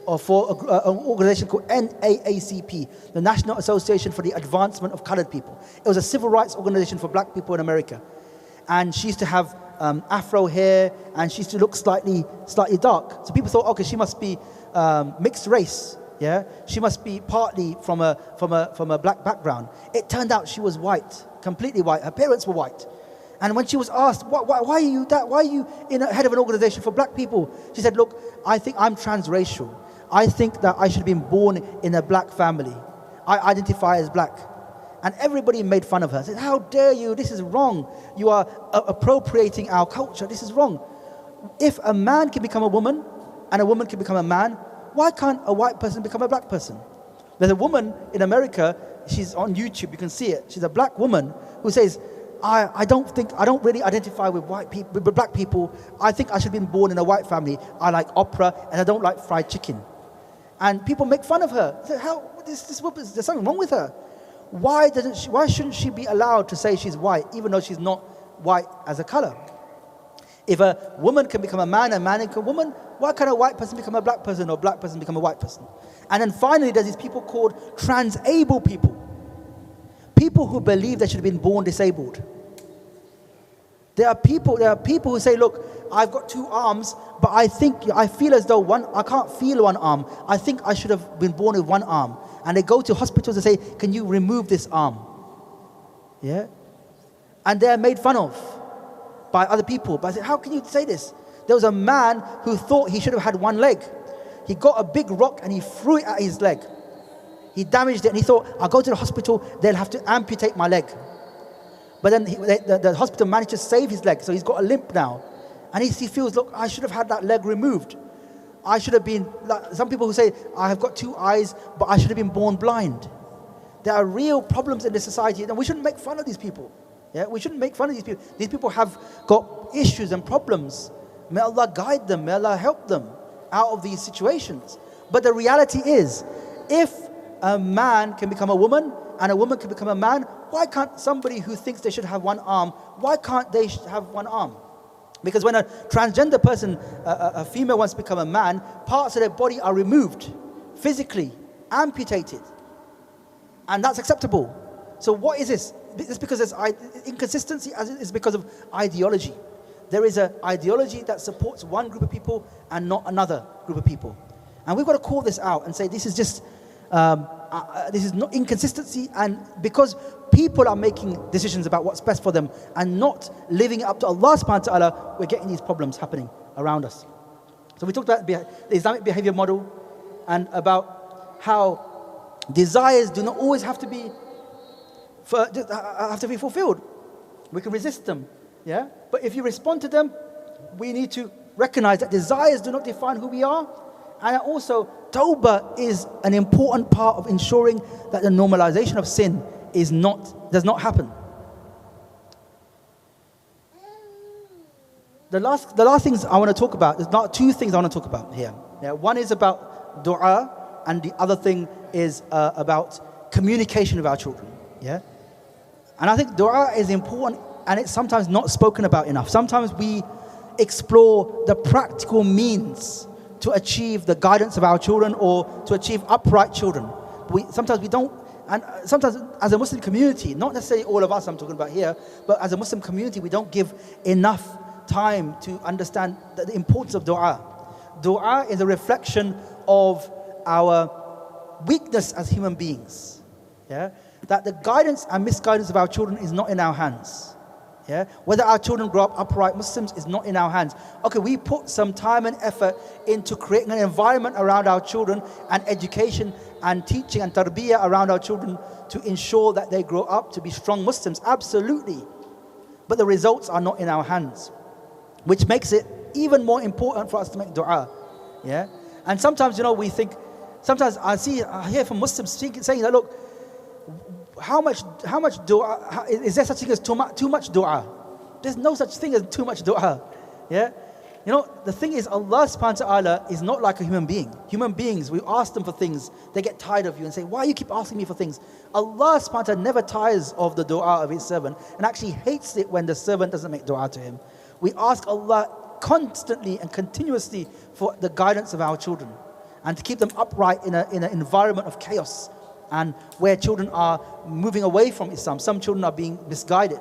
or for an organization called NAACP, the National Association for the Advancement of Colored People. It was a civil rights organization for black people in America. And she used to have afro hair, and she used to look slightly dark. So people thought, okay, she must be mixed race. Yeah, she must be partly from a black background. It turned out she was white, completely white. Her parents were white. And when she was asked, why are you that? Why are you head of an organization for black people? She said, look, I think I'm transracial. I think that I should have been born in a black family. I identify as black. And everybody made fun of her. Said, how dare you? This is wrong. You are appropriating our culture. This is wrong. If a man can become a woman and a woman can become a man, why can't a white person become a black person? There's a woman in America, she's on YouTube, you can see it. She's a black woman who says, I don't really identify with white people, with black people. I think I should have been born in a white family. I like opera and I don't like fried chicken. And people make fun of her. Say, there's something wrong with her. Why shouldn't she be allowed to say she's white, even though she's not white as a color? If a woman can become a man can become a woman, why can't a white person become a black person or a black person become a white person? And then finally, there's these people called trans-able people. People who believe they should have been born disabled. There are people who say, look, I've got two arms, but I feel as though I can't feel one arm. I think I should have been born with one arm. And they go to hospitals and say, can you remove this arm? Yeah? And they're made fun of by other people. But I said, how can you say this? There was a man who thought he should have had one leg. He got a big rock and he threw it at his leg. He damaged it and he thought, I'll go to the hospital, they'll have to amputate my leg. But then the hospital managed to save his leg, so he's got a limp now. And he feels, look, I should have had that leg removed. I should have been, like some people who say, I have got two eyes, but I should have been born blind. There are real problems in this society, and we shouldn't make fun of these people. Yeah, we shouldn't make fun of these people. These people have got issues and problems. May Allah guide them, may Allah help them out of these situations. But the reality is, if a man can become a woman, and a woman can become a man, why can't somebody who thinks they should have one arm, why can't they have one arm? Because when a transgender person, a female wants to become a man, parts of their body are removed, physically, amputated. And that's acceptable. So what is this? It's because there's inconsistency, as it is because of ideology. There is an ideology that supports one group of people and not another group of people. And we've got to call this out and say this is just, this is not inconsistency, and because people are making decisions about what's best for them and not living up to Allah subhanahu wa ta'ala, we're getting these problems happening around us. So we talked about the Islamic behavior model and about how desires do not always have to be fulfilled. We can resist them, yeah? But if you respond to them, we need to recognize that desires do not define who we are. And also, tawbah is an important part of ensuring that the normalization of sin does not happen. The last things I want to talk about, there's not two things I want to talk about here. Yeah, one is about dua, and the other thing is about communication with our children. Yeah, and I think dua is important, and it's sometimes not spoken about enough. Sometimes we explore the practical means to achieve the guidance of our children or to achieve upright children. Sometimes we don't, and sometimes as a Muslim community, not necessarily all of us I'm talking about here, but as a Muslim community, we don't give enough time to understand the importance of dua. Dua is a reflection of our weakness as human beings. Yeah? That the guidance and misguidance of our children is not in our hands. Yeah? Whether our children grow up upright Muslims is not in our hands. Okay, we put some time and effort into creating an environment around our children and education and teaching and tarbiyah around our children to ensure that they grow up to be strong Muslims. Absolutely. But the results are not in our hands, which makes it even more important for us to make dua. Yeah? And sometimes, we think, sometimes I hear from Muslims saying that, look, how much dua, is there such thing as too much dua? There's no such thing as too much dua. Yeah? You know, the thing is, Allah subhanahu wa ta'ala is not like a human being. Human beings, we ask them for things, they get tired of you and say, why you keep asking me for things? Allah subhanahu wa ta'ala never tires of the dua of his servant and actually hates it when the servant doesn't make dua to him. We ask Allah constantly and continuously for the guidance of our children and to keep them upright in an environment of chaos and where children are moving away from Islam. Some children are being misguided.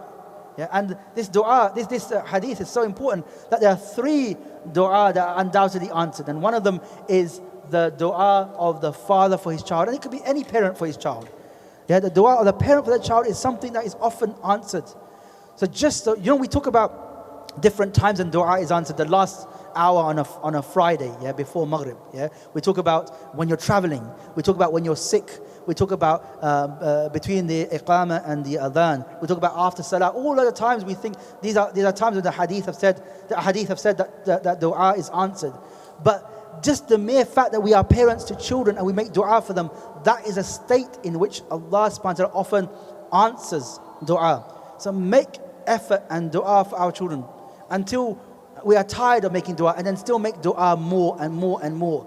Yeah, and this dua, this hadith is so important that there are 3 dua that are undoubtedly answered. And one of them is the dua of the father for his child. And it could be any parent for his child. Yeah, the dua of the parent for the child is something that is often answered. So just so, we talk about different times and dua is answered. The last hour on a Friday, before Maghrib. We talk about when you're traveling. We talk about when you're sick. We talk about between the iqamah and the adhan. We talk about after salah. All of the times we think these are times when the hadith have said that dua is answered. But just the mere fact that we are parents to children and we make dua for them, that is a state in which Allah subhanahu wa ta'ala often answers dua. So make effort and dua for our children until we are tired of making dua, and then still make dua more and more and more.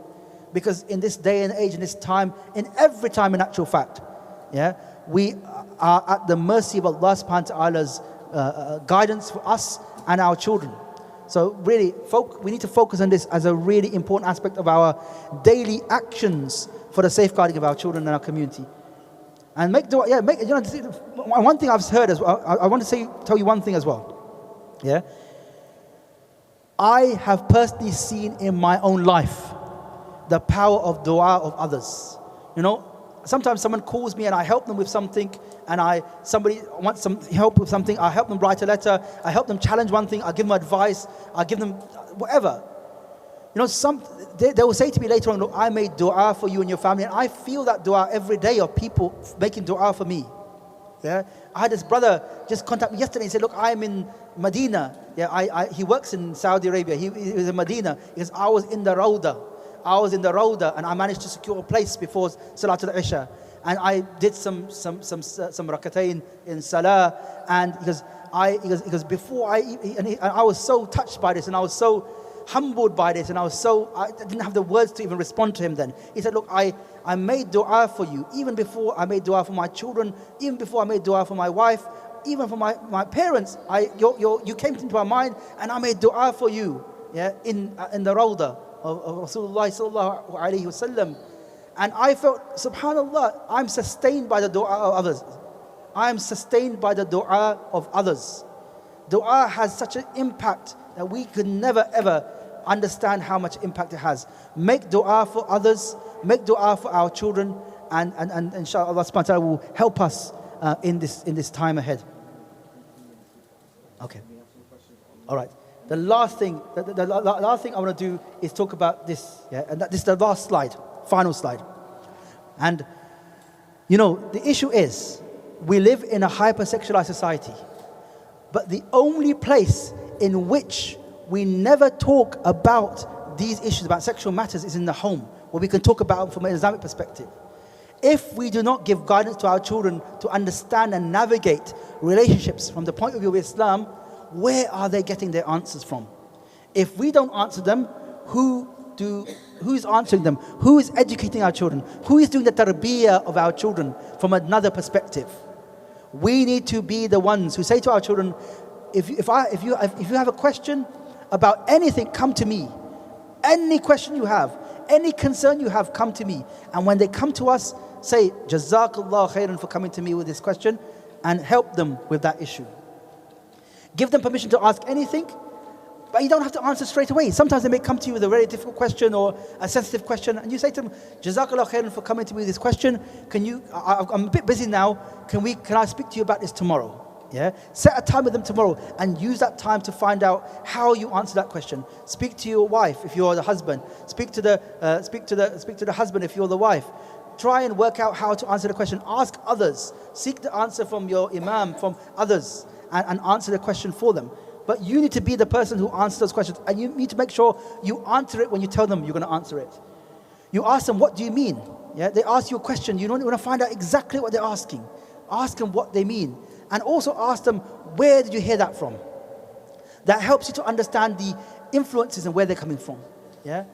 Because in this day and age, in this time, in every time in actual fact, we are at the mercy of Allah subhanahu wa ta'ala's guidance for us and our children. So really, we need to focus on this as a really important aspect of our daily actions for the safeguarding of our children and our community. And make dua, one thing I've heard as well, I want to tell you one thing as well. I have personally seen in my own life the power of dua of others. Sometimes someone calls me and I help them with something, and somebody wants some help with something, I help them write a letter, I help them challenge one thing, I give them advice, I give them whatever. They will say to me later on, look, I made dua for you and your family, and I feel that dua every day of people making dua for me. I had this brother just contact me yesterday and said, look, I'm in Medina. He works in Saudi Arabia. He was in Medina. He goes, I was in the Rauda and I managed to secure a place before Salatul Isha. And I did some rakatayn in Salah. And he goes, before I was so touched by this, and I was so humbled by this, and I didn't have the words to even respond to him then. He said, look, I made dua for you, even before I made dua for my children, even before I made dua for my wife, even for my parents. You came into my mind, and I made dua for you, in the Rawda of Rasulullah sallallahu alaihi wasallam. And I felt, subhanallah, I'm sustained by the dua of others. I'm sustained by the dua of others. Dua has such an impact that we could never ever understand how much impact it has. Make dua for others, make dua for our children, and inshallah Allah subhanahu wa ta'ala will help us in this time ahead. Okay. All right. The last thing I want to do is talk about this, and this is the last slide, final slide. And the issue is, we live in a hypersexualized society, but the only place in which we never talk about these issues, about sexual matters, is in the home, where we can talk about them from an Islamic perspective. If we do not give guidance to our children to understand and navigate relationships from the point of view of Islam, where are they getting their answers from? If we don't answer them, who's answering them? Who is educating our children? Who is doing the tarbiyah of our children from another perspective? We need to be the ones who say to our children, if you have a question about anything, come to me. Any question you have, any concern you have, come to me. And when they come to us, say, Jazakallah khairan for coming to me with this question, and help them with that issue. Give them permission to ask anything, but you don't have to answer straight away. Sometimes they may come to you with a very difficult question or a sensitive question, and you say to them, Jazakallah khairan for coming to me with this question. I'm a bit busy now. Can I speak to you about this tomorrow? Set a time with them tomorrow and use that time to find out how you answer that question. Speak to your wife if you're the husband. Speak to the husband if you're the wife. Try and work out how to answer the question. Ask others. Seek the answer from your imam, from others, and answer the question for them. But you need to be the person who answers those questions, and you need to make sure you answer it when you tell them you're going to answer it. You ask them, what do you mean? They ask you a question. You want to find out exactly what they're asking. Ask them what they mean. And also ask them, where did you hear that from? That helps you to understand the influences and where they're coming from. Yeah?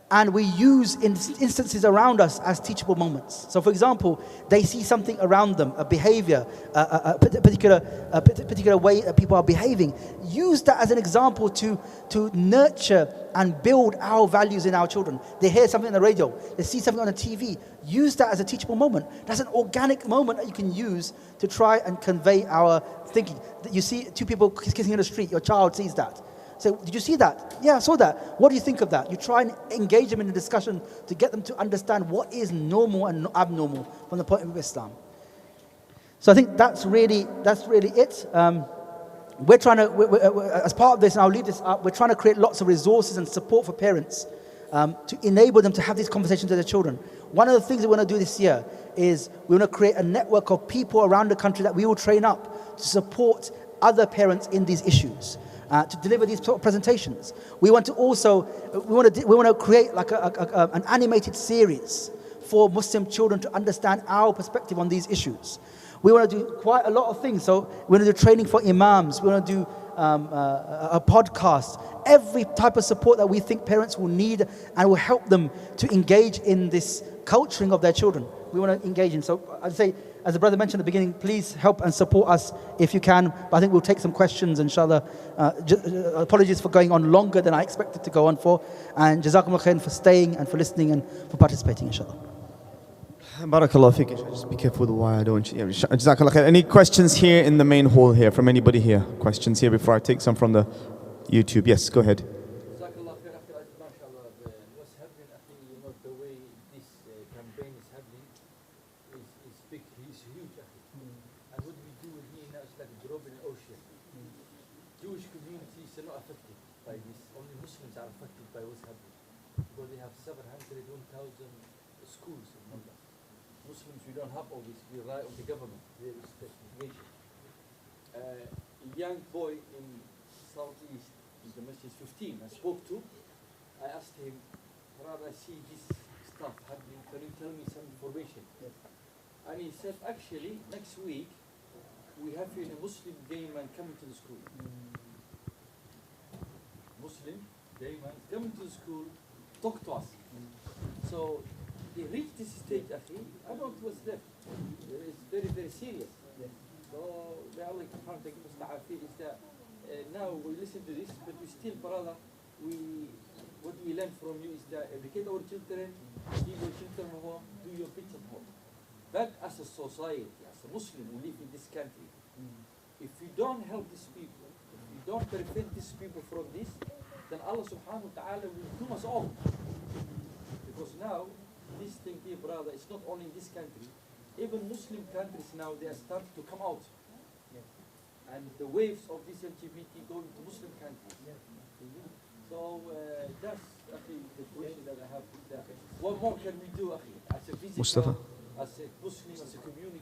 And we use instances around us as teachable moments. So for example, they see something around them, a behavior, a particular way that people are behaving. Use that as an example to nurture and build our values in our children. They hear something on the radio, they see something on the TV. Use that as a teachable moment. That's an organic moment that you can use to try and convey our thinking. You see two people kissing in the street, your child sees that. Say, did you see that? Yeah, I saw that. What do you think of that? You try and engage them in a discussion to get them to understand what is normal and abnormal from the point of view of Islam. So I think that's really it. We're trying to, as part of this, and I'll leave this up, we're trying to create lots of resources and support for parents to enable them to have these conversations with their children. One of the things that we want to do this year is we want to create a network of people around the country that we will train up to support other parents in these issues. To deliver these sort of presentations. We want to also, we want to create like an animated series for Muslim children to understand our perspective on these issues. We want to do quite a lot of things. So we want to do training for imams. We want to do a podcast. Every type of support that we think parents will need and will help them to engage in this culturing of their children. We want to engage in. So I'd say, as the brother mentioned at the beginning, please help and support us if you can. But I think we'll take some questions, inshallah. Apologies for going on longer than I expected to go on for. And Jazakumullah khair for staying and for listening and for participating, inshallah. Barakallah fiqh. Just be careful with the wire, don't you? Jazakallah khair. Any questions here in the main hall here, from anybody here? Questions here before I take some from the YouTube? Yes, go ahead. Jazakallah khair, mashallah. What's happening, you know, the way this campaign is happening is big, is huge. And what we do here now is like a drop in the ocean. Jewish communities are not affected by this. Only Muslims are affected by what's happening. Because they have 701,000 schools in Malta. Muslims, we don't have all this. We rely on the government. There is investigation. A young boy in Southeast, in the masjid, 15, I spoke to. I asked him, Farad, I see this stuff happening. Can you tell me some information? Yes. And he said, actually, next week, we have a Muslim gay man coming to the school. Muslim gay man coming to the school, talk to us. So he reached this stage, I don't know what's left. It's very, very serious. So may Allah subhanahu wa ta'ala give us the is that now we listen to this, but we still, brother, what we learn from you is that educate our children, give your children home, do your bits at home. But as a society, as a Muslim who live in this country, if we don't help these people, if we don't prevent these people from this, then Allah subhanahu wa ta'ala will doom us all. Because now, this thing here, brother, it's not only in this country, even Muslim countries now, they are starting to come out. And the waves of this LGBT going to Muslim countries. So that's actually the question that I have. What more can we do, as a visitor, Mustafa? as a Muslim, as a community?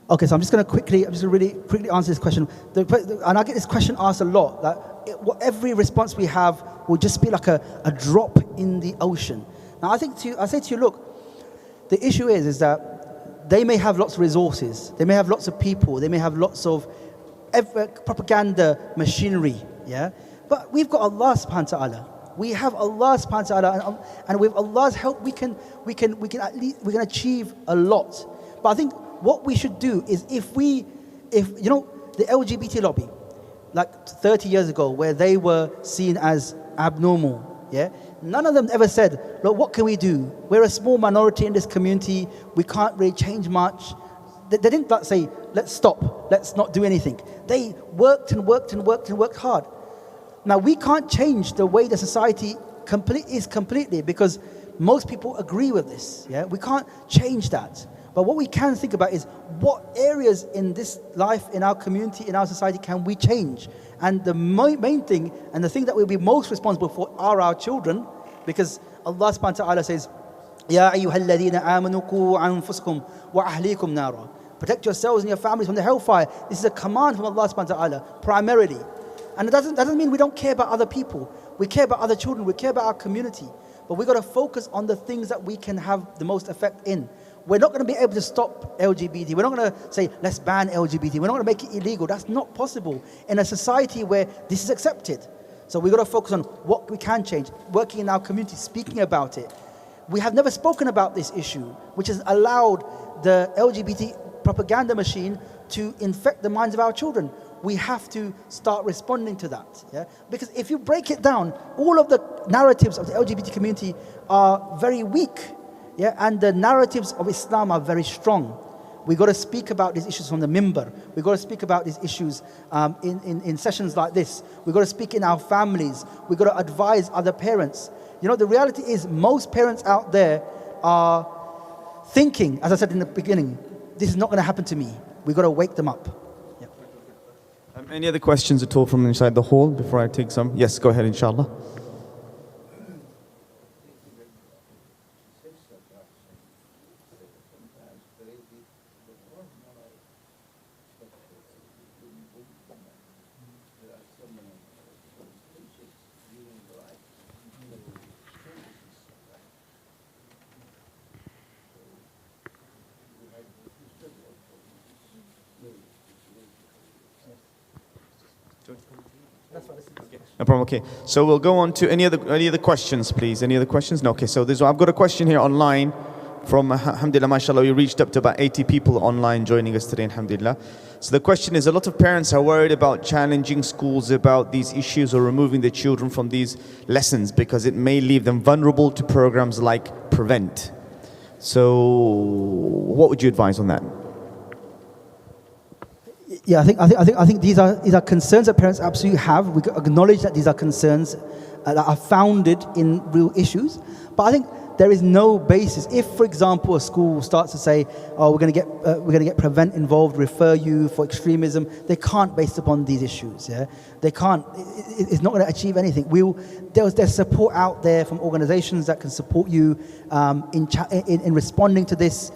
Okay, so I'm just going to really quickly answer this question. And I get this question asked a lot. That every response we have will just be like a drop in the ocean. Now I say to you, look, the issue is that they may have lots of resources, they may have lots of people, they may have lots of propaganda machinery, yeah. But we've got Allah subhanahu wa ta'ala. We have Allah subhanahu wa ta'ala, and with Allah's help, we can achieve a lot. But I think what we should do is if you know the LGBT lobby, like 30 years ago, where they were seen as abnormal, yeah. None of them ever said, look, what can we do? We're a small minority in this community. We can't really change much. They didn't say, let's stop. Let's not do anything. They worked and worked and worked and worked hard. Now, we can't change the way the society is completely because most people agree with this. Yeah, we can't change that. But what we can think about is what areas in this life, in our community, in our society can we change? And the main thing, and the thing that we'll be most responsible for are our children, because Allah subhanahu wa ta'ala says, Ya ayyuhalladhina amanu qu anfusakum wa ahlikum nara. Protect yourselves and your families from the hellfire. This is a command from Allah subhanahu wa ta'ala, primarily. And it doesn't mean we don't care about other people. We care about other children, we care about our community. But we've got to focus on the things that we can have the most effect in. We're not going to be able to stop LGBT. We're not going to say, let's ban LGBT. We're not going to make it illegal. That's not possible in a society where this is accepted. So we've got to focus on what we can change, working in our community, speaking about it. We have never spoken about this issue, which has allowed the LGBT propaganda machine to infect the minds of our children. We have to start responding to that. Yeah? Because if you break it down, all of the narratives of the LGBT community are very weak. Yeah? And the narratives of Islam are very strong. We've got to speak about these issues from the mimbar. We've got to speak about these issues in sessions like this. We've got to speak in our families. We've got to advise other parents. You know, the reality is most parents out there are thinking, as I said in the beginning, this is not going to happen to me. We've got to wake them up. Yeah. Any other questions at all from inside the hall before I take some? Yes, go ahead, inshallah. No problem. Okay, so we'll go on to any other questions, please. Any other questions? No. Okay, so I've got a question here online from alhamdulillah, mashallah. We reached up to about 80 people online joining us today, alhamdulillah. So the question is, a lot of parents are worried about challenging schools about these issues or removing their children from these lessons because it may leave them vulnerable to programs like Prevent. So what would you advise on that? Yeah, I think these are concerns that parents absolutely have. We acknowledge that these are concerns that are founded in real issues. But I think there is no basis. If, for example, a school starts to say, "Oh, we're going to get Prevent involved, refer you for extremism," they can't based upon these issues. Yeah, they can't. It's not going to achieve anything. There's support out there from organisations that can support you in responding to this.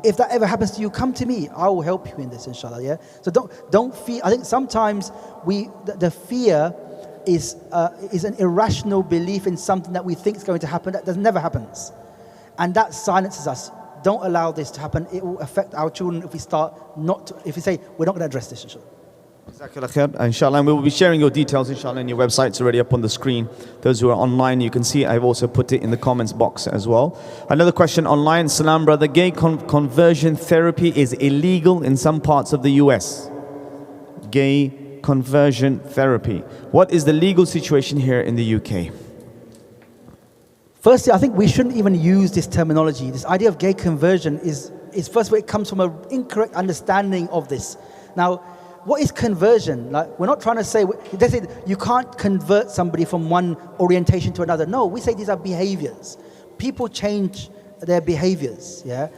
If that ever happens to you, come to me. I will help you in this, inshallah. Yeah. So don't fear. I think sometimes the fear is an irrational belief in something that we think is going to happen that never happens, and that silences us. Don't allow this to happen. It will affect our children if we say we're not going to address this, inshallah. Jazakallah khair, inshallah, and we will be sharing your details, inshallah, in your website. It's already up on the screen. Those who are online, you can see I've also put it in the comments box as well. Another question online. Salam, brother. Gay conversion therapy is illegal in some parts of the US. Gay conversion therapy. What is the legal situation here in the UK? Firstly, I think we shouldn't even use this terminology. This idea of gay conversion is first of all, it comes from an incorrect understanding of this. Now, what is conversion? Like, we're not trying to say, they say you can't convert somebody from one orientation to another. No, we say these are behaviors. People change their behaviors, yeah?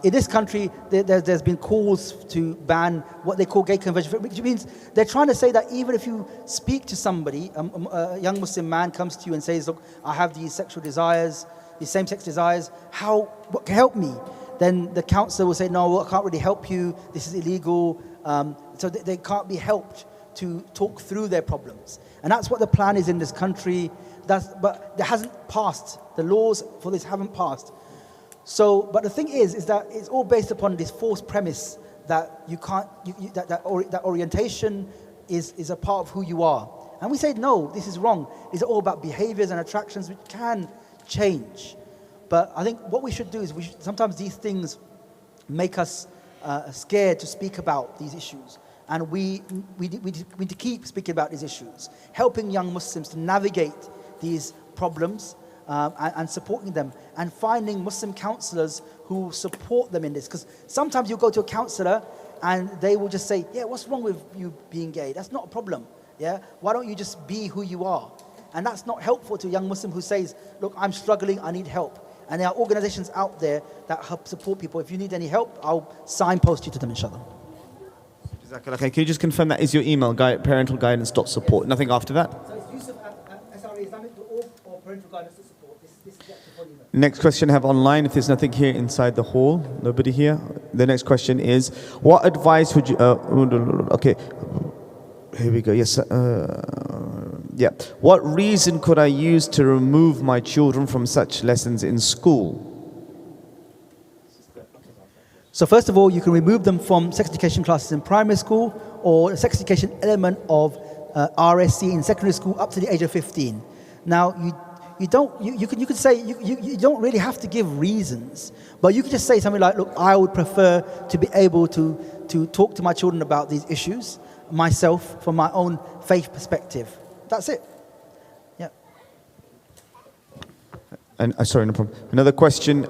In this country, there's been calls to ban what they call gay conversion, which means they're trying to say that even if you speak to somebody, a young Muslim man comes to you and says, look, I have these sexual desires, these same-sex desires, what can help me? Then the counselor will say, no, I can't really help you, this is illegal, so they can't be helped to talk through their problems. And that's what the plan is in this country, but it hasn't passed. The laws for this haven't passed. So, but the thing is that it's all based upon this false premise that you can't, that orientation is a part of who you are. And we say, no, this is wrong. It's all about behaviors and attractions which can change. But I think what we should do is sometimes these things make us scared to speak about these issues. And we need to keep speaking about these issues, helping young Muslims to navigate these problems and supporting them, and finding Muslim counselors who support them in this. Because sometimes you go to a counselor and they will just say, yeah, what's wrong with you being gay? That's not a problem. Yeah, why don't you just be who you are? And that's not helpful to a young Muslim who says, look, I'm struggling, I need help. And there are organizations out there that help support people. If you need any help, I'll signpost you to them, inshallah. Jazakallah khair. Can you just confirm that is your email, parentalguidance.support? Nothing after that? So it's Yusuf at sraislamic.org or parental guidance to support. This is the actual email. Next question I have online, if there's nothing here inside the hall, nobody here. The next question is, what advice would you, okay, here we go, yes, yeah. What reason could I use to remove my children from such lessons in school? So first of all, you can remove them from sex education classes in primary school or a sex education element of RSE in secondary school up to the age of 15. Now, you could say you don't really have to give reasons, but you could just say something like, look, I would prefer to be able to talk to my children about these issues myself from my own faith perspective. That's it. Yeah. And sorry, no problem. Another question.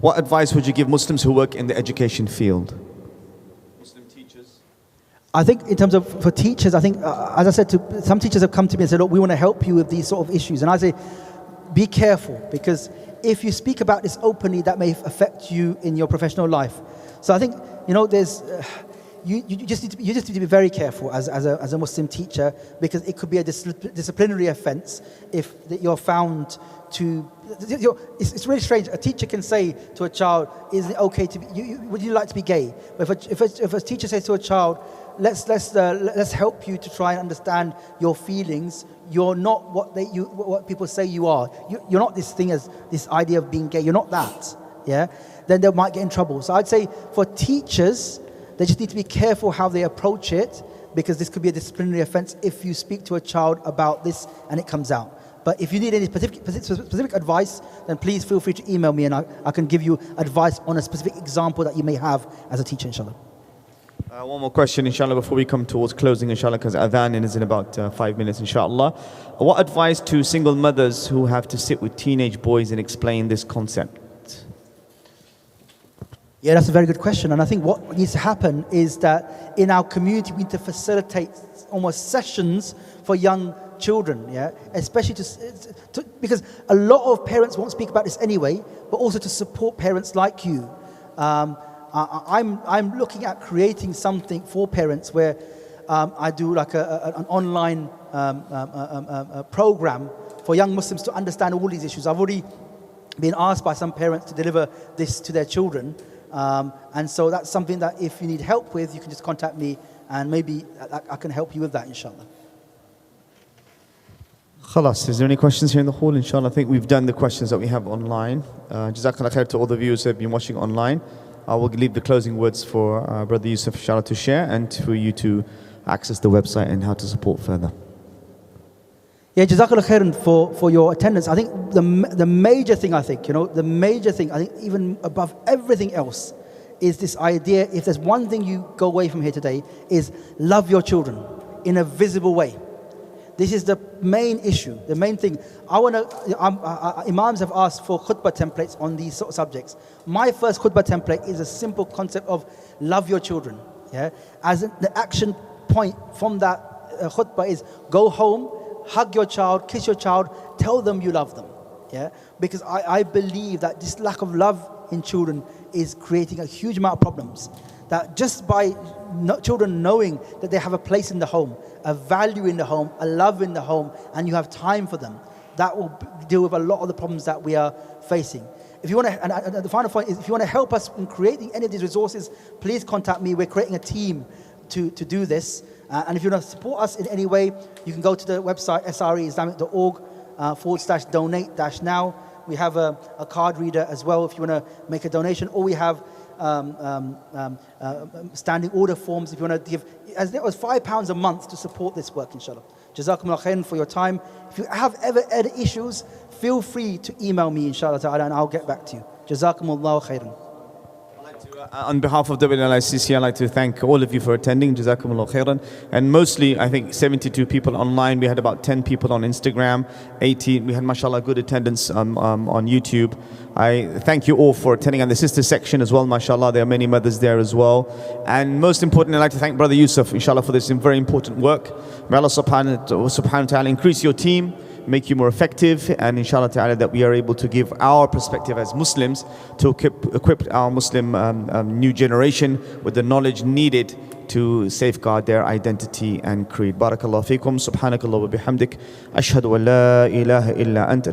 What advice would you give Muslims who work in the education field? Muslim teachers. I think in terms of for teachers, I think as I said, some teachers have come to me and said, look, we want to help you with these sort of issues. And I say, be careful, because if you speak about this openly, that may affect you in your professional life. So I think, there's you just need to be very careful as a Muslim teacher, because it could be a disciplinary offence if you're found to. It's really strange. A teacher can say to a child, "Is it okay to be? Would you like to be gay?" But if a teacher says to a child, "Let's help you to try and understand your feelings. You're not what people say you are. You're not this thing as this idea of being gay. You're not that." Yeah. Then they might get in trouble. So I'd say for teachers, they just need to be careful how they approach it, because this could be a disciplinary offence if you speak to a child about this and it comes out. But if you need any specific advice, then please feel free to email me, and I can give you advice on a specific example that you may have as a teacher, inshallah. One more question, inshallah, before we come towards closing, inshallah, because adhan is in about 5 minutes, inshallah. What advice to single mothers who have to sit with teenage boys and explain this concept? Yeah, that's a very good question. And I think what needs to happen is that in our community, we need to facilitate almost sessions for young children, yeah, especially because a lot of parents won't speak about this anyway, but also to support parents like you. I'm looking at creating something for parents where I do like an online program for young Muslims to understand all these issues. I've already been asked by some parents to deliver this to their children. And so that's something that if you need help with, you can just contact me, and maybe I can help you with that, inshallah. Khalas, is there any questions here in the hall? Inshallah, I think we've done the questions that we have online. Jazakallah khair to all the viewers who have been watching online. I will leave the closing words for Brother Yusuf, inshallah, to share, and for you to access the website and how to support further. Yeah, Jazakallah khairan for your attendance. I think the major thing, I think even above everything else, is this idea, if there's one thing you go away from here today, is love your children in a visible way. This is the main issue, the main thing. Imams have asked for khutbah templates on these sort of subjects. My first khutbah template is a simple concept of love your children. Yeah, as the action point from that khutbah is go home, hug your child, kiss your child, tell them you love them. Yeah, because I believe that this lack of love in children is creating a huge amount of problems. That just by children knowing that they have a place in the home, a value in the home, a love in the home, and you have time for them, that will deal with a lot of the problems that we are facing. If you want to, and the final point is, if you want to help us in creating any of these resources, please contact me. We're creating a team to do this. And if you want to support us in any way, you can go to the website sreislamic.org/donate-now. We have a card reader as well if you want to make a donation, or we have standing order forms if you want to give as little as £5 a month to support this work, inshallah. Jazakumullah khairan for your time. If you have ever any issues, feel free to email me, inshallah ta'ala, and I'll get back to you. Jazakumullah khairan. On behalf of WLICC, I'd like to thank all of you for attending. Jazakumullah khairan. And mostly, I think 72 people online. We had about 10 people on Instagram, 18. We had, mashallah, good attendance on YouTube. I thank you all for attending. And the sister section as well, mashallah. There are many mothers there as well. And most importantly, I'd like to thank Brother Yusuf, inshallah, for this very important work. May Allah subhanahu wa ta'ala increase your team, make you more effective, and inshallah ta'ala that we are able to give our perspective as Muslims to equip our Muslim new generation with the knowledge needed to safeguard their identity and creed. Barakallahu feekum, subhanakallah wa bihamdik, ashhadu an la ilaha illa anta.